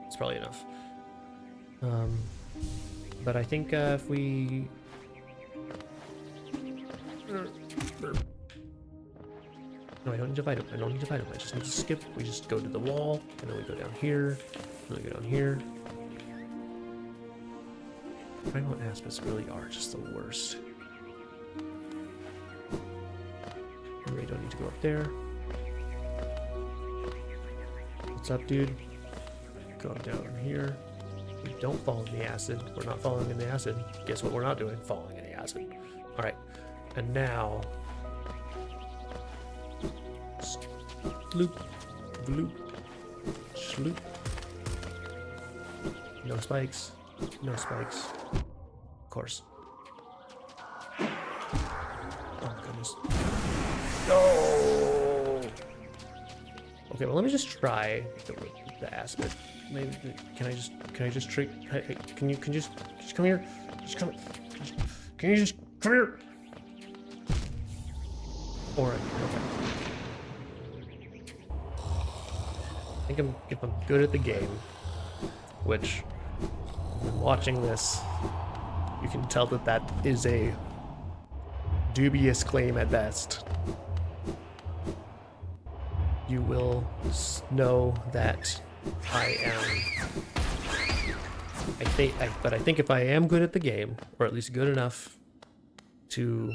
It's probably enough. But I think if we... No, I don't need to fight him. I don't need to fight him. I just need to skip. We just go to the wall, and then we go down here, and then we go down here. Primal aspects really are just the worst. We really don't need to go up there. What's up, dude? Go down here. We don't fall in the acid. We're not falling in the acid. Guess what we're not doing? Falling in the acid. Alright. And now... Sloop, bloop, sloop. No spikes. No spikes. Of course. Oh my goodness. No! Okay, well let me just try the aspid. Maybe can I just trick? Hey, can you just come here? Just come. Can you just come here? Or okay. I think if I'm good at the game, which when watching this, you can tell that that is a dubious claim at best. You will know that I am. But I think if I am good at the game, or at least good enough to.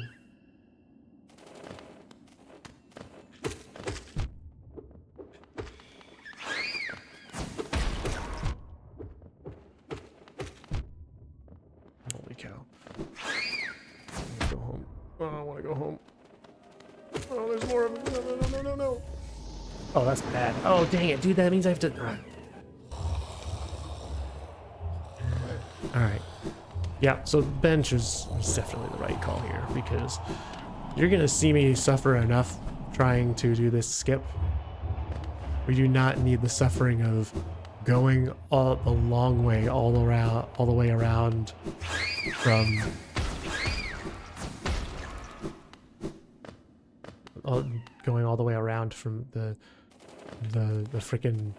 Holy cow. I want to go home. Oh, I want to go home. Oh, there's more of it. No. Oh, that's bad. Oh, dang it, dude. That means I have to. Alright. Yeah, so bench is definitely the right call here, because you're going to see me suffer enough trying to do this skip. We do not need the suffering of going a long way all the way around from going all the way around from the freaking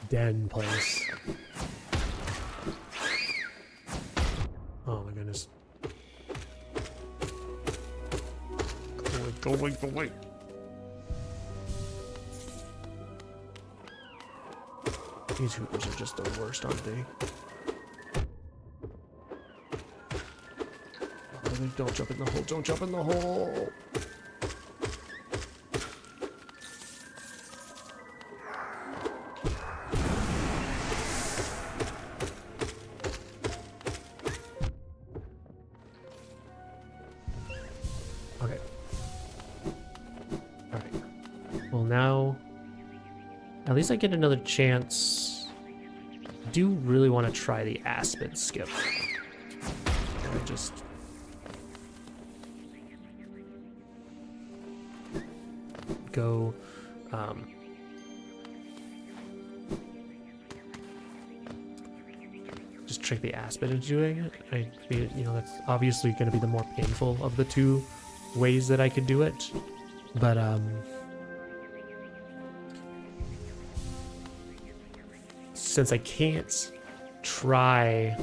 den place. Oh my goodness. Go away. These hoopers are just the worst, aren't they? Oh, don't jump in the hole. Don't jump in the hole. Well, now at least I get another chance. I do really want to try the Aspen skip. Let me just go. Just trick the Aspen into doing it. I feel, you know, that's obviously going to be the more painful of the two ways that I could do it. But since I can't try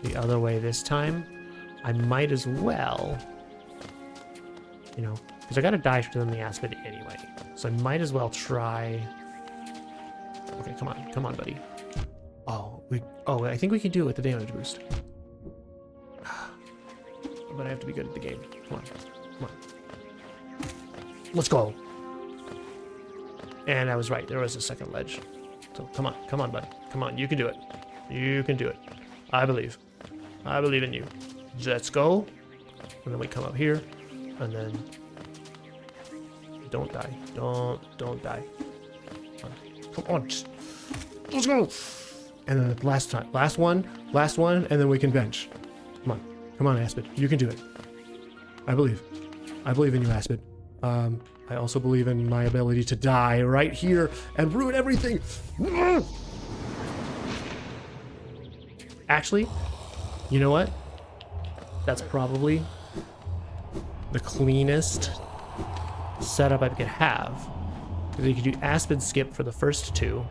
the other way this time, I might as well, you know, because I got to die to them the Aspen anyway. So I might as well try. Okay, come on, buddy. Oh, I think we can do it with the damage boost. But I have to be good at the game. Come on. Let's go. And I was right. There was a second ledge. So come on, buddy. Come on, you can do it. You can do it. I believe. I believe in you. Let's go. And then we come up here, and then don't die. Don't die. Come on. Let's go. And then last one, and then we can bench. Come on, Aspen. You can do it. I believe in you, Aspen. I also believe in my ability to die right here and ruin everything. Actually, you know what? That's probably the cleanest setup I could have. Because you could do Aspen skip for the first two,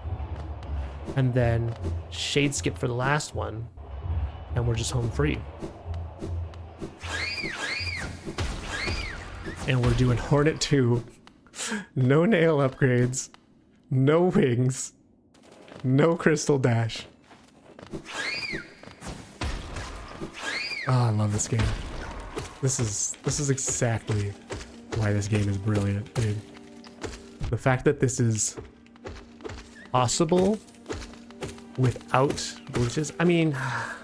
and then Shade skip for the last one, and we're just home free. And we're doing Hornet 2. No nail upgrades. No wings. No crystal dash. Oh, I love this game. This is exactly why this game is brilliant, dude. The fact that this is possible without glitches. I mean, I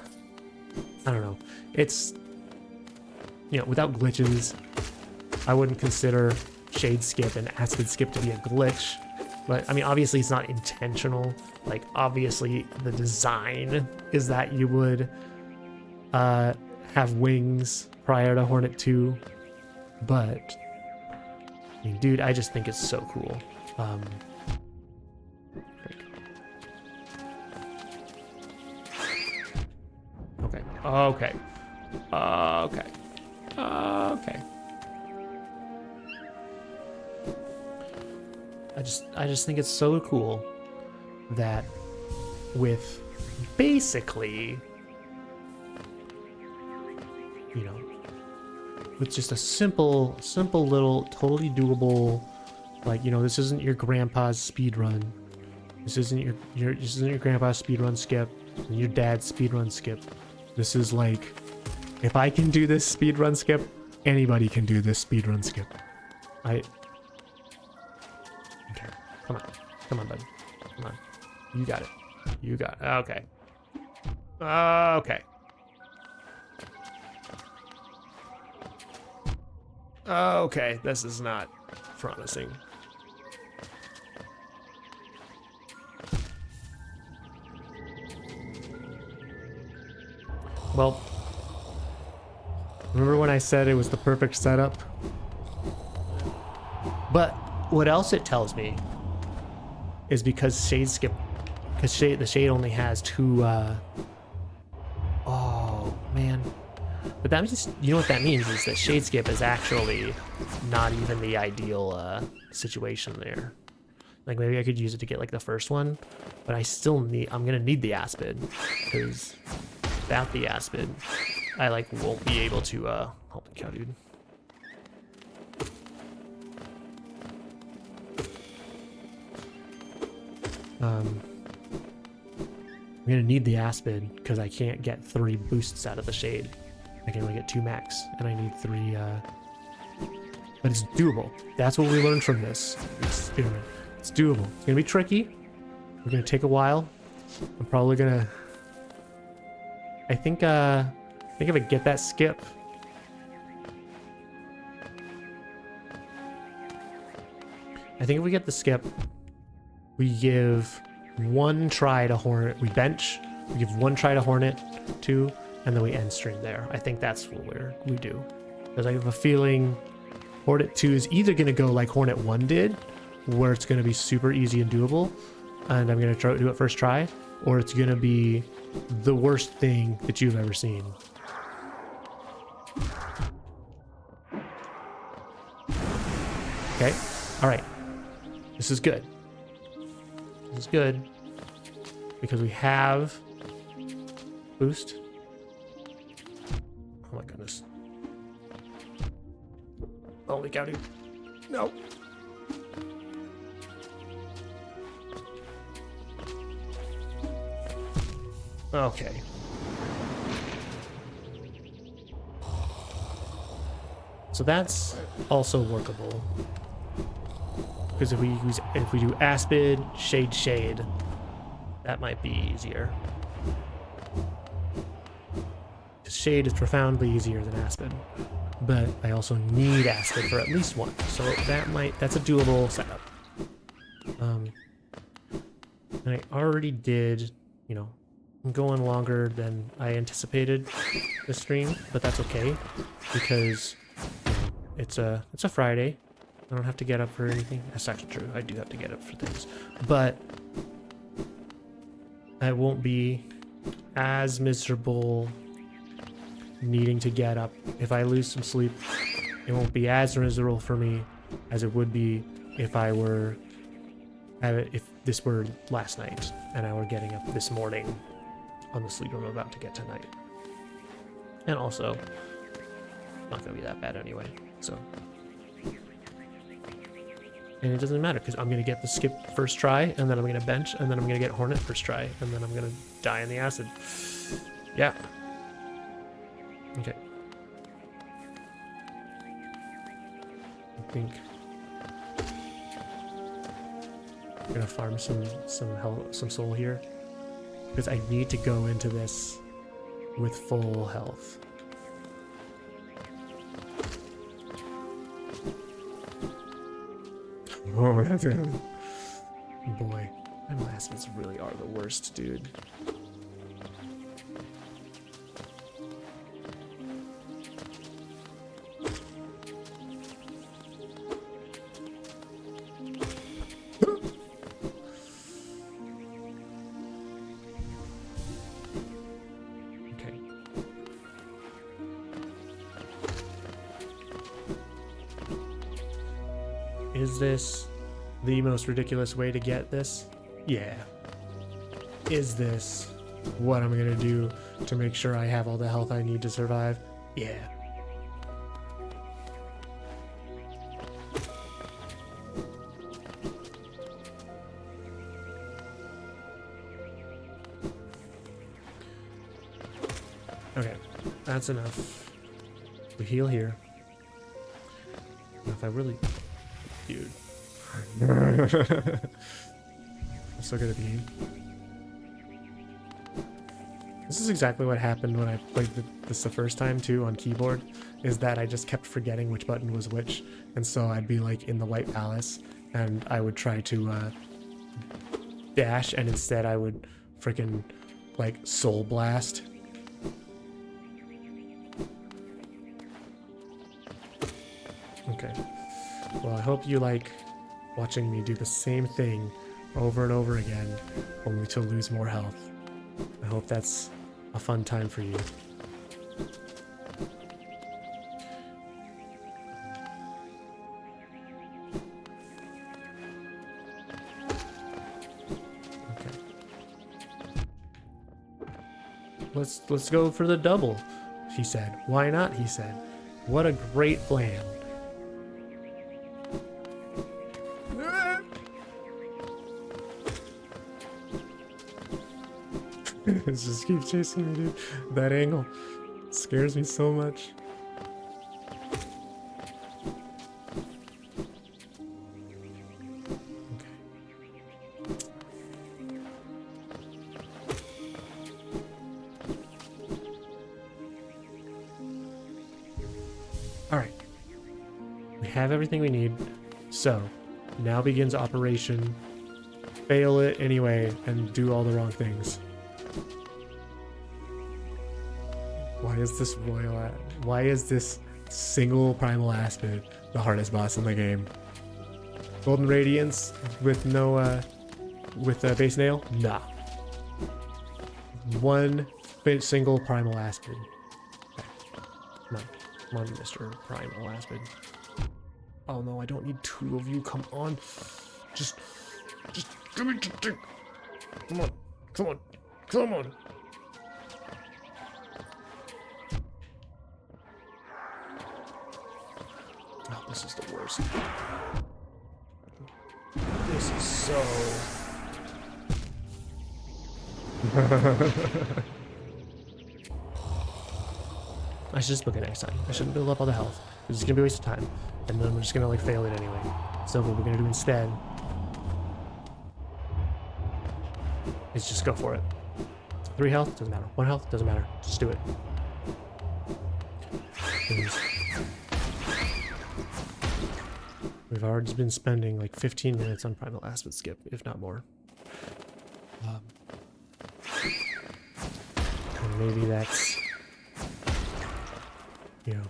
don't know. It's, you know, without glitches, I wouldn't consider Shade skip and Aspen skip to be a glitch. But I mean, obviously it's not intentional. Like, obviously the design is that you would have wings prior to Hornet 2. But I mean, dude, I just think it's so cool. Okay. I just think it's so cool that with basically, you know, with just a simple little, totally doable, like, you know, this isn't your grandpa's speed run. This isn't your grandpa's speed run skip, and your dad's speed run skip. This is like, if I can do this speed run skip, anybody can do this speed run skip. Okay, come on, buddy. Come on. You got it. Okay. Okay, this is not promising. Well, remember when I said it was the perfect setup? But what else it tells me is because Shade skip, because the Shade only has two, oh man. But that means, you know what that means is that Shade skip is actually not even the ideal situation there. Like, maybe I could use it to get like the first one, but I'm gonna need the Aspen, because without the Aspen, I like won't be able to hold the cow, dude. I'm gonna need the Aspen because I can't get 3 boosts out of the Shade. I can only get 2 max, and I need 3. But it's doable. That's what we learned from this experiment. It's doable. It's gonna be tricky. We're gonna take a while. I'm probably gonna. I think if I get that skip, I think if we get the skip, we give one try to Hornet. We bench, we give one try to Hornet 2, and then we end stream there. I think that's what we do. Because I have a feeling Hornet 2 is either going to go like Hornet 1 did, where it's going to be super easy and doable, and I'm going to do it first try, or it's going to be the worst thing that you've ever seen. Okay, all right. This is good. This is good because we have boost. Oh my goodness. Holy cow, dude. No. Okay. So that's also workable. Because if we do Aspid, Shade, that might be easier. Shade is profoundly easier than Aspid. But I also need Aspid for at least one. So that's a doable setup. And I already did, you know, I'm going longer than I anticipated this stream, but that's okay because it's a Friday. I don't have to get up for anything. That's actually true. I do have to get up for things, but I won't be as miserable needing to get up. If I lose some sleep, it won't be as miserable for me as it would be if if this were last night and I were getting up this morning on the sleep I'm about to get tonight. And also, not gonna be that bad anyway, so. And it doesn't matter because I'm gonna get the skip first try, and then I'm gonna bench, and then I'm gonna get Hornet first try, and then I'm gonna die in the acid. Yeah. Okay. I think I'm gonna farm some soul here because I need to go into this with full health. Oh, that's good. Boy, my acids really are the worst, dude. Is this the most ridiculous way to get this? Yeah. Is this what I'm gonna do to make sure I have all the health I need to survive? Yeah. Okay, that's enough. We heal here. If I really... Dude. I'm so good at the game. This is exactly what happened when I played this the first time too on keyboard, is that I just kept forgetting which button was which, and so I'd be like in the White Palace and I would try to dash, and instead I would freaking like Soul Blast. Okay. Well, I hope you like watching me do the same thing over and over again, only to lose more health. I hope that's a fun time for you. Okay. Let's go for the double, he said. Why not, he said. What a great plan. It just keeps chasing me, dude. That angle scares me so much. Okay. All right. We have everything we need. So, now begins operation. Fail it anyway and do all the wrong things. Why is this why is this single primal aspid the hardest boss in the game? Golden Radiance with no base nail? Nah. One single primal aspid. Okay. Come on, Mr. Primal Aspid. Oh no, I don't need two of you. Come on. Just give me the thing. Come on. Oh, this is the worst. This is so... I should just book it next time. I shouldn't build up all the health. It's just gonna be a waste of time. And then we're just gonna like fail it anyway. So what we're gonna do instead is just go for it. 3 health, doesn't matter. 1 health, doesn't matter. Just do it. We've already been spending like 15 minutes on Primal Aspid Skip, if not more. And maybe that's, you know,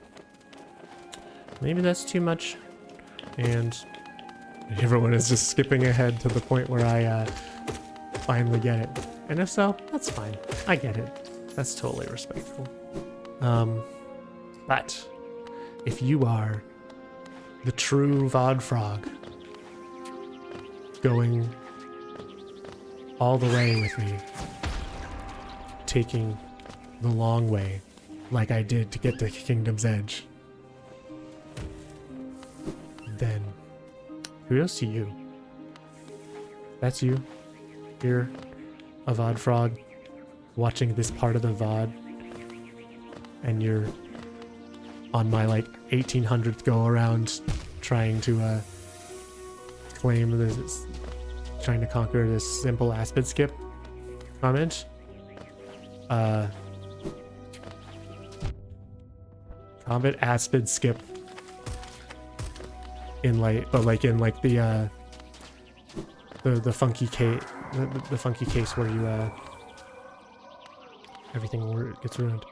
maybe that's too much. And everyone is just skipping ahead to the point where I finally get it. And if so, that's fine. I get it. That's totally respectful. But if you are the true VOD frog going all the way with me, taking the long way like I did to get to Kingdom's Edge, then kudos to you. That's you. You're a VOD frog watching this part of the VOD, and you're on my like 1800th go around trying to claim this, trying to conquer this simple aspid skip comment. Combat aspid skip in like, but like in like the funky case, the funky case where you everything gets ruined.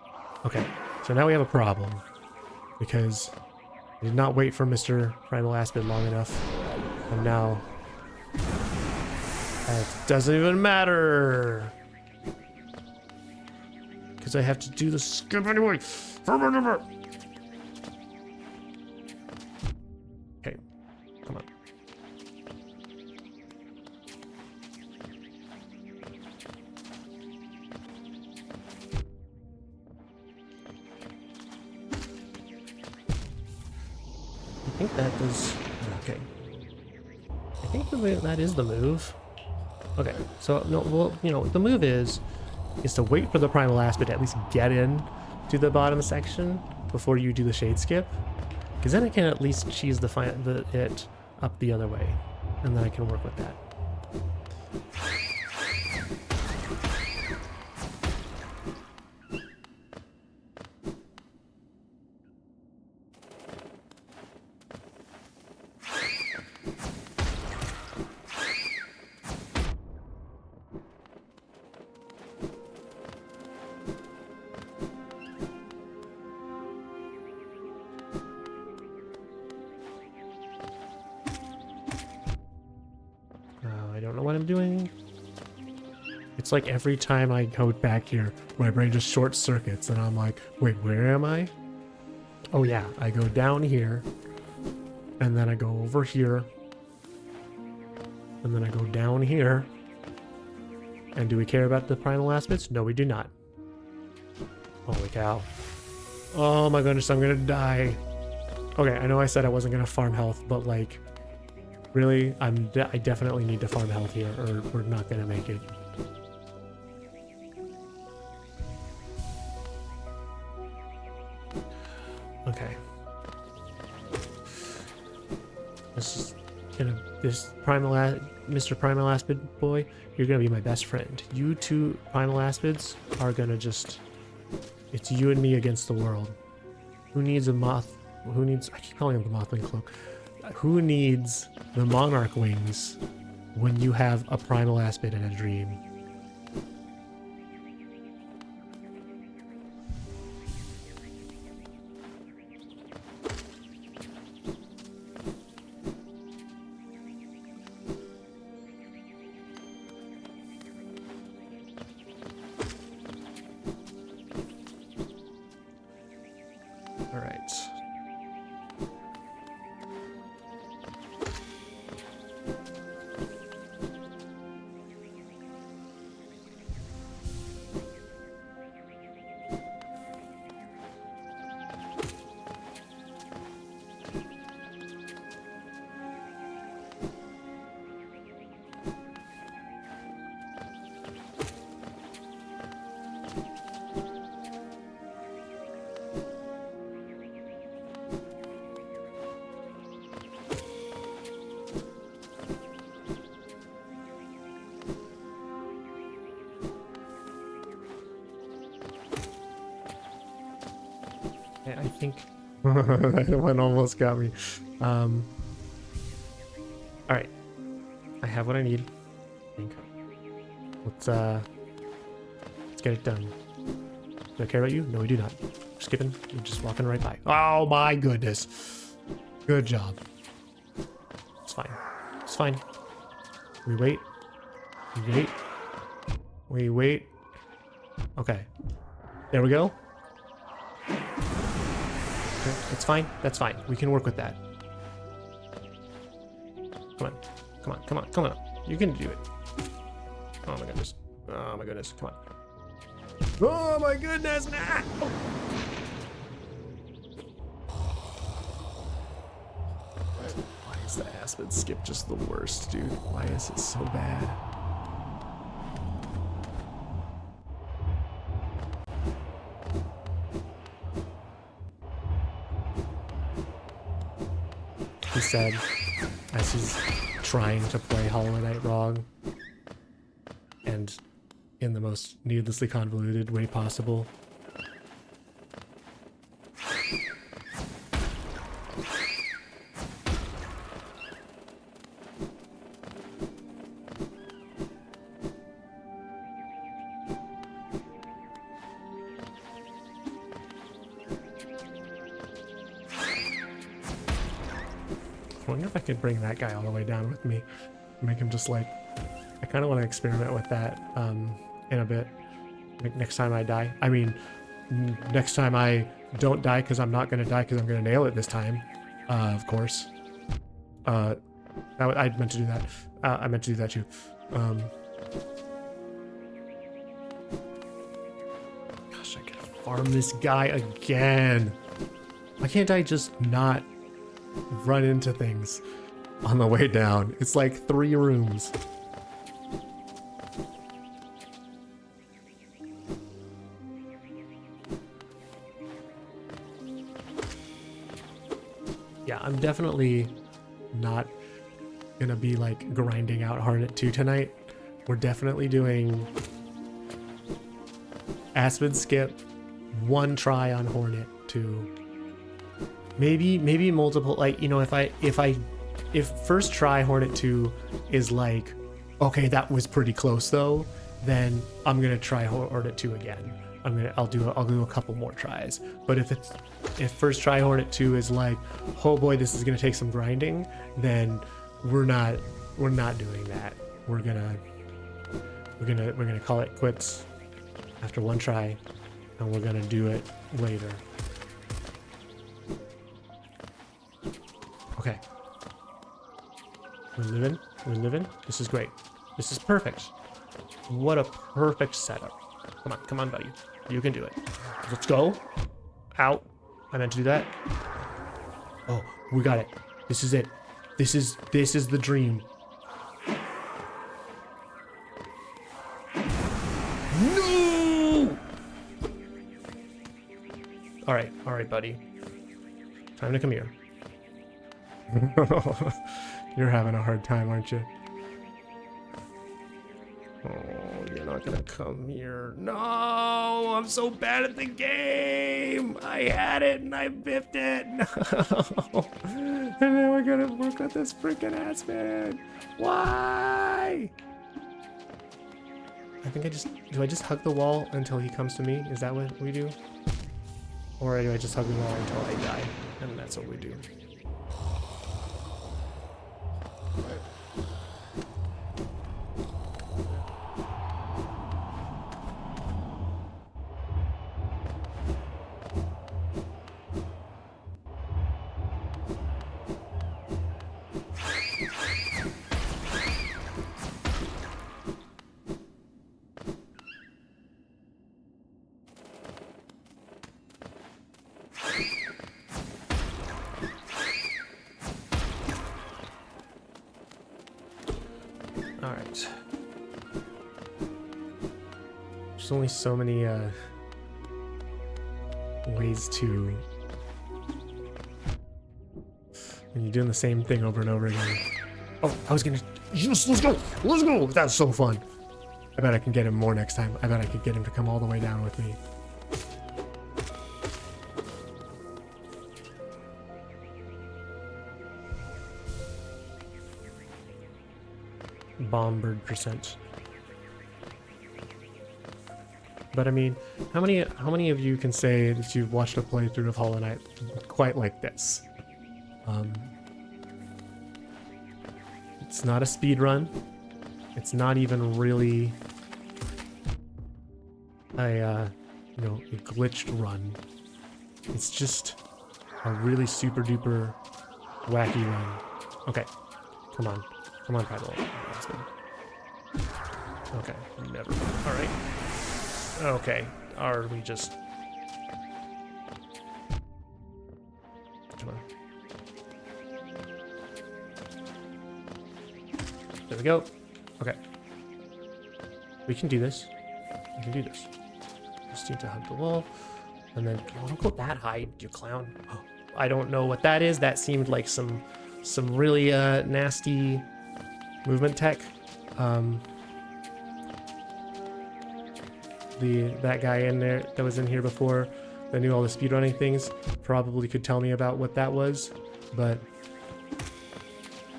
Okay, so now we have a problem because we did not wait for Mr. Primal Aspid long enough, and now it doesn't even matter because I have to do the skip anyway. Okay, come on. I think that does... Okay. I think that is the move. Okay, so, no, well, you know, the move is to wait for the Primal Aspid to at least get in to the bottom section before you do the Shade Skip. Because then I can at least cheese it up the other way. And then I can work with that. I don't know what I'm doing. It's like every time I go back here, my brain just short circuits and I'm like, wait, where am I? Oh yeah, I go down here and then I go over here and then I go down here. And do we care about the primal aspects? No, we do not. Holy cow. Oh my goodness, I'm gonna die. Okay, I know I said I wasn't gonna farm health, but like, really, I definitely need to farm health here, or we're not gonna make it. Okay. This Mr. Primal Aspid boy, you're gonna be my best friend. You two Primal Aspids are gonna just... It's you and me against the world. Who needs a moth? I keep calling him the Mothling Cloak. who needs the Monarch wings when you have a primal aspid and a dream? All right. I think that one almost got me. All right, I have what I need. I think. Let's get it done. Do I care about you? No, we do not. Skipping. You're just walking right by. Oh my goodness. Good job. It's fine. It's fine. We wait. We wait. We wait. Okay. There we go. It's fine. That's fine. We can work with that. Come on. Come on. Come on. Come on. You can do it. Oh my goodness. Oh my goodness. Come on. Oh my goodness. Ah! Why is the aspid skip just the worst, dude? Why is it so bad? He said, as he's trying to play Hollow Knight wrong, and in the most needlessly convoluted way possible. I wonder if I could bring that guy all the way down with me. Make him just like... I kind of want to experiment with that in a bit. Like next time I die. I mean, next time I don't die, because I'm not going to die because I'm going to nail it this time. Of course. I meant to do that. I meant to do that too. Gosh, I gotta farm this guy again. Why can't I just not run into things on the way down? It's like 3 rooms. Yeah, I'm definitely not gonna be like grinding out Hornet 2 tonight. We're definitely doing Aspid skip, 1 try on Hornet 2. Maybe multiple, like, you know, if first try Hornet 2 is like, okay, that was pretty close though, then I'm gonna try Hornet 2 again. I'll do a couple more tries. But if first try Hornet 2 is like, oh boy, this is gonna take some grinding, then we're not doing that. We're gonna call it quits after 1 try, and we're gonna do it later. Okay. We're living. This is great. This is perfect. What a perfect setup. Come on, buddy. You can do it. Let's go. Out. I meant to do that. Oh, we got it. This is it. This is the dream. No! All right, buddy. Time to come here. You're having a hard time, aren't you? Oh, you're not gonna come here. No, I'm so bad at the game. I had it and I biffed it. No. And now I gotta work with this freaking ass man? Why? I think do I just hug the wall until he comes to me? Is that what we do? Or do I just hug the wall until I die? And that's what we do. Alright. There's only so many ways to... when you're doing the same thing over and over again. Oh, I was gonna... Yes, let's go! Let's go! That's so fun! I bet I can get him more next time. I bet I could get him to come all the way down with me. Bombard percent. But I mean, how many of you can say that you've watched a playthrough of Hollow Knight quite like this? It's not a speed run. It's not even really a a glitched run. It's just a really super duper wacky run. Okay, come on, Primal. Okay, never mind. All right. Okay, are we just... Come on. There we go. Okay. We can do this. We can do this. Just need to hug the wall. And then... Oh, don't go that high, you clown. Oh, I don't know what that is. That seemed like some really nasty movement tech. That guy in there that was in here before that knew all the speedrunning things probably could tell me about what that was, but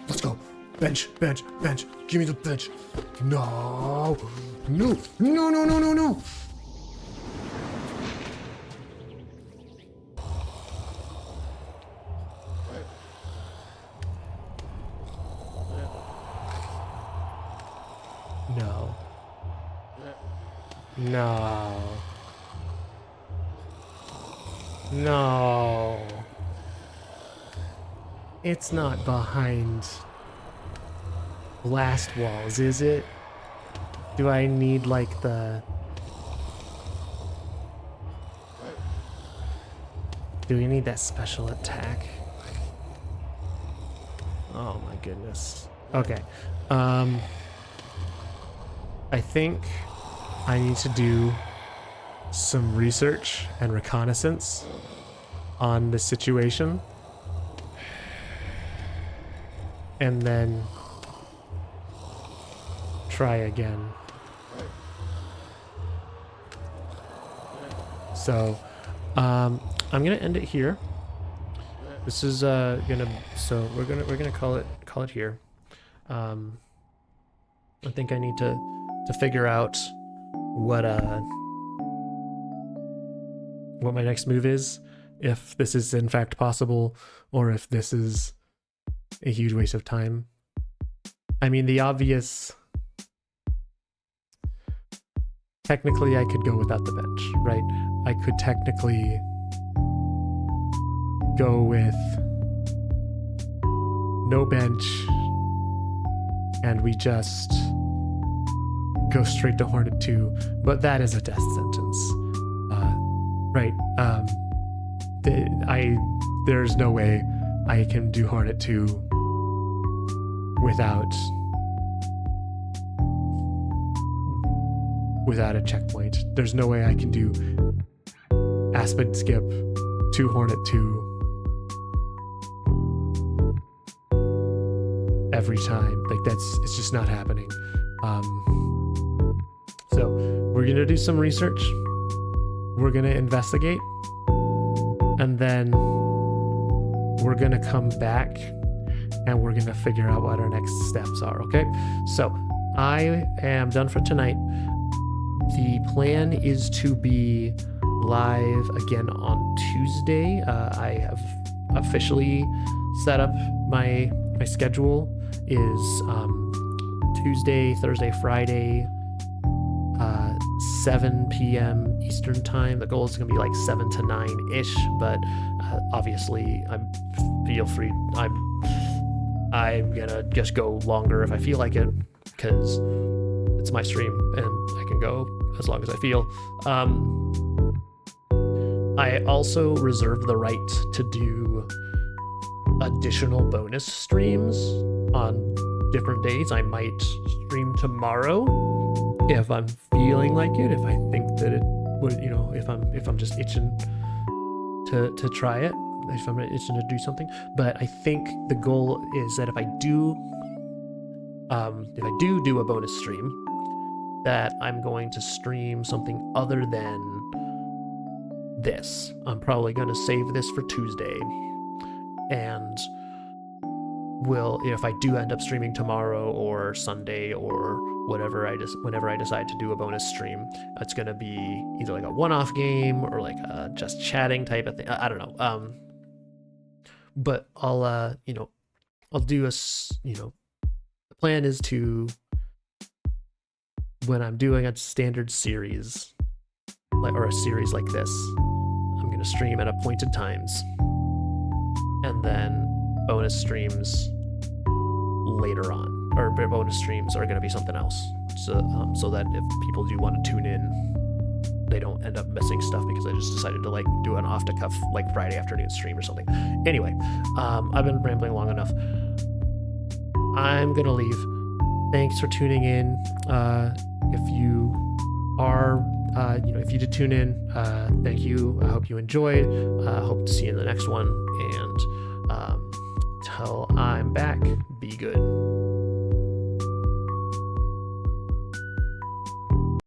let's go. Bench. Give me the bench. No. No. No. No. It's not behind blast walls, is it? Do I need like the... Do we need that special attack? Oh my goodness. Okay. I think I need to do some research and reconnaissance on the situation, and then try again. So I'm gonna end it here. This is we're gonna call it here. I think I need to figure out what my next move is, if this is in fact possible, or if this is a huge waste of time. I mean, the obvious... Technically, I could go without the bench, right? I could technically go with no bench, and we just go straight to Hornet 2, but that is a death sentence. Right. There's no way I can do Hornet 2 without a checkpoint. There's no way I can do Aspen skip to Hornet 2 every time. Like it's just not happening. So we're gonna do some research. We're gonna investigate, and then we're gonna come back and we're gonna figure out what our next steps are. Okay, so I am done for tonight. The plan is to be live again on Tuesday. I have officially set up my schedule is Tuesday, Thursday, Friday, 7 p.m. Eastern time. The goal is going to be like 7 to 9-ish, but obviously feel free. I'm gonna just go longer if I feel like it, because it's my stream and I can go as long as I feel. I also reserve the right to do additional bonus streams on different days. I might stream tomorrow if I'm feeling like it, if I think that it would, if I'm just itching to try it, if I'm itching to do something. But I think the goal is that if I do a bonus stream, that I'm going to stream something other than this. I'm probably going to save this for Tuesday, and if I do end up streaming tomorrow or Sunday or whenever I decide to do a bonus stream, it's going to be either like a one-off game or like a just chatting type of thing. I don't know. But I'll do the plan is to, when I'm doing a standard series, or a series like this, I'm going to stream at appointed times, and then bonus streams later on, or bonus streams are going to be something else, so that if people do want to tune in, they don't end up missing stuff because I just decided to like do an off the cuff like Friday afternoon stream or something. Anyway, I've been rambling long enough. I'm gonna leave. Thanks for tuning in. If you are, if you did tune in, thank you. I hope you enjoyed. Hope to see you in the next one. And till I'm back, be good.